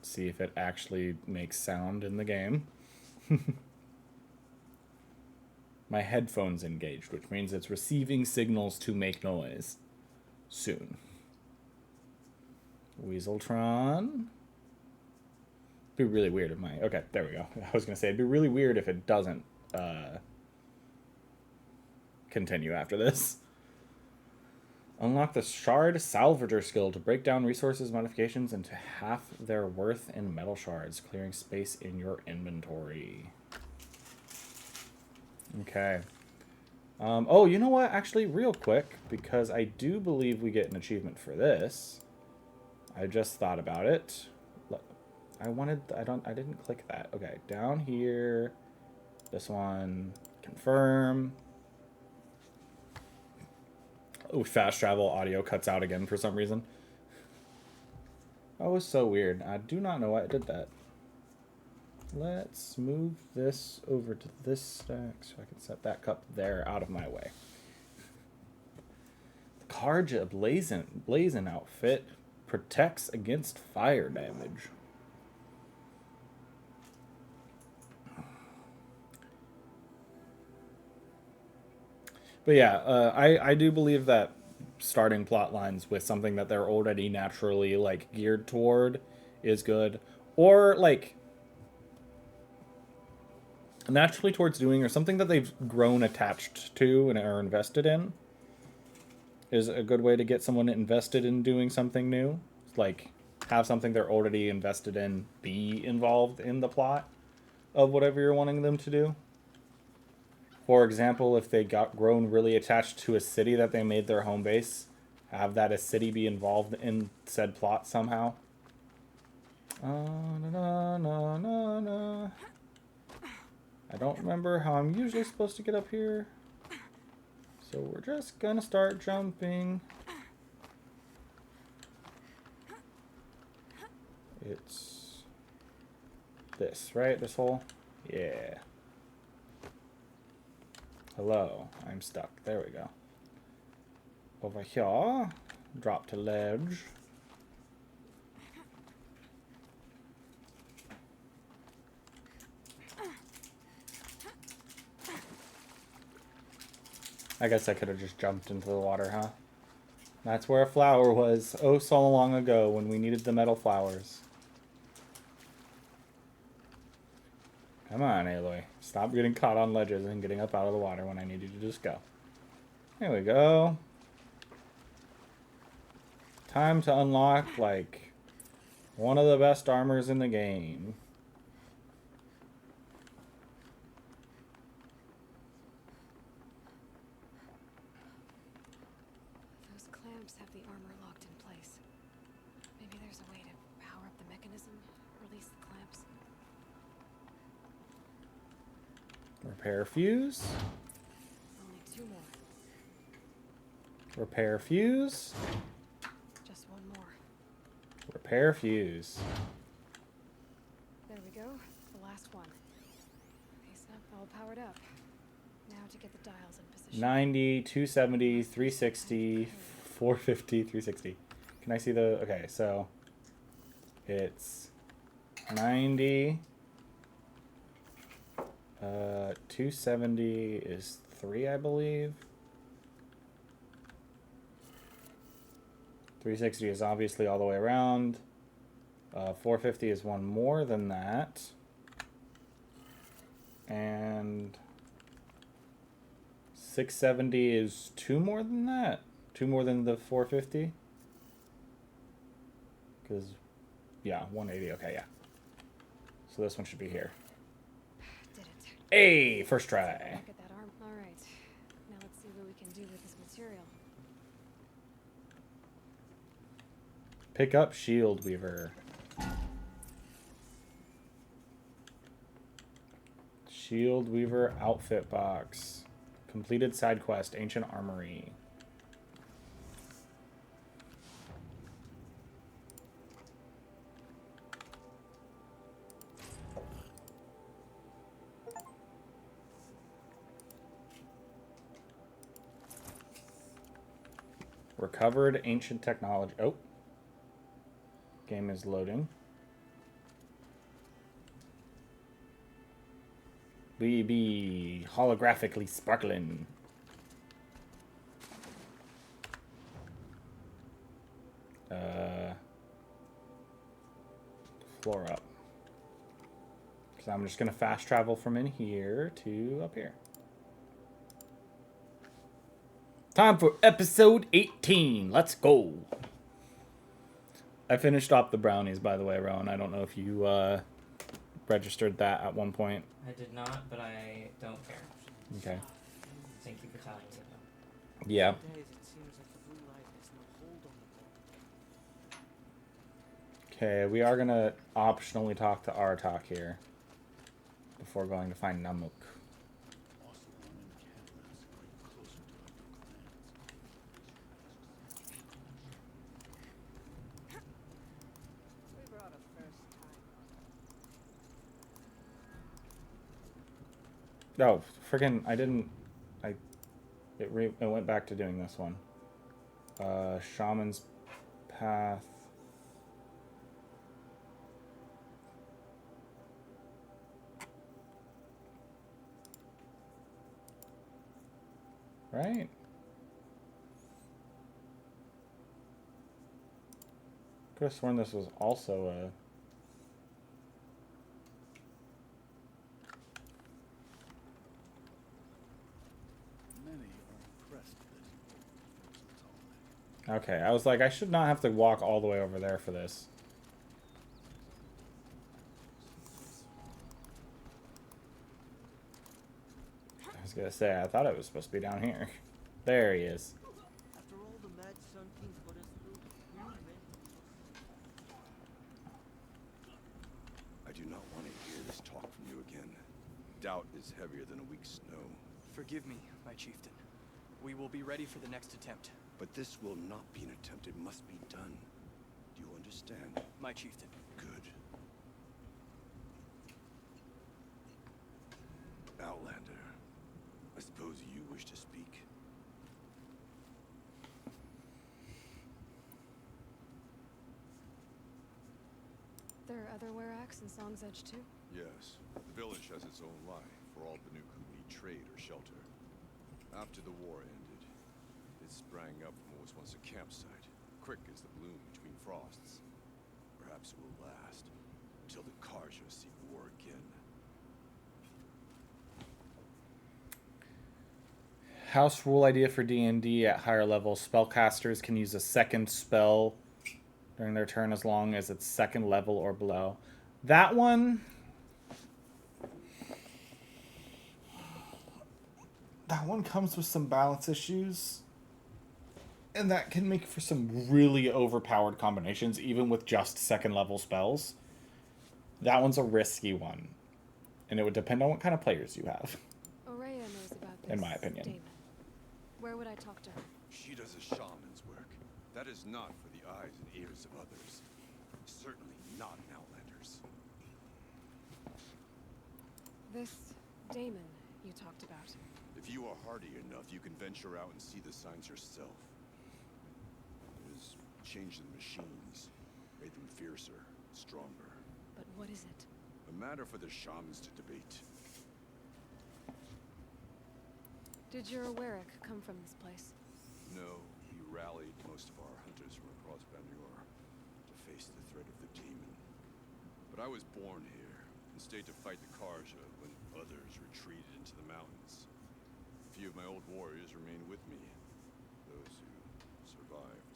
See if it actually makes sound in the game. My headphone's engaged, which means it's receiving signals to make noise. Soon. Weaseltron. It'd be really weird if my... Okay, there we go. I was going to say, it'd be really weird if it doesn't continue after this. Unlock the Shard Salvager skill to break down resources modifications into half their worth in metal shards, clearing space in your inventory. Okay. Oh, you know what? Actually, real quick, because I do believe we get an achievement for this. I just thought about it. I didn't click that. Okay, down here. This one. Confirm. Oh, fast travel audio cuts out again for some reason. That was so weird. I do not know why I did that. Let's move this over to this stack so I can set that cup there out of my way. The Karja Blazon outfit protects against fire damage. But yeah, I do believe that starting plot lines with something that they're already naturally like geared toward is good, or like naturally towards doing, or something that they've grown attached to and are invested in is a good way to get someone invested in doing something new. Like have something they're already invested in be involved in the plot of whatever you're wanting them to do. For example, if they got grown really attached to a city that they made their home base, have that a city be involved in said plot somehow. I don't remember how I'm usually supposed to get up here. So we're just gonna start jumping. It's this, right? This hole? Yeah. Hello, I'm stuck. There we go. Over here, drop to ledge. I guess I could have just jumped into the water, huh? That's where a flower was, oh so long ago when we needed the metal flowers. Come on, Aloy. Stop getting caught on ledges and getting up out of the water when I need you to just go. There we go. Time to unlock, like, one of the best armors in the game. Those clamps have the armor locked in place. Maybe there's a way to power up the mechanism, release the clamps. Repair fuse. Only 2 more. Repair fuse. Just 1 more. Repair fuse. There we go. The last one. He's not all powered up. Now to get the dials in position. 90, 270, 360, 450, 360. Can I see the... Okay, so... It's... 90... 270 is 3, I believe. 360 is obviously all the way around. 450 is 1 more than that. And 670 is 2 more than that. 2 more than the 450. Because, yeah, 180. Okay, yeah. So this one should be here. Hey, first try. Look at that arm. All right. Now let's see what we can do with this material. Pick up Shield Weaver. Shield Weaver outfit box. Completed side quest, Ancient Armory. Recovered ancient technology. Oh. Game is loading. We be holographically sparkling. Floor up. So I'm just gonna fast travel from in here to up here. Time for episode 18. Let's go. I finished off the brownies, by the way, Rowan. I don't know if you registered that at one point. I did not, but I don't care. Okay. Thank you for telling me, though. Yeah. Okay, we are going to optionally talk to Artok here before going to find Namuk. Oh, friggin' it went back to doing this one. Shaman's Path. Right? Could have sworn this was also a... Okay, I was like, I should not have to walk all the way over there for this. I was gonna say, I thought it was supposed to be down here. There he is. After all the mad Sun King put us through, we were meant I do not want to hear this talk from you again. Doubt is heavier than a week's snow. Forgive me, my chieftain. We will be ready for the next attempt. But this will not be an attempt. It must be done. Do you understand? My chieftain. Good. Outlander, I suppose you wish to speak? There are other Weraks in Song's Edge too? Yes. The village has its own life for all Banuk who need trade or shelter. After the war ended, it sprang up from what was once a campsite, quick as the bloom between frosts. Perhaps it will last until the Karja seek war again. House rule idea for D&D at higher levels. Spellcasters can use a second spell during their turn as long as it's second level or below. That one... That one comes with some balance issues. And that can make for some really overpowered combinations, even with just second level spells. That one's a risky one. And it would depend on what kind of players you have. Aurea knows about this. In my opinion. Damon. Where would I talk to her? She does a shaman's work. That is not for the eyes and ears of others. Certainly not an Outlander's. This Damon you talked about. If you are hardy enough, you can venture out and see the signs yourself. It has changed the machines, made them fiercer, stronger. But what is it? A matter for the shamans to debate. Did your Aweric come from this place? No, we rallied most of our hunters from across Banur to face the threat of the demon. But I was born here and stayed to fight the Karja when others retreated into the mountains. A few of my old warriors remained with me, those who survived.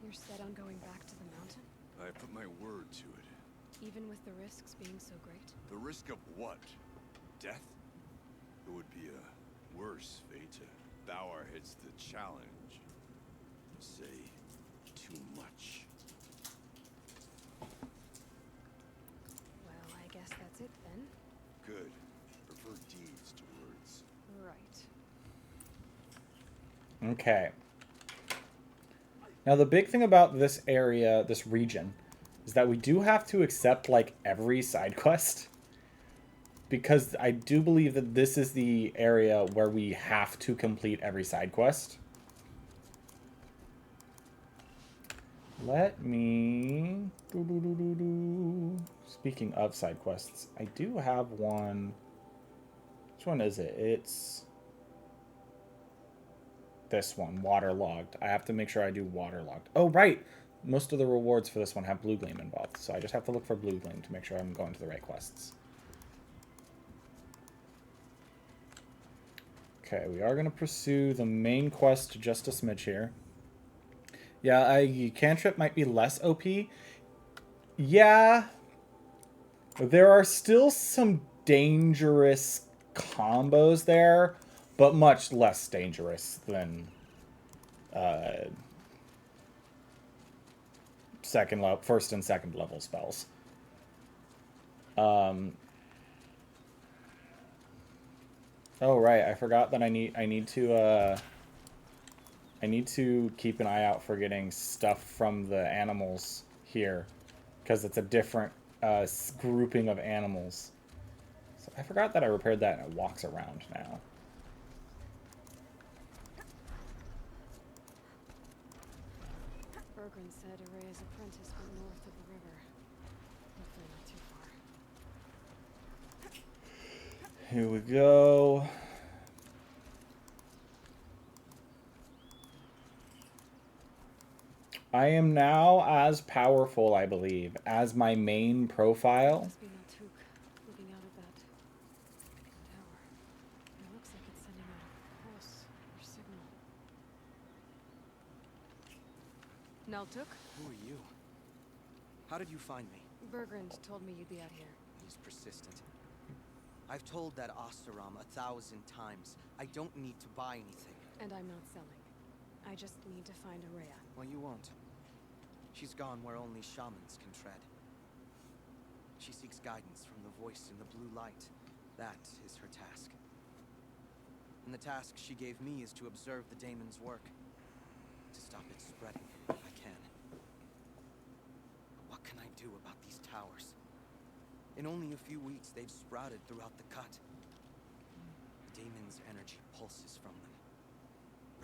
You're set on going back to the mountain? I put my word to it. Even with the risks being so great? The risk of what? Death? It would be a worse fate to bow our heads to the challenge. Say too much. Well, I guess that's it then. Good. Prefer deeds to words. Right. Okay. Now the big thing about this area, this region, is that we do have to accept like every side quest. Because I do believe that this is the area where we have to complete every side quest. Let me... Speaking of side quests, I do have one. Which one is it? It's this one, waterlogged. I have to make sure I do waterlogged. Oh, right! Most of the rewards for this one have blue gleam involved, so I just have to look for blue gleam to make sure I'm going to the right quests. Okay, we are going to pursue the main quest just a smidge here. Yeah, cantrip might be less OP. Yeah, there are still some dangerous combos there, but much less dangerous than first and second level spells. Oh right, I forgot that I need to keep an eye out for getting stuff from the animals here, because it's a different grouping of animals. So I forgot that I repaired that, and it walks around now. Bergren said Aurea's apprentice went north of the river. Hopefully not too far. Here we go. I am now as powerful, I believe, as my main profile. Must be Naltuk looking out of that tower. It looks like it's sending out a pulse or signal. Naltuk? Who are you? How did you find me? Bergrand told me you'd be out here. He's persistent. I've told that Osterom 1,000 times. I don't need to buy anything. And I'm not selling. I just need to find Aurea. Well, you won't. She's gone where only shamans can tread. She seeks guidance from the voice in the blue light. That is her task. And the task she gave me is to observe the daemon's work. To stop it spreading, if I can. But what can I do about these towers? In only a few weeks, they've sprouted throughout the cut. The daemon's energy pulses from them.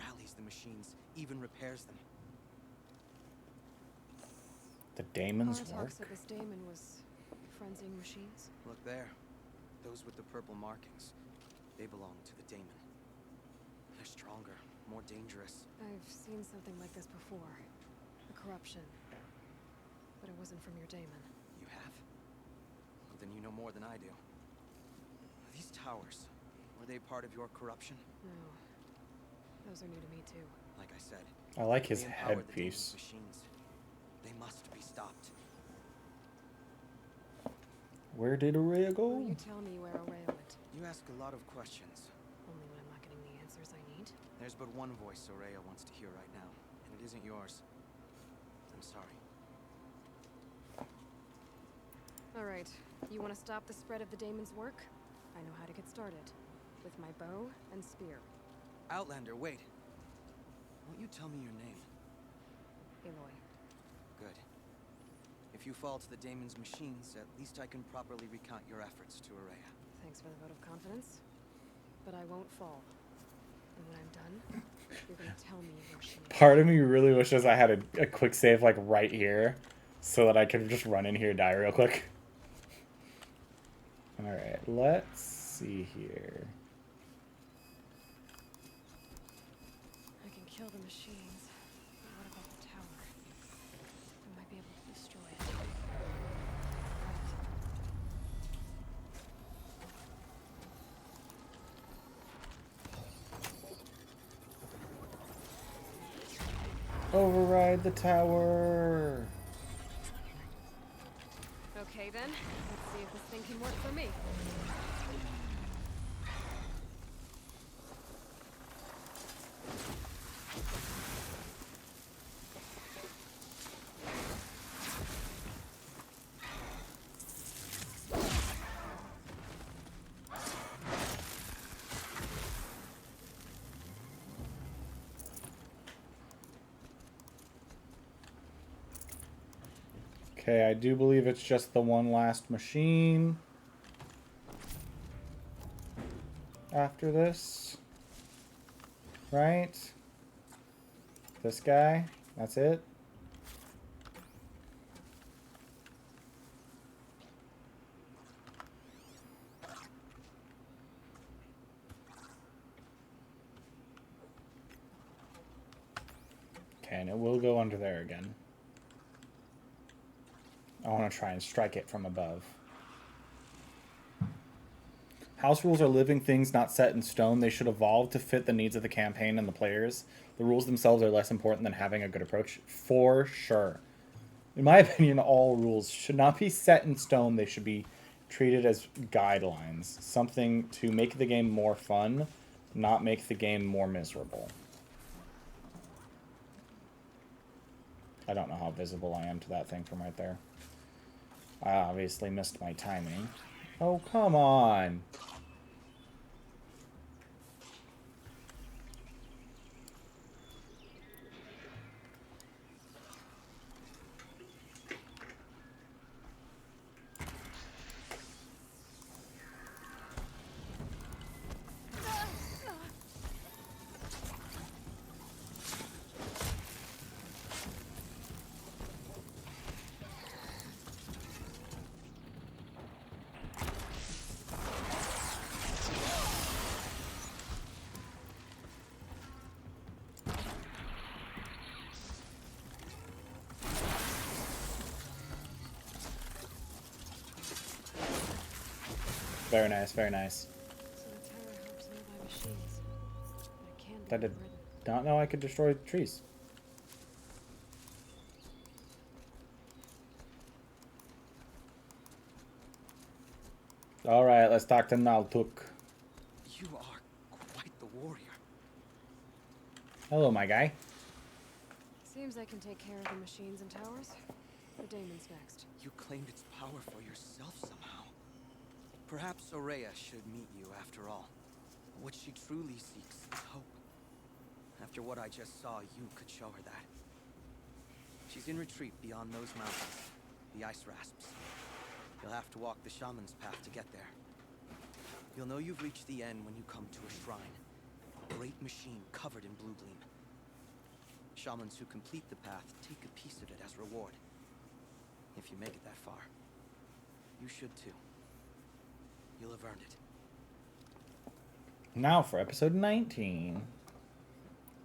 Rallies the machines, even repairs them. The daemon's Artok work? said this daemon was frenzying machines. Look there. Those with the purple markings. They belong to the daemon. They're stronger, more dangerous. I've seen something like this before. A corruption. But it wasn't from your daemon. You have? Well, then you know more than I do. These towers, were they part of your corruption? No. Those are new to me too. Like I said, I like his they empower the headpiece. demon's machines. They must be stopped. Where did Araya go? Will you tell me where Araya went? You ask a lot of questions. Only when I'm not getting the answers I need? There's but one voice Araya wants to hear right now, and it isn't yours. I'm sorry. Alright, you want to stop the spread of the daemon's work? I know how to get started. With my bow and spear. Outlander, wait. Won't you tell me your name? Aloy. Good. If you fall to the daemon's machines, at least I can properly recount your efforts to Araya. Thanks for the vote of confidence. But I won't fall. And when I'm done, you're gonna tell me where she is. Part of me really wishes I had a quick save like right here, so that I could just run in here and die real quick. Alright, let's see here. I can kill the machines. But what about the tower? I might be able to destroy it. Override the tower. Okay then, let's see if this thing can work for me. Okay, I do believe it's just the one last machine after this, right? This guy, that's it. Okay, and it will go under there again. I want to try and strike it from above. House rules are living things not set in stone. They should evolve to fit the needs of the campaign and the players. The rules themselves are less important than having a good approach. For sure. In my opinion, all rules should not be set in stone. They should be treated as guidelines. Something to make the game more fun, not make the game more miserable. I don't know how visible I am to that thing from right there. I obviously missed my timing. Oh, come on. Very nice, very nice. So the tower helps nearby machines. But it can be I did overridden. not know I could destroy trees. Alright, let's talk to Naltuk. You are quite the warrior. Hello, my guy. Seems I can take care of the machines and towers. The daemon's next. You claimed its power for yourself somehow. Perhaps Araya should meet you after all. What she truly seeks is hope. After what I just saw, you could show her that. She's in retreat beyond those mountains, the ice rasps. You'll have to walk the shaman's path to get there. You'll know you've reached the end when you come to a shrine. A great machine covered in blue gleam. Shamans who complete the path take a piece of it as reward. If you make it that far, you should too. You'll have earned it. Now for episode 19.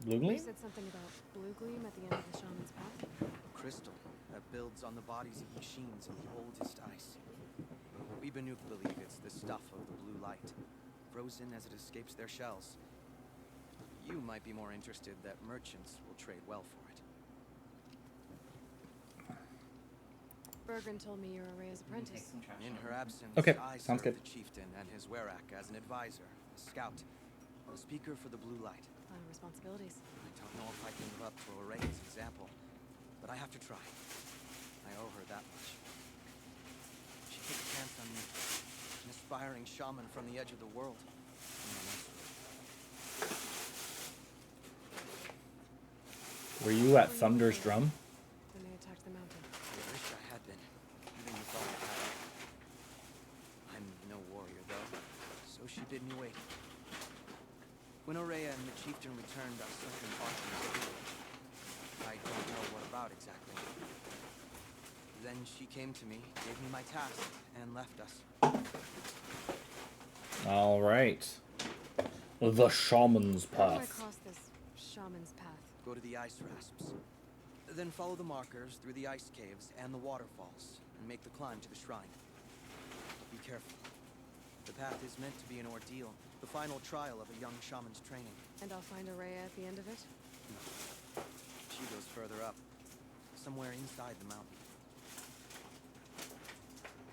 Blue You Gleam? said something about blue gleam at the end of the shaman's path? A crystal that builds on the bodies of machines in the oldest ice. We Banuk believe it's the stuff of the blue light. frozen as it escapes their shells. You might be more interested that merchants will trade well for it. Bergren told me you're Araya's apprentice. In her absence, Okay, I sounds served good. the chieftain and his werak as an advisor, a scout, a speaker for the Blue Light. A lot of responsibilities. I don't know if I can live up to Araya's example, but I have to try. I owe her that much. She took a chance on me, an aspiring shaman from the edge of the world. Were you at Thunder's Drum? When they attacked the mountain. I wish I had been, even with all I had. I'm no warrior, though, so she bid me wait. When Oraya and the chieftain returned, I sent them archers. I don't know what about exactly. Then she came to me, gave me my task, and left us. All right. The Shaman's How do I Path. cross this shaman's path? Go to the ice rasps. Then follow the markers through the ice caves and the waterfalls, and make the climb to the shrine. Be careful. The path is meant to be an ordeal, the final trial of a young shaman's training. And I'll find Araya at the end of it? No. She goes further up, somewhere inside the mountain.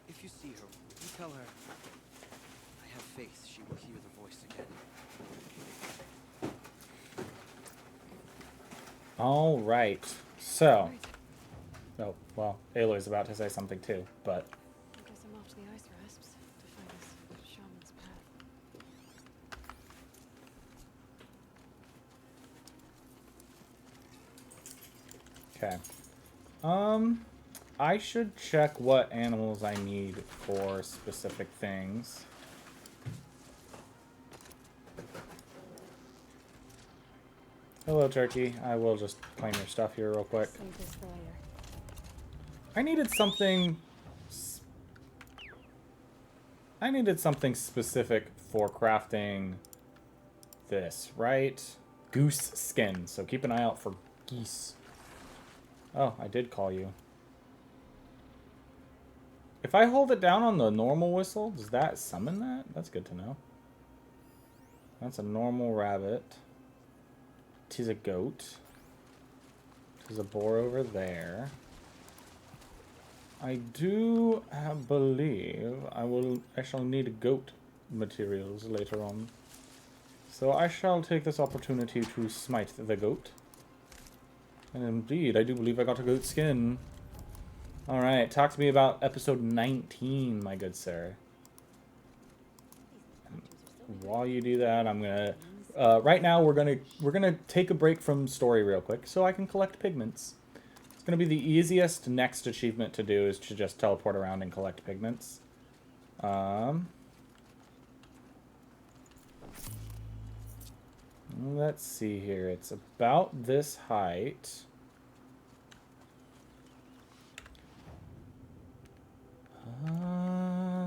If you see her, you tell her, I have faith she will hear the voice again. All right. So. Oh, well, Aloy's about to say something too, but. I guess I'm off to the ice rasps to find this shaman's path. Okay. I should check what animals I need for specific things. Hello, Turkey. I will just claim your stuff here real quick. Save this for later. I needed something specific for crafting this, right? Goose skin. So keep an eye out for geese. Oh, I did call you. If I hold it down on the normal whistle, does that summon that? That's good to know. That's a normal rabbit. Tis a goat. Tis a boar over there. I do believe I shall need goat materials later on. So I shall take this opportunity to smite the goat. And indeed, I do believe I got a goat skin. Alright, talk to me about episode 19, my good sir. While you do that, I'm gonna right now we're gonna take a break from story real quick so I can collect pigments. It's gonna be the easiest next achievement to do is to just teleport around and collect pigments. Let's see here. It's about this height.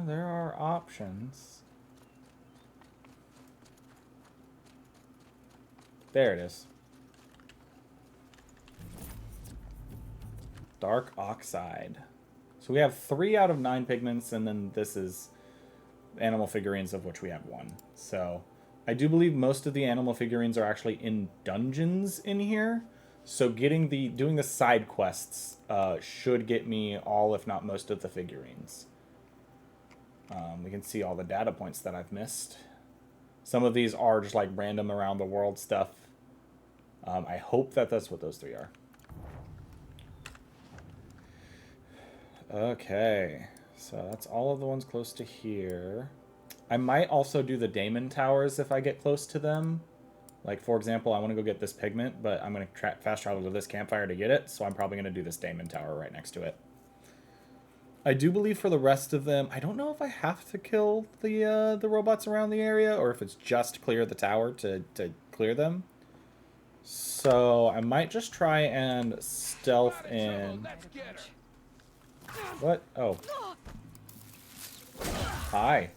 There are options. There it is. Dark oxide. So we have 3 out of 9 pigments, and then this is animal figurines, of which we have 1. So I do believe most of the animal figurines are actually in dungeons in here. So doing the side quests should get me all, if not most, of the figurines. We can see all the data points that I've missed. Some of these are just like random around the world stuff. I hope that that's what those 3 are. Okay, so that's all of the ones close to here. I might also do the Daemon Towers if I get close to them. Like, for example, I want to go get this pigment, but I'm going to fast travel to this campfire to get it, so I'm probably going to do this Daemon Tower right next to it. I do believe for the rest of them, I don't know if I have to kill the robots around the area, or if it's just clear the tower to clear them. So I might just try and stealth in. What? Oh. Hi.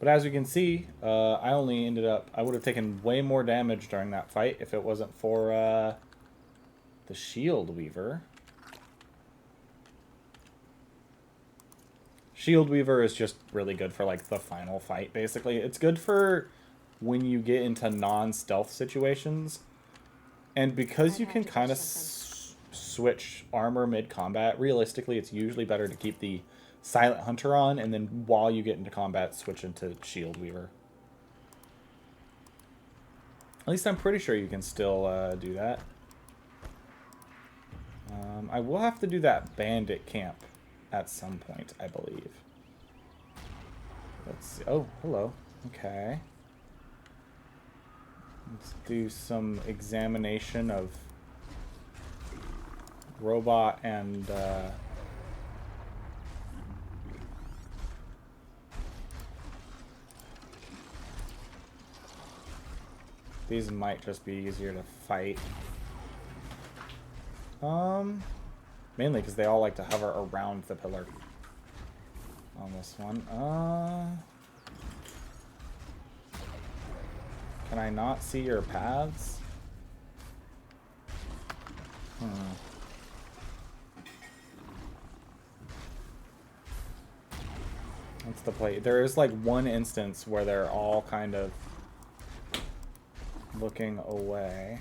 But as you can see, I only ended up... I would have taken way more damage during that fight if it wasn't for the Shield Weaver. Shield Weaver is just really good for, like, the final fight, basically. It's good for when you get into non-stealth situations. And because you can kind of switch armor mid-combat, realistically, it's usually better to keep the Silent Hunter on, and then while you get into combat, switch into Shield Weaver. At least I'm pretty sure you can still do that. I will have to do that bandit camp at some point, I believe. Let's see. Oh, hello. Okay. Let's do some examination of robot and these might just be easier to fight. Mainly because they all like to hover around the pillar on this one. Can I not see your paths? That's the play. There is like one instance where they're all kind of looking away.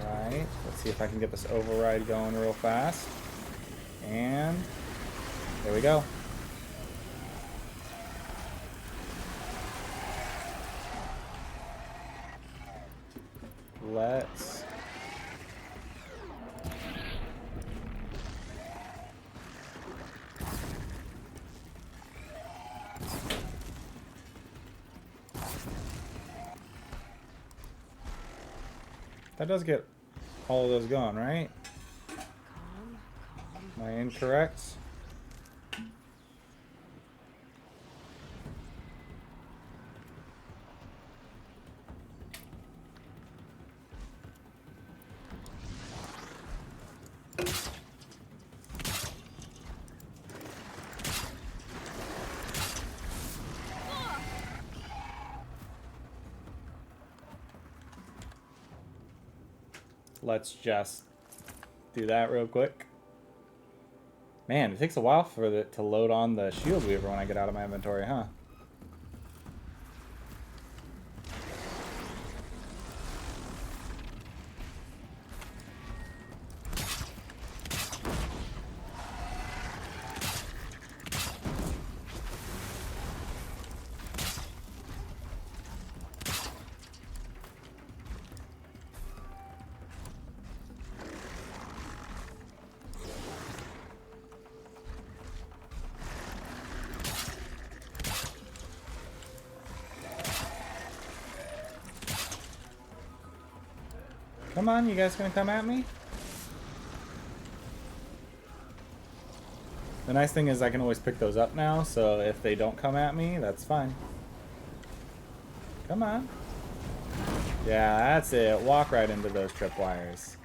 Alright, let's see if I can get this override going real fast. And there we go. Let's that does get all of those going, right? Am I incorrect? Let's just do that real quick. Man, it takes a while for it to load on the Shield Weaver when I get out of my inventory, huh? Come on, you guys gonna come at me? The nice thing is I can always pick those up now, so if they don't come at me, that's fine. Come on. Yeah, that's it. Walk right into those tripwires.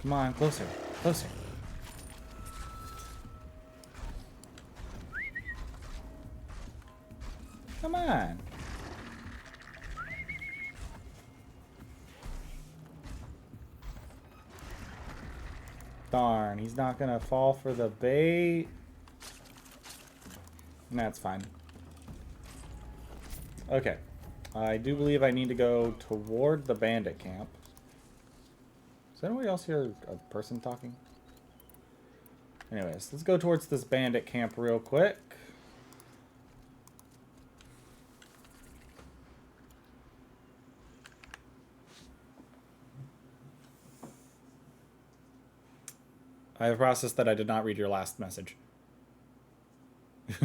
Come on, closer, closer. Come on. Darn, he's not gonna fall for the bait. That's fine. Okay. I do believe I need to go toward the bandit camp. Is anybody else here a person talking? Anyways, let's go towards this bandit camp real quick. I have processed that I did not read your last message.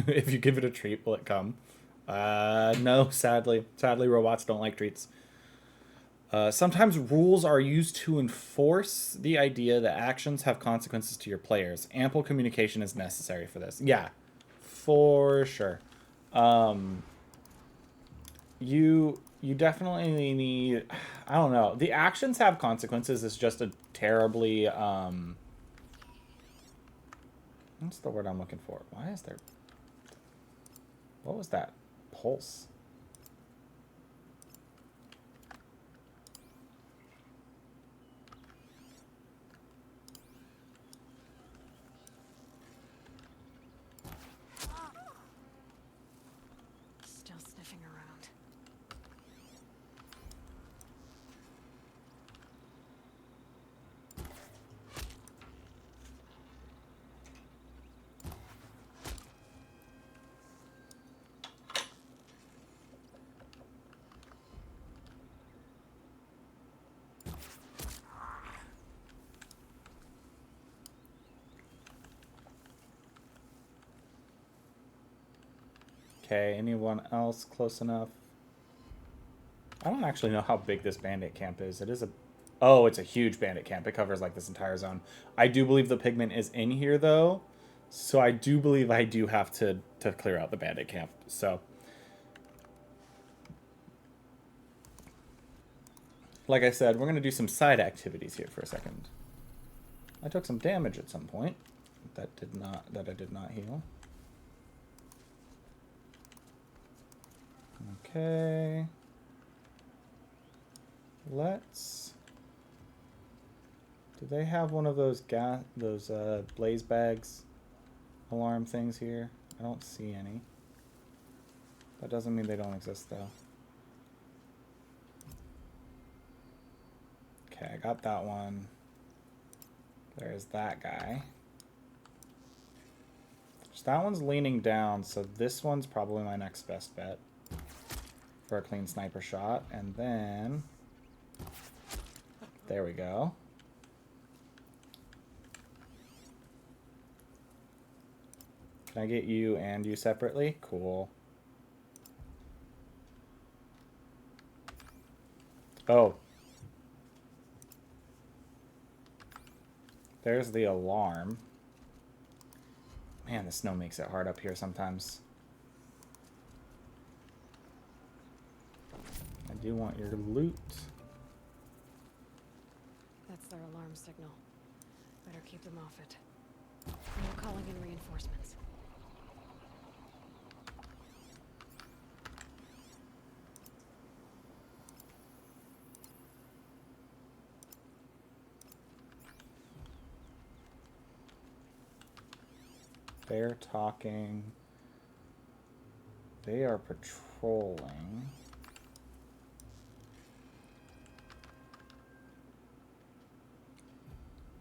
If you give it a treat, will it come? No, sadly. Sadly, robots don't like treats. Sometimes rules are used to enforce the idea that actions have consequences to your players. Ample communication is necessary for this. Yeah, for sure. You definitely need... I don't know. The actions have consequences. It's just a terribly... what's the word I'm looking for? Why is there... What was that? Pulse. Still sniffing around. Okay, anyone else close enough? I don't actually know how big this bandit camp is. It is a... Oh, it's a huge bandit camp. It covers like this entire zone. I do believe the pigment is in here though. So I do believe I do have to clear out the bandit camp. So... Like I said, we're going to do some side activities here for a second. I took some damage at some point. That I did not heal. Okay. Let's... Do they have one of those blaze bags alarm things here? I don't see any. That doesn't mean they don't exist though. Okay, I got that one. There's that guy. So that one's leaning down, so this one's probably my next best bet for a clean sniper shot. And then... There we go. Can I get you and you separately? Cool. Oh. There's the alarm. Man, the snow makes it hard up here sometimes. I do want your loot. That's their alarm signal. Better keep them off it. We're calling in reinforcements. They're talking. They are patrolling.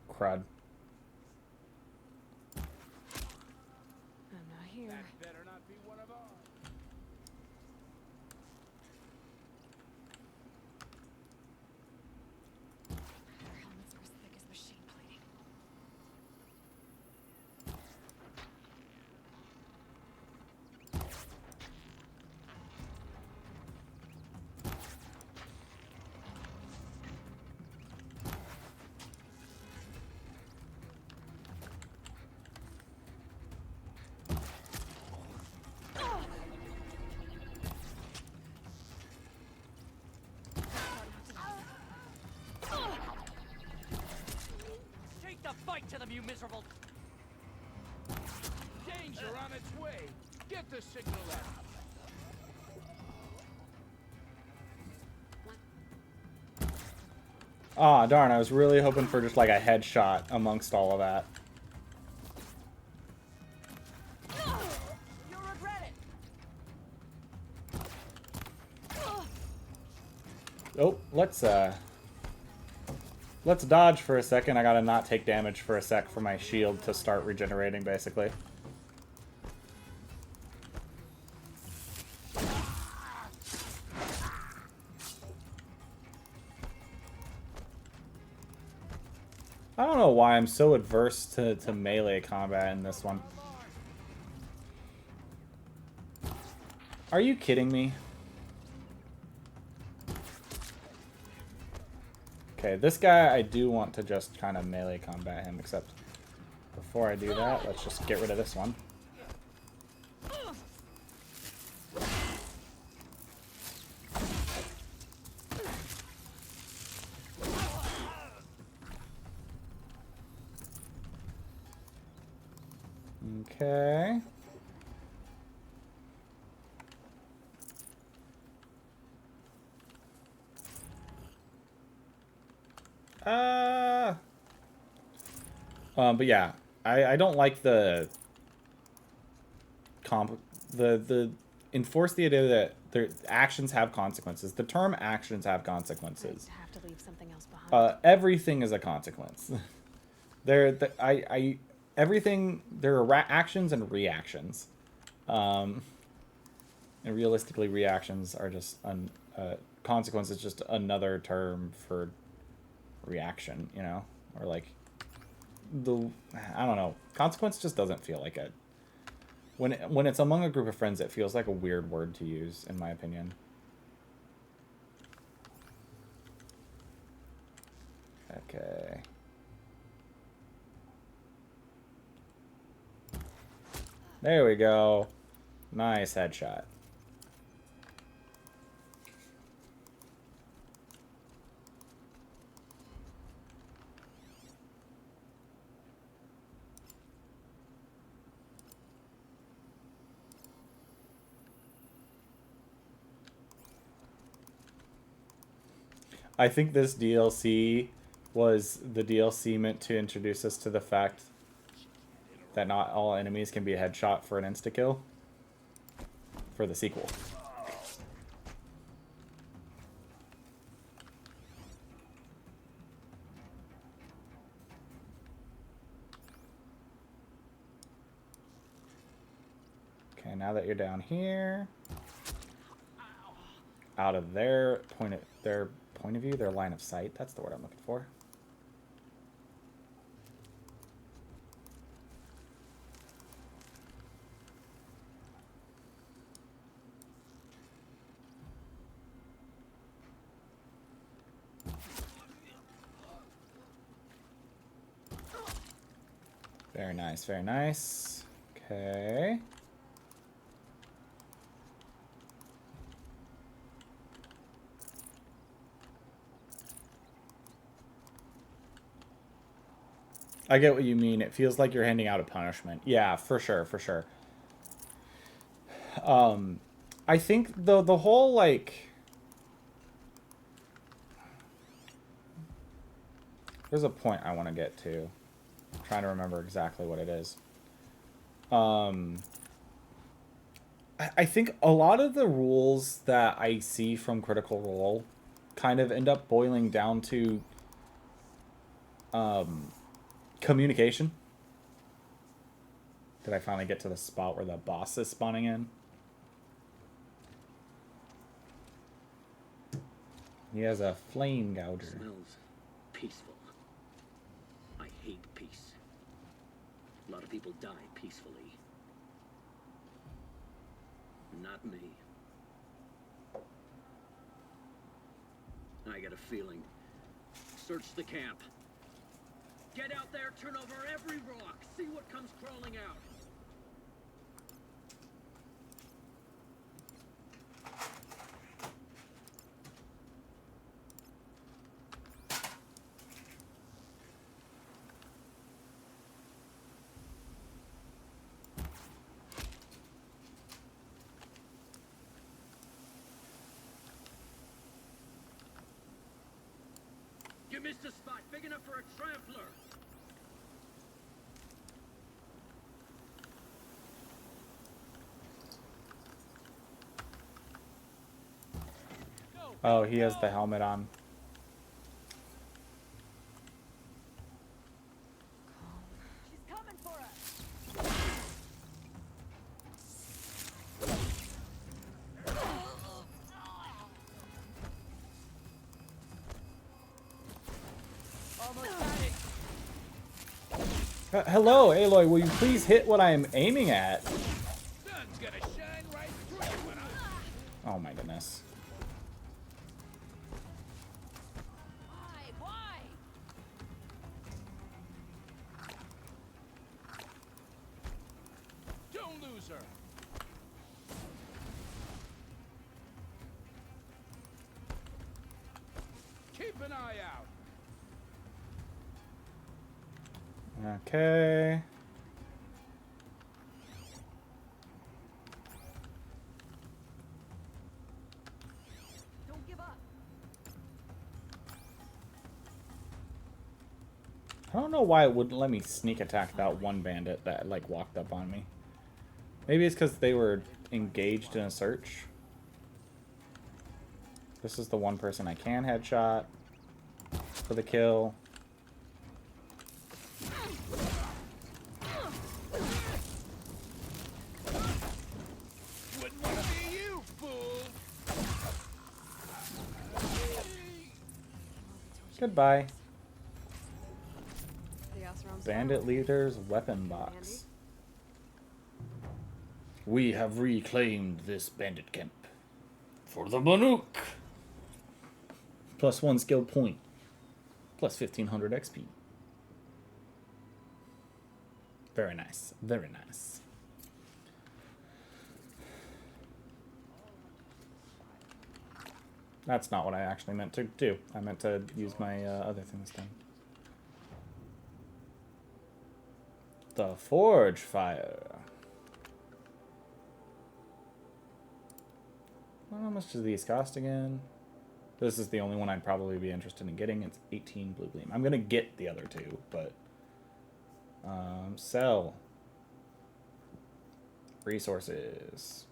Crud. I'm not here. That better not be one of ours. Their helmets are as thick as machine plating. Take the fight to them, you miserable... Danger on its way. Get the signal out. Aw, darn, I was really hoping for just like a headshot amongst all of that. You'll regret it. Oh, let's dodge for a second. I gotta not take damage for a sec for my shield to start regenerating, basically. I don't know why I'm so adverse to melee combat in this one. Are you kidding me? Okay, this guy I do want to just kind of melee combat him, except before I do that, let's just get rid of this one. But yeah, I don't like the enforce the idea that their actions have consequences. The term actions have consequences. I have to leave something else behind. Everything is a consequence. Everything, there are actions and reactions. And realistically, reactions are just consequence is just another term for reaction, you know, or like I don't know. Consequence just doesn't feel like it. When it's among a group of friends, it feels like a weird word to use, in my opinion. Okay. There we go. Nice headshot. I think this DLC was the DLC meant to introduce us to the fact that not all enemies can be a headshot for an insta-kill for the sequel. Okay, now that you're down here, out of their point of view, their line of sight, that's the word I'm looking for. Very nice, very nice. Okay. I get what you mean. It feels like you're handing out a punishment. Yeah, for sure, for sure. I think the whole, like... There's a point I want to get to. I'm trying to remember exactly what it is. I think a lot of the rules that I see from Critical Role kind of end up boiling down to communication. Did I finally get to the spot where the boss is spawning in? He has a flame gouger. Smells peaceful. I hate peace. A lot of people die peacefully. Not me. I got a feeling. Search the camp. Get out there, turn over every rock, see what comes crawling out. You missed a spot big enough for a trampler. Oh, he has the helmet on. She's coming for us. Almost got it. Hello, Aloy, will you please hit what I am aiming at? Sun's gonna shine right through you when Oh my goodness. Why? Don't lose her. Keep an eye out. Okay. Don't give up. I don't know why it wouldn't let me sneak attack that one bandit that, like, walked up on me. Maybe it's because they were engaged in a search. This is the one person I can headshot for the kill. Wouldn't want to be you, fool! Goodbye. Chaos realms Bandit down. leader's weapon box. We have reclaimed this bandit camp. For the Banuk! +1 skill point. Plus 1500 XP. Very nice. Very nice. That's not what I actually meant to do. I meant to use my other thing this time. The Forge Fire. How much does these cost again? This is the only one I'd probably be interested in getting. It's 18 blue gleam. I'm gonna get the other two, but sell resources.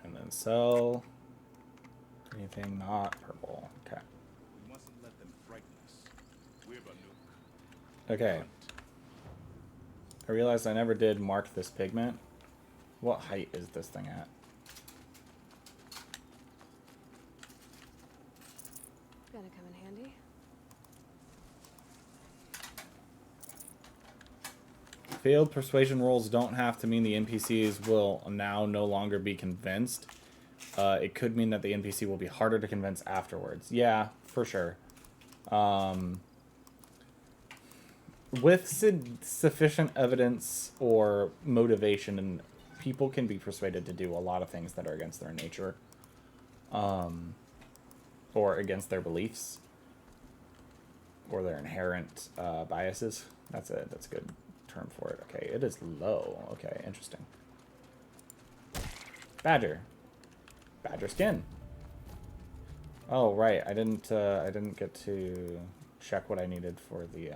And then sell anything not purple. Okay. We mustn't let them frighten us. We're Banuk. Okay. I realized I never did mark this pigment. What height is this thing at? Gonna come in handy. Failed persuasion rolls don't have to mean the NPCs will now no longer be convinced. It could mean that the NPC will be harder to convince afterwards. Yeah, for sure. With sufficient evidence or motivation, and people can be persuaded to do a lot of things that are against their nature, or against their beliefs, or their inherent biases. That's a good term for it. Okay, it is low. Okay, interesting. Badger skin. Oh right, I didn't get to check what I needed for the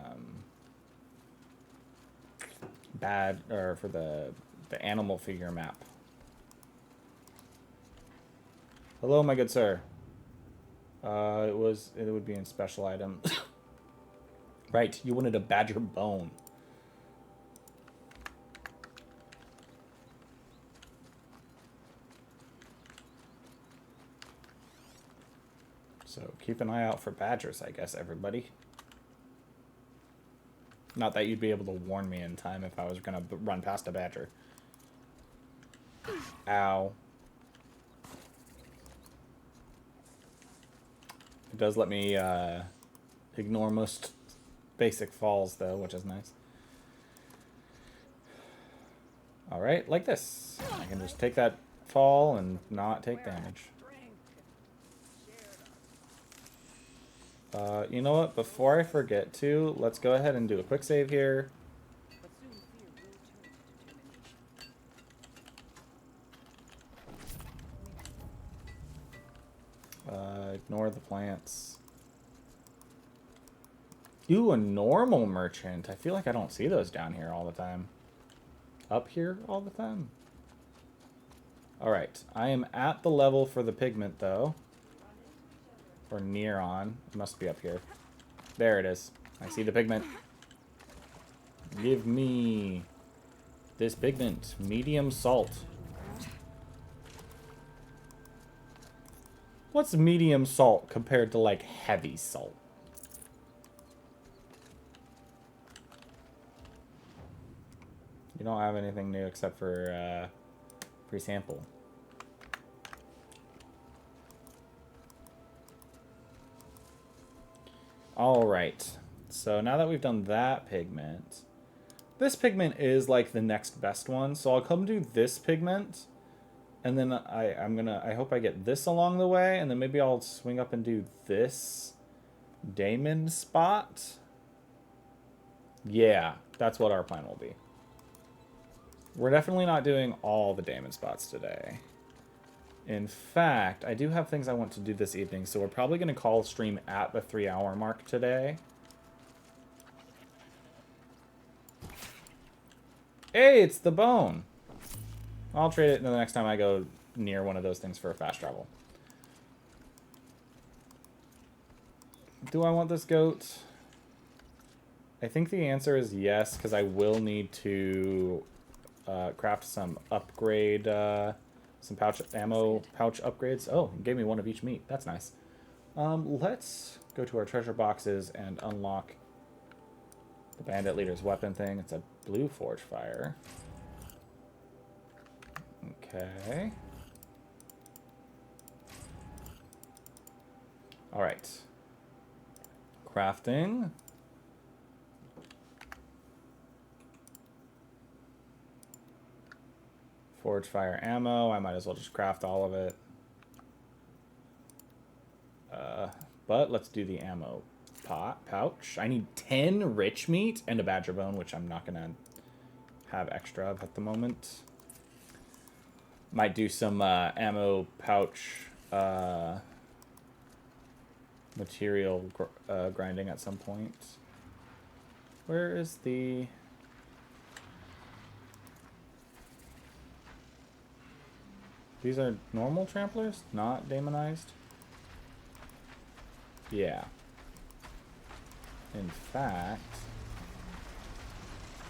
for the animal figure map. Hello, my good sir. It would be in special items. Right, you wanted a badger bone. So keep an eye out for badgers, I guess, everybody. Not that you'd be able to warn me in time if I was gonna run past a badger. Ow. It does let me ignore most basic falls, though, which is nice. Alright, like this. I can just take that fall and not take damage. You know what? Before I forget to, let's go ahead and do a quick save here. Ignore the plants. Ooh, a normal merchant. I feel like I don't see those down here all the time. Up here all the time. Alright, I am at the level for the pigment, though. Or near on. It must be up here. There it is. I see the pigment. Give me this pigment. Medium salt. What's medium salt compared to, like, heavy salt? You don't have anything new except for pre-sample. Alright, so now that we've done that pigment, this pigment is like the next best one, so I'll come do this pigment, and then I hope I get this along the way, and then maybe I'll swing up and do this Damon spot. Yeah, That's what our plan will be. We're definitely not doing all the Damon spots today. In fact, I do have things I want to do this evening, so we're probably going to call stream at the 3-hour mark today. Hey, it's the bone! I'll trade it the next time I go near one of those things for a fast travel. Do I want this goat? I think the answer is yes, because I will need to craft some upgrade, some ammo pouch upgrades. Oh, it gave me one of each meat. That's nice. Let's go to our treasure boxes and unlock the bandit leader's weapon thing. It's a blue forge fire. Okay. All right. Crafting. Forge fire ammo. I might as well just craft all of it. But let's do the ammo pouch. I need 10 rich meat and a badger bone, which I'm not gonna have extra of at the moment. Might do some ammo pouch material grinding at some point. Where is the... These are normal tramplers, not demonized? Yeah. In fact,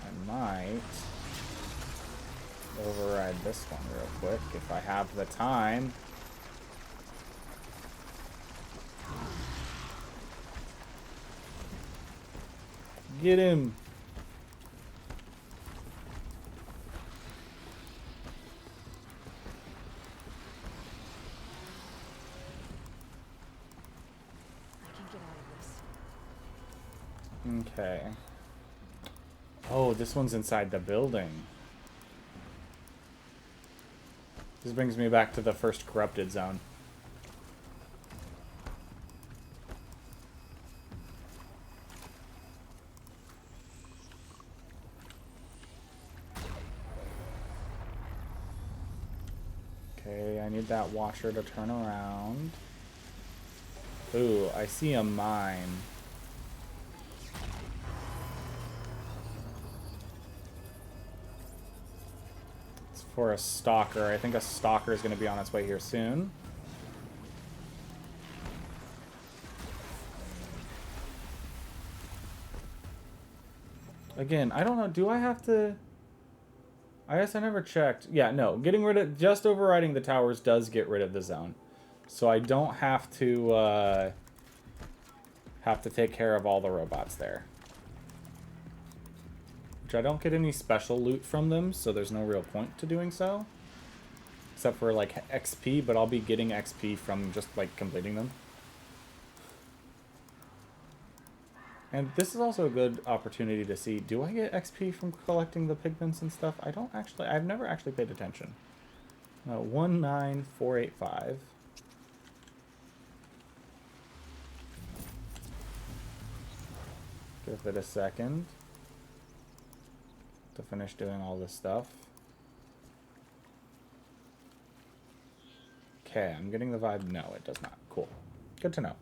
I might override this one real quick if I have the time. Get him! Okay. Oh, this one's inside the building. This brings me back to the first corrupted zone. Okay, I need that watcher to turn around. Ooh, I see a mine. For a stalker. I think a stalker is going to be on its way here soon. Again, I don't know. Do I have to... I guess I never checked. Yeah, no. Getting rid of... Just overriding the towers does get rid of the zone. So I don't have to take care of all the robots there. Which I don't get any special loot from them, so there's no real point to doing so. Except for, like, XP, but I'll be getting XP from just, like, completing them. And this is also a good opportunity to see, do I get XP from collecting the pigments and stuff? I don't actually, I've never actually paid attention. 19485. Give it a second to finish doing all this stuff. Okay, I'm getting the vibe. No, it does not. Cool. Good to know.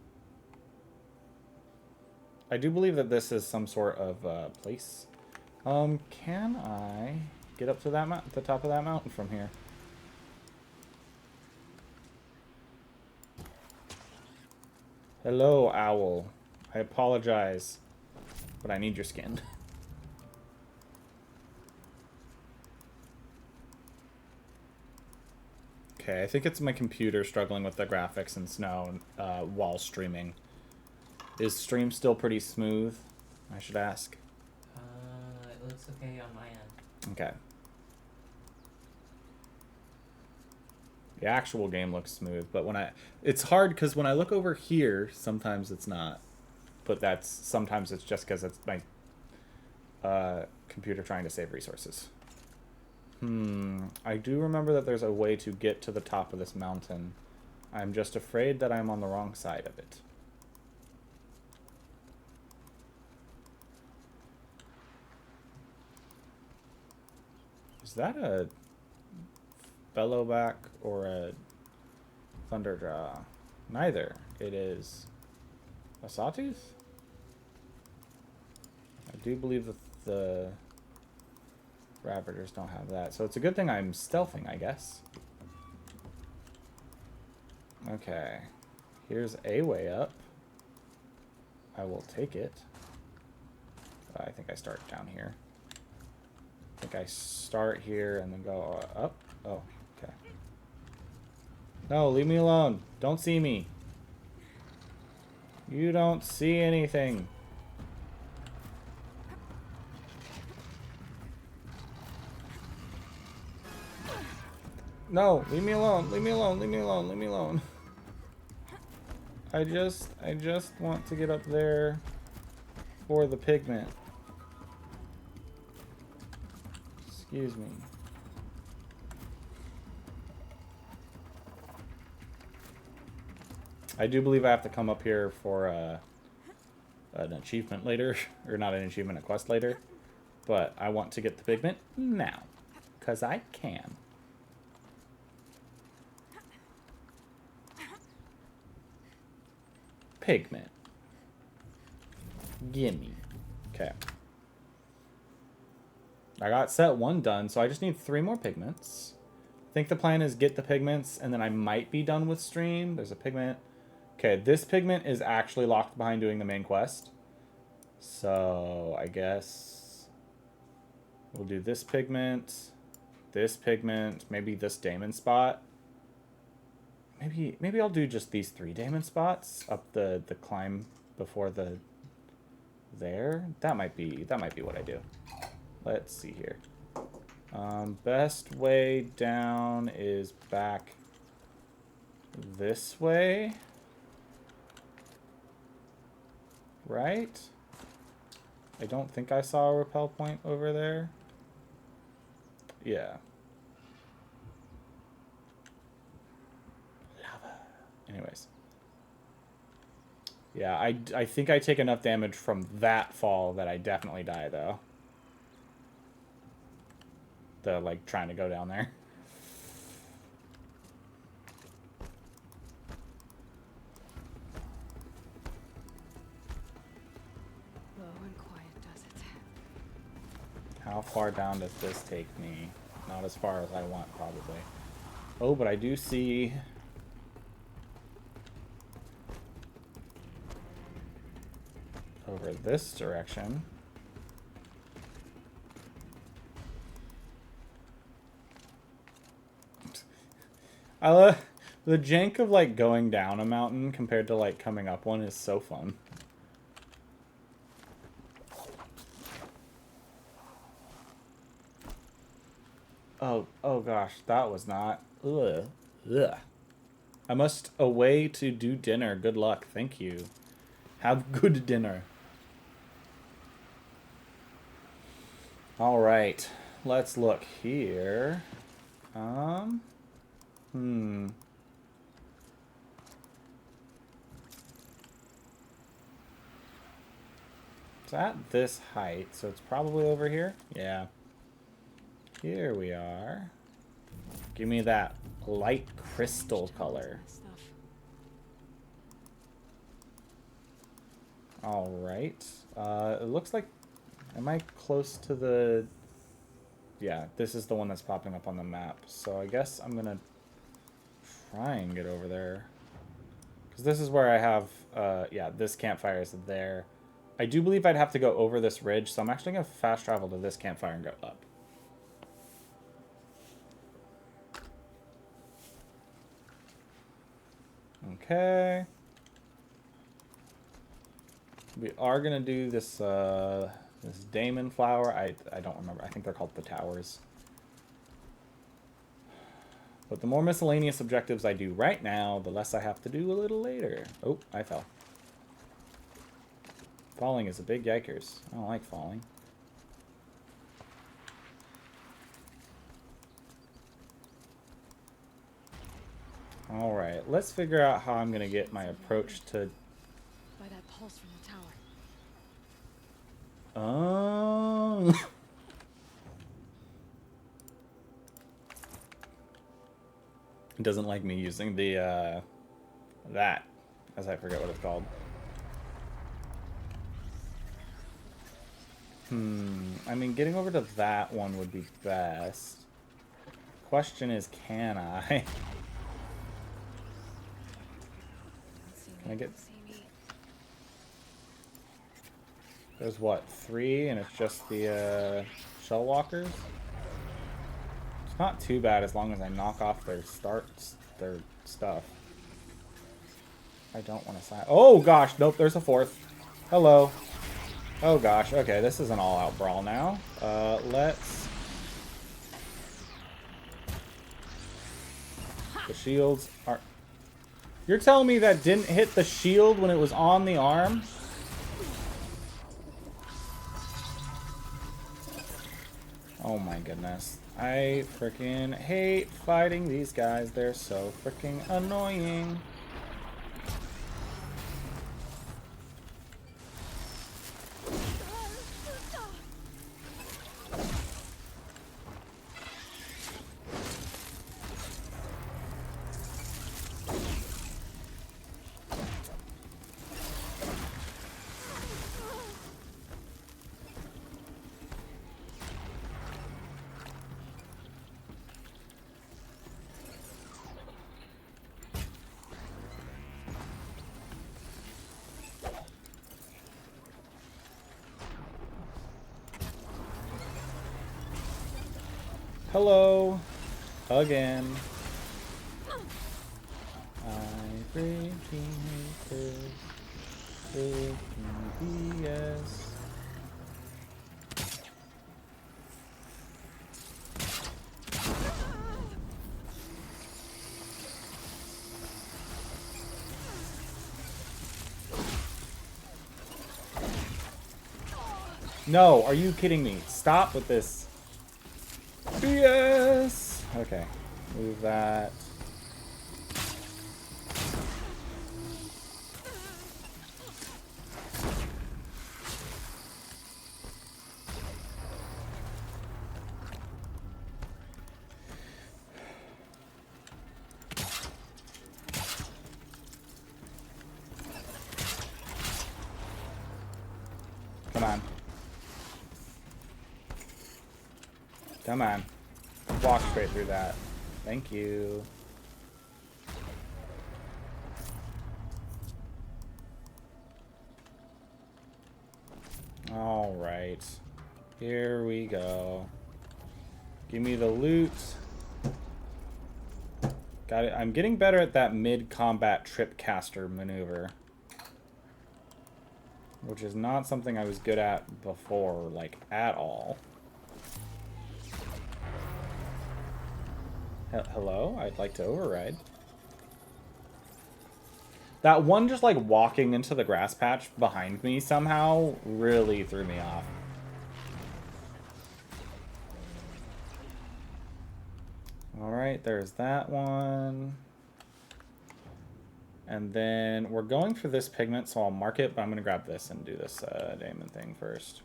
I do believe that this is some sort of place. Can I get up to that the top of that mountain from here? Hello, owl. I apologize, but I need your skin. Okay, I think it's my computer struggling with the graphics and snow while streaming. Is stream still pretty smooth? I should ask. It looks okay on my end. Okay. The actual game looks smooth, but when it's hard because when I look over here, sometimes it's not. But sometimes it's just because it's my computer trying to save resources. I do remember that there's a way to get to the top of this mountain. I'm just afraid that I'm on the wrong side of it. that a Bellowback or a Thunderjaw? Neither. It is a Sawtooth? I do believe that the Ravagers don't have that. So it's a good thing I'm stealthing, I guess. Okay. Here's a way up. I will take it. I think I start down here. I think I start here and then go up. Oh, okay. No, leave me alone. Don't see me. You don't see anything. No, leave me alone. Leave me alone. Leave me alone. Leave me alone. I just want to get up there for the pigment. Excuse me. I do believe I have to come up here for an achievement later, or not an achievement, a quest later. But I want to get the pigment now, because I can. Pigment. Gimme. Okay. I got set 1 done, so I just need 3 more pigments. I think the plan is get the pigments, and then I might be done with stream. There's a pigment. Okay, this pigment is actually locked behind doing the main quest. So, I guess we'll do this pigment, maybe this Damon spot. Maybe I'll do just these 3 Damon spots up the climb before the there. That might be what I do. Let's see here. Best way down is back this way. Right? I don't think I saw a rappel point over there. Yeah. Lava. Anyways. Yeah, I think I take enough damage from that fall that I definitely die, though. The, like, trying to go down there. Low and quiet does it. How far down does this take me? Not as far as I want, probably. Oh, but I do see... over this direction. I love the jank of like going down a mountain compared to like coming up one is so fun. Oh gosh, that was not. Ugh. Ugh. I must away to do dinner. Good luck. Thank you. Have good dinner. All right, let's look here. It's at this height, so it's probably over here. Yeah. Here we are. Give me that light crystal color. All right. It looks like... Am I close to the... Yeah, this is the one that's popping up on the map. So I guess I'm going to try and get over there. Because this is where I have... yeah, this campfire is there. I do believe I'd have to go over this ridge, so I'm actually going to fast travel to this campfire and go up. Okay. We are going to do this... this Damon flower, I don't remember. I think they're called the towers. But the more miscellaneous objectives I do right now, the less I have to do a little later. Oh, I fell. Falling is a big yikers. I don't like falling. Alright, let's figure out how I'm going to get my approach to... By that pulse from the tower. Oh. It doesn't like me using the, that, as I forget what it's called. I mean, getting over to that one would be best. Question is, can I? Can I get... There's what, 3, and it's just the shell walkers? It's not too bad as long as I knock off their their stuff. I don't want to sign. Oh gosh, nope, there's a 4th. Hello. Oh gosh, okay, this is an all-out brawl now. Let's... The shields are... You're telling me that didn't hit the shield when it was on the arm? Oh my goodness. I freaking hate fighting these guys. They're so freaking annoying. Hello, again. I freaking hate this freaking BS. No, are you kidding me? Stop with this. BS! Okay, move that. Come on. Come on. Walk straight through that. Thank you. Alright. Here we go. Give me the loot. Got it. I'm getting better at that mid-combat trip caster maneuver. Which is not something I was good at before, like, at all. Hello? I'd like to override. That one just, like, walking into the grass patch behind me somehow really threw me off. Alright, there's that one. And then we're going for this pigment, so I'll mark it, but I'm going to grab this and do this daemon thing first.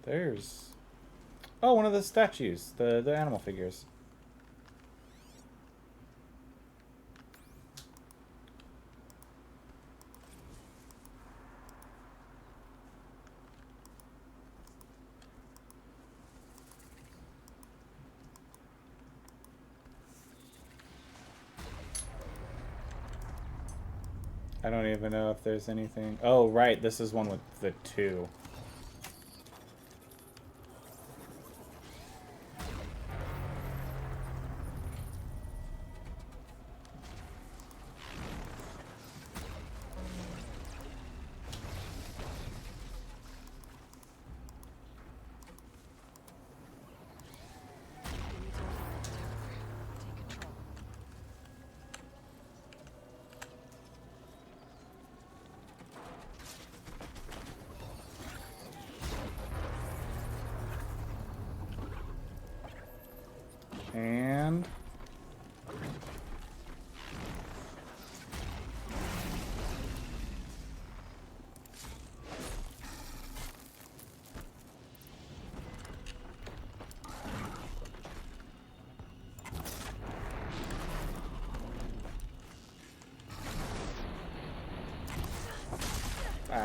There's... Oh, one of the statues, the animal figures. I don't even know if there's anything... Oh, right, this is one with the 2.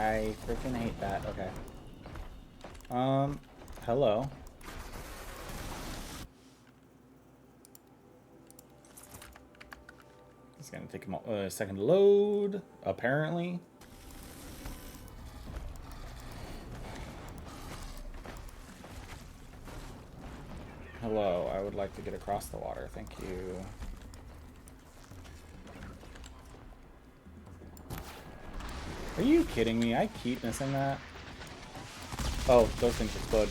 I freaking hate that. Okay. Hello. It's gonna take him a second to load, apparently. Hello, I would like to get across the water. Thank you. Are you kidding me? I keep missing that. Oh, those things explode.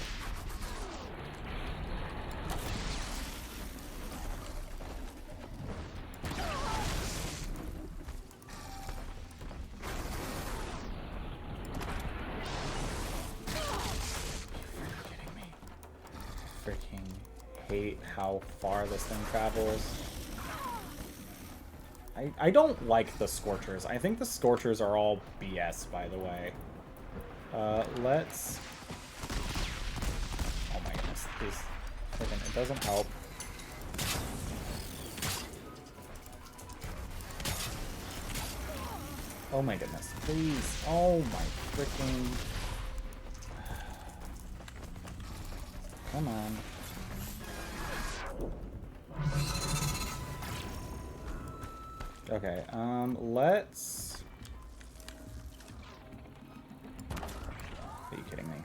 Hate how far this thing travels. I don't like the Scorchers. I think the Scorchers are all BS, by the way. Let's... Oh my goodness. Please. Freaking, it doesn't help. Oh my goodness. Please. Oh my freaking... Come on. Okay, let's... Are you kidding me?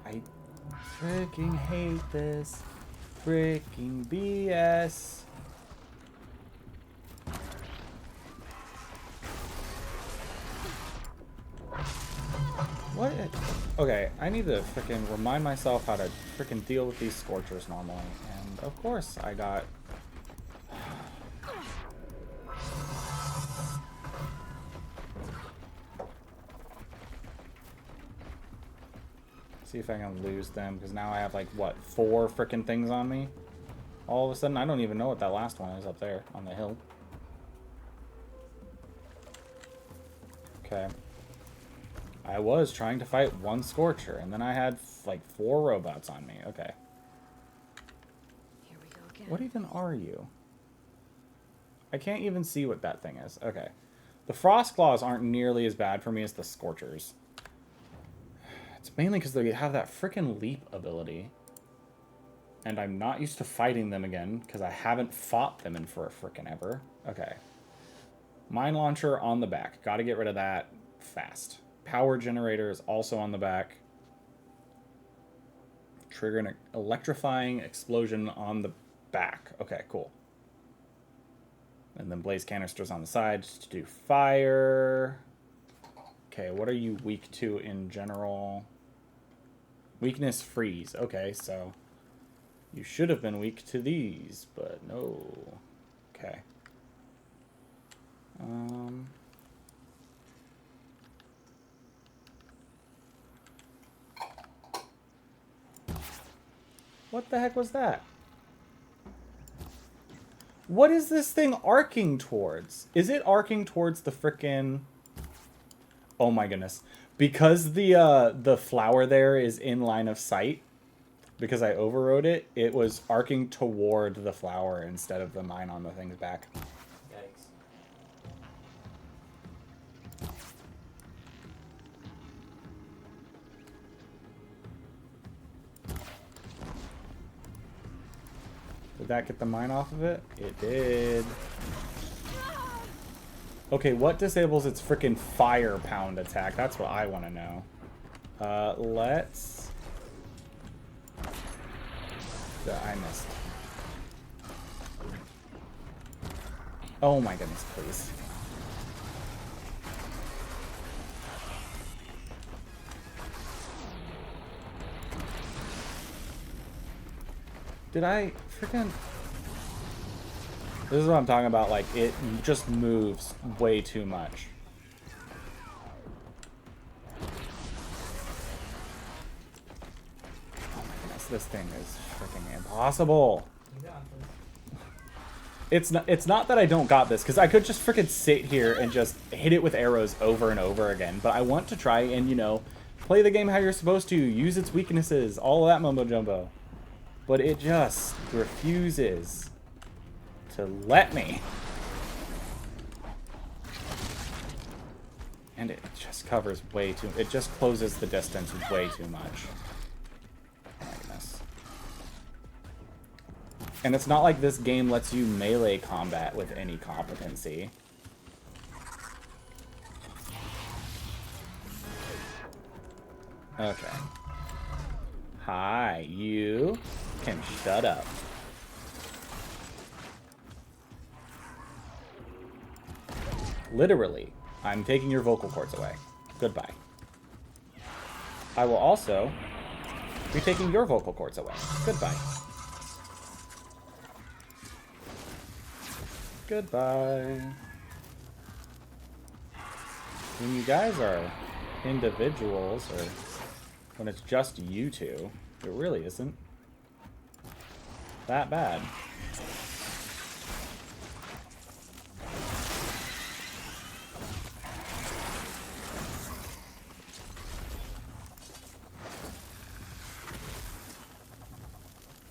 I freaking hate this. Freaking BS. What? Okay, I need to freaking remind myself how to freaking deal with these Scorchers normally. And of course I got... See if I can lose them, because now I have like, what, 4 freaking things on me? All of a sudden, I don't even know what that last one is up there on the hill. Okay. I was trying to fight 1 Scorcher, and then I had like 4 robots on me. Okay. Here we go again. What even are you? I can't even see what that thing is. Okay. The Frost Claws aren't nearly as bad for me as the Scorchers. It's mainly because they have that freaking leap ability. And I'm not used to fighting them again, because I haven't fought them in for a freaking ever. Okay. Mine Launcher on the back. Gotta get rid of that fast. Power Generator is also on the back. Trigger an electrifying explosion on the back. Okay, cool. And then Blaze Canisters on the side just to do fire. Okay, what are you weak to in general? Weakness freeze. Okay, so you should have been weak to these, but no. Okay. What the heck was that? What is this thing arcing towards? Is it arcing towards the frickin'... Oh my goodness. Because the flower there is in line of sight, because I overrode it, it was arcing toward the flower instead of the mine on the thing's back. Yikes. Did that get the mine off of it? It did. Okay, what disables its frickin' fire pound attack? That's what I want to know. Let's... I missed. Oh my goodness, please. Did I freaking... This is what I'm talking about, like, it just moves way too much. Oh my goodness, this thing is freaking impossible. It's not that I don't got this, because I could just freaking sit here and just hit it with arrows over and over again, but I want to try and, you know, play the game how you're supposed to, use its weaknesses, all of that mumbo jumbo. But it just refuses to let me. And it just covers way too... It just closes the distance way too much. Oh my goodness. And it's not like this game lets you melee combat with any competency. Okay. Hi, you can shut up. Literally, I'm taking your vocal cords away. Goodbye. I will also be taking your vocal cords away. Goodbye. Goodbye. When you guys are individuals, or when it's just you two, it really isn't that bad.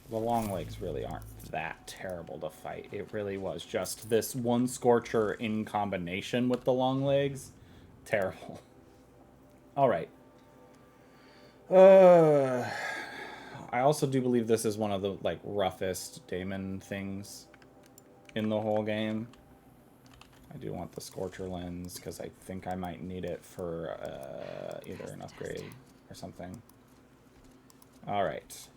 The long legs really aren't that terrible to fight. It really was just this one Scorcher in combination with the long legs. Terrible. Alright. I also do believe this is one of the, like, roughest daemon things in the whole game. I do want the Scorcher lens, because I think I might need it for either an upgrade or something. Alright.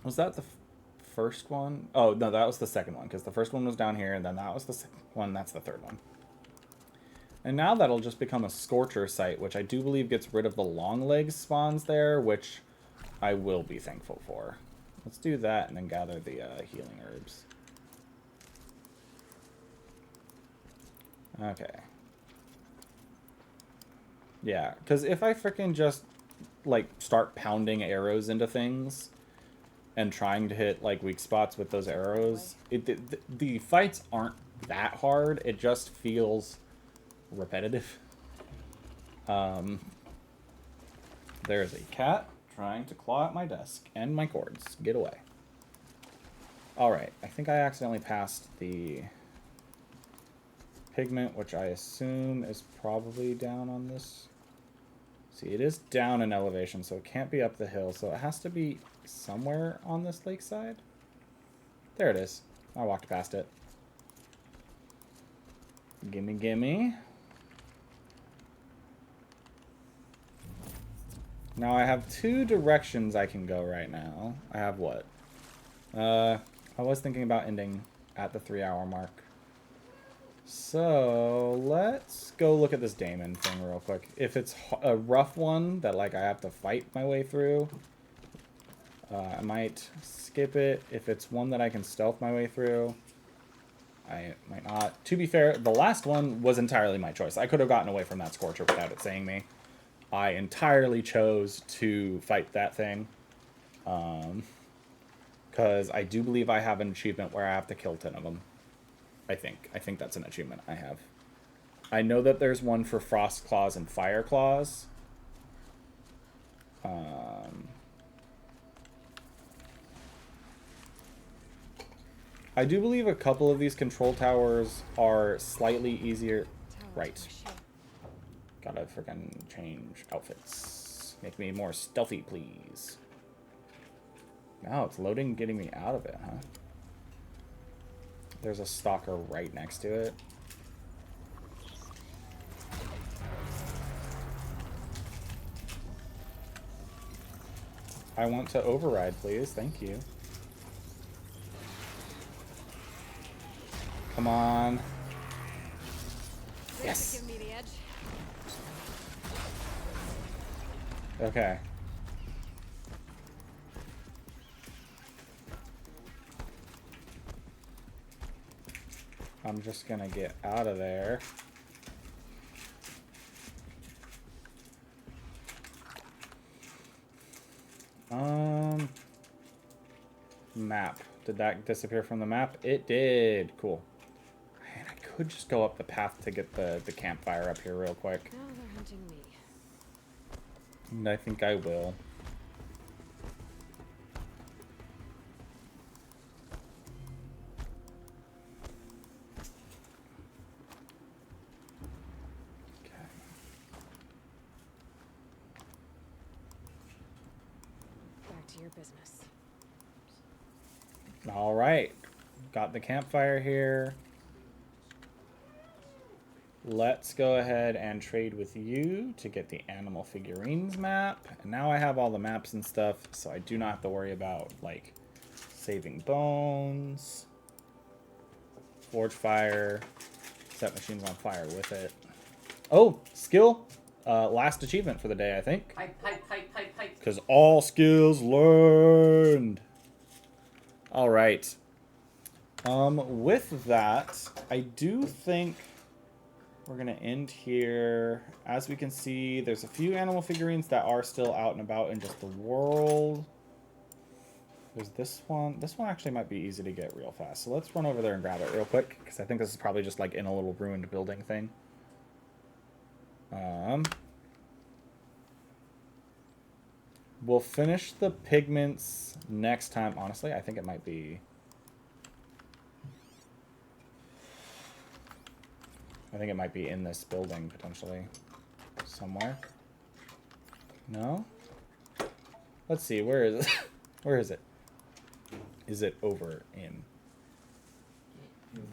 Was that the first one? Oh, no, that was the second one, because the first one was down here, and then that was the second one. That's the third one. And now that'll just become a Scorcher site, which I do believe gets rid of the long legs spawns there, which I will be thankful for. Let's do that and then gather the healing herbs. Okay. Yeah, because if I frickin' just, like, start pounding arrows into things and trying to hit, like, weak spots with those arrows, the fights aren't that hard. It just feels repetitive. There's a cat trying to claw at my desk and my cords. Get away. Alright, I think I accidentally passed the pigment, which I assume is probably down on this. See, it is down in elevation, so it can't be up the hill, so it has to be somewhere on this lakeside. There it is. I walked past it. Gimme, gimme. Now I have two directions I can go right now. I have what? I was thinking about ending at the 3-hour mark. So let's go look at this daemon thing real quick. If it's a rough one that, like, I have to fight my way through, I might skip it. If it's one that I can stealth my way through, I might not. To be fair, the last one was entirely my choice. I could have gotten away from that Scorcher without it saying me. I entirely chose to fight that thing. Because I do believe I have an achievement where I have to kill 10 of them. I think that's an achievement I have. I know that there's one for Frost Claws and Fire Claws. I do believe a couple of these control towers are slightly easier. Right. Gotta freaking change outfits. Make me more stealthy, please. Now it's loading, getting me out of it, huh? There's a stalker right next to it. I want to override, please. Thank you. Come on. Yes. Give me the edge. Okay. I'm just gonna get out of there. Map. Did that disappear from the map? It did. Cool. Man, I could just go up the path to get the campfire up here real quick. Now they're hunting me. And I think I will. to your business. All right. Got the campfire here. Let's go ahead and trade with you to get the animal figurines map. And now I have all the maps and stuff, so I do not have to worry about, like, saving bones. Forge fire. Set machines on fire with it. Oh, skill. Last achievement for the day, I think. Pipe. Because all skills learned. All right. With that, I do think we're going to end here. As we can see, there's a few animal figurines that are still out and about in just the world. There's this one. This one actually might be easy to get real fast. So let's run over there and grab it real quick, because I think this is probably just like in a little ruined building thing. We'll finish the pigments next time. Honestly, I think it might be... I think it might be in this building, potentially. Somewhere. No? Let's see, where is it? Where is it? Is it over in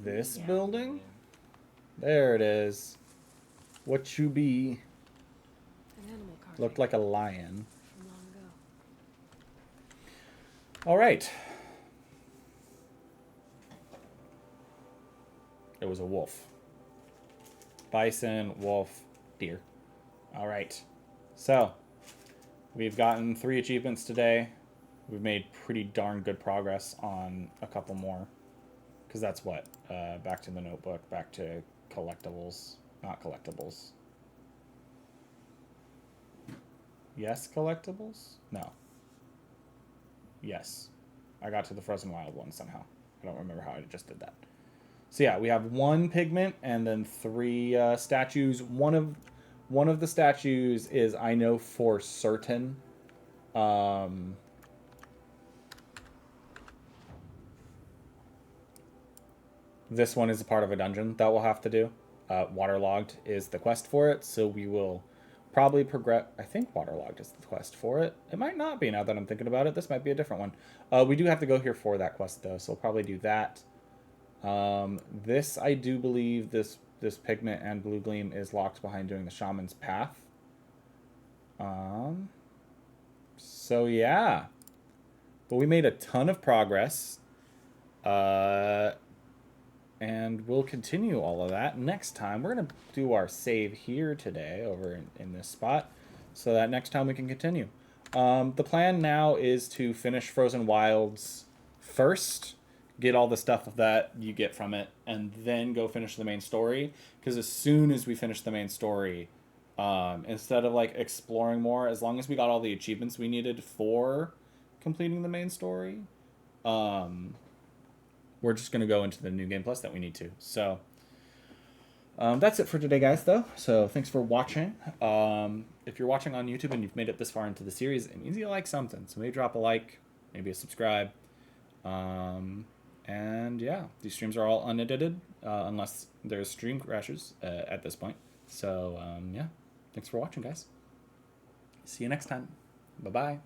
this building? There it is. What you be? An animal carving. Looked like a lion. From long ago. All right. It was a wolf. Bison, wolf, deer. All right. So, we've gotten 3 achievements today. We've made pretty darn good progress on a couple more. Because that's what? Back to the notebook, back to collectibles. Not collectibles. Yes, collectibles? No. Yes. I got to the Frozen Wild one somehow. I don't remember how I just did that. So yeah, we have 1 pigment and then 3 statues. One of the statues is, I know for certain, this one is a part of a dungeon that we'll have to do. Waterlogged is the quest for it, so we will probably progress. I think Waterlogged is the quest for it. It might not be now that I'm thinking about it. This might be a different one. We do have to go here for that quest though, so we'll probably do that. This, I do believe, this pigment and blue gleam is locked behind doing the shaman's path. So yeah. But we made a ton of progress. And we'll continue all of that next time. We're going to do our save here today over in this spot, so that next time we can continue. The plan now is to finish Frozen Wilds first, get all the stuff that you get from it, and then go finish the main story. Because as soon as we finish the main story, instead of like exploring more, as long as we got all the achievements we needed for completing the main story, we're just going to go into the new game plus that we need to. So that's it for today, guys, though. So thanks for watching. If you're watching on YouTube and you've made it this far into the series, it means you like something. So maybe drop a like, maybe a subscribe. And yeah, these streams are all unedited, unless there's stream crashes at this point. So yeah, thanks for watching, guys. See you next time. Bye-bye.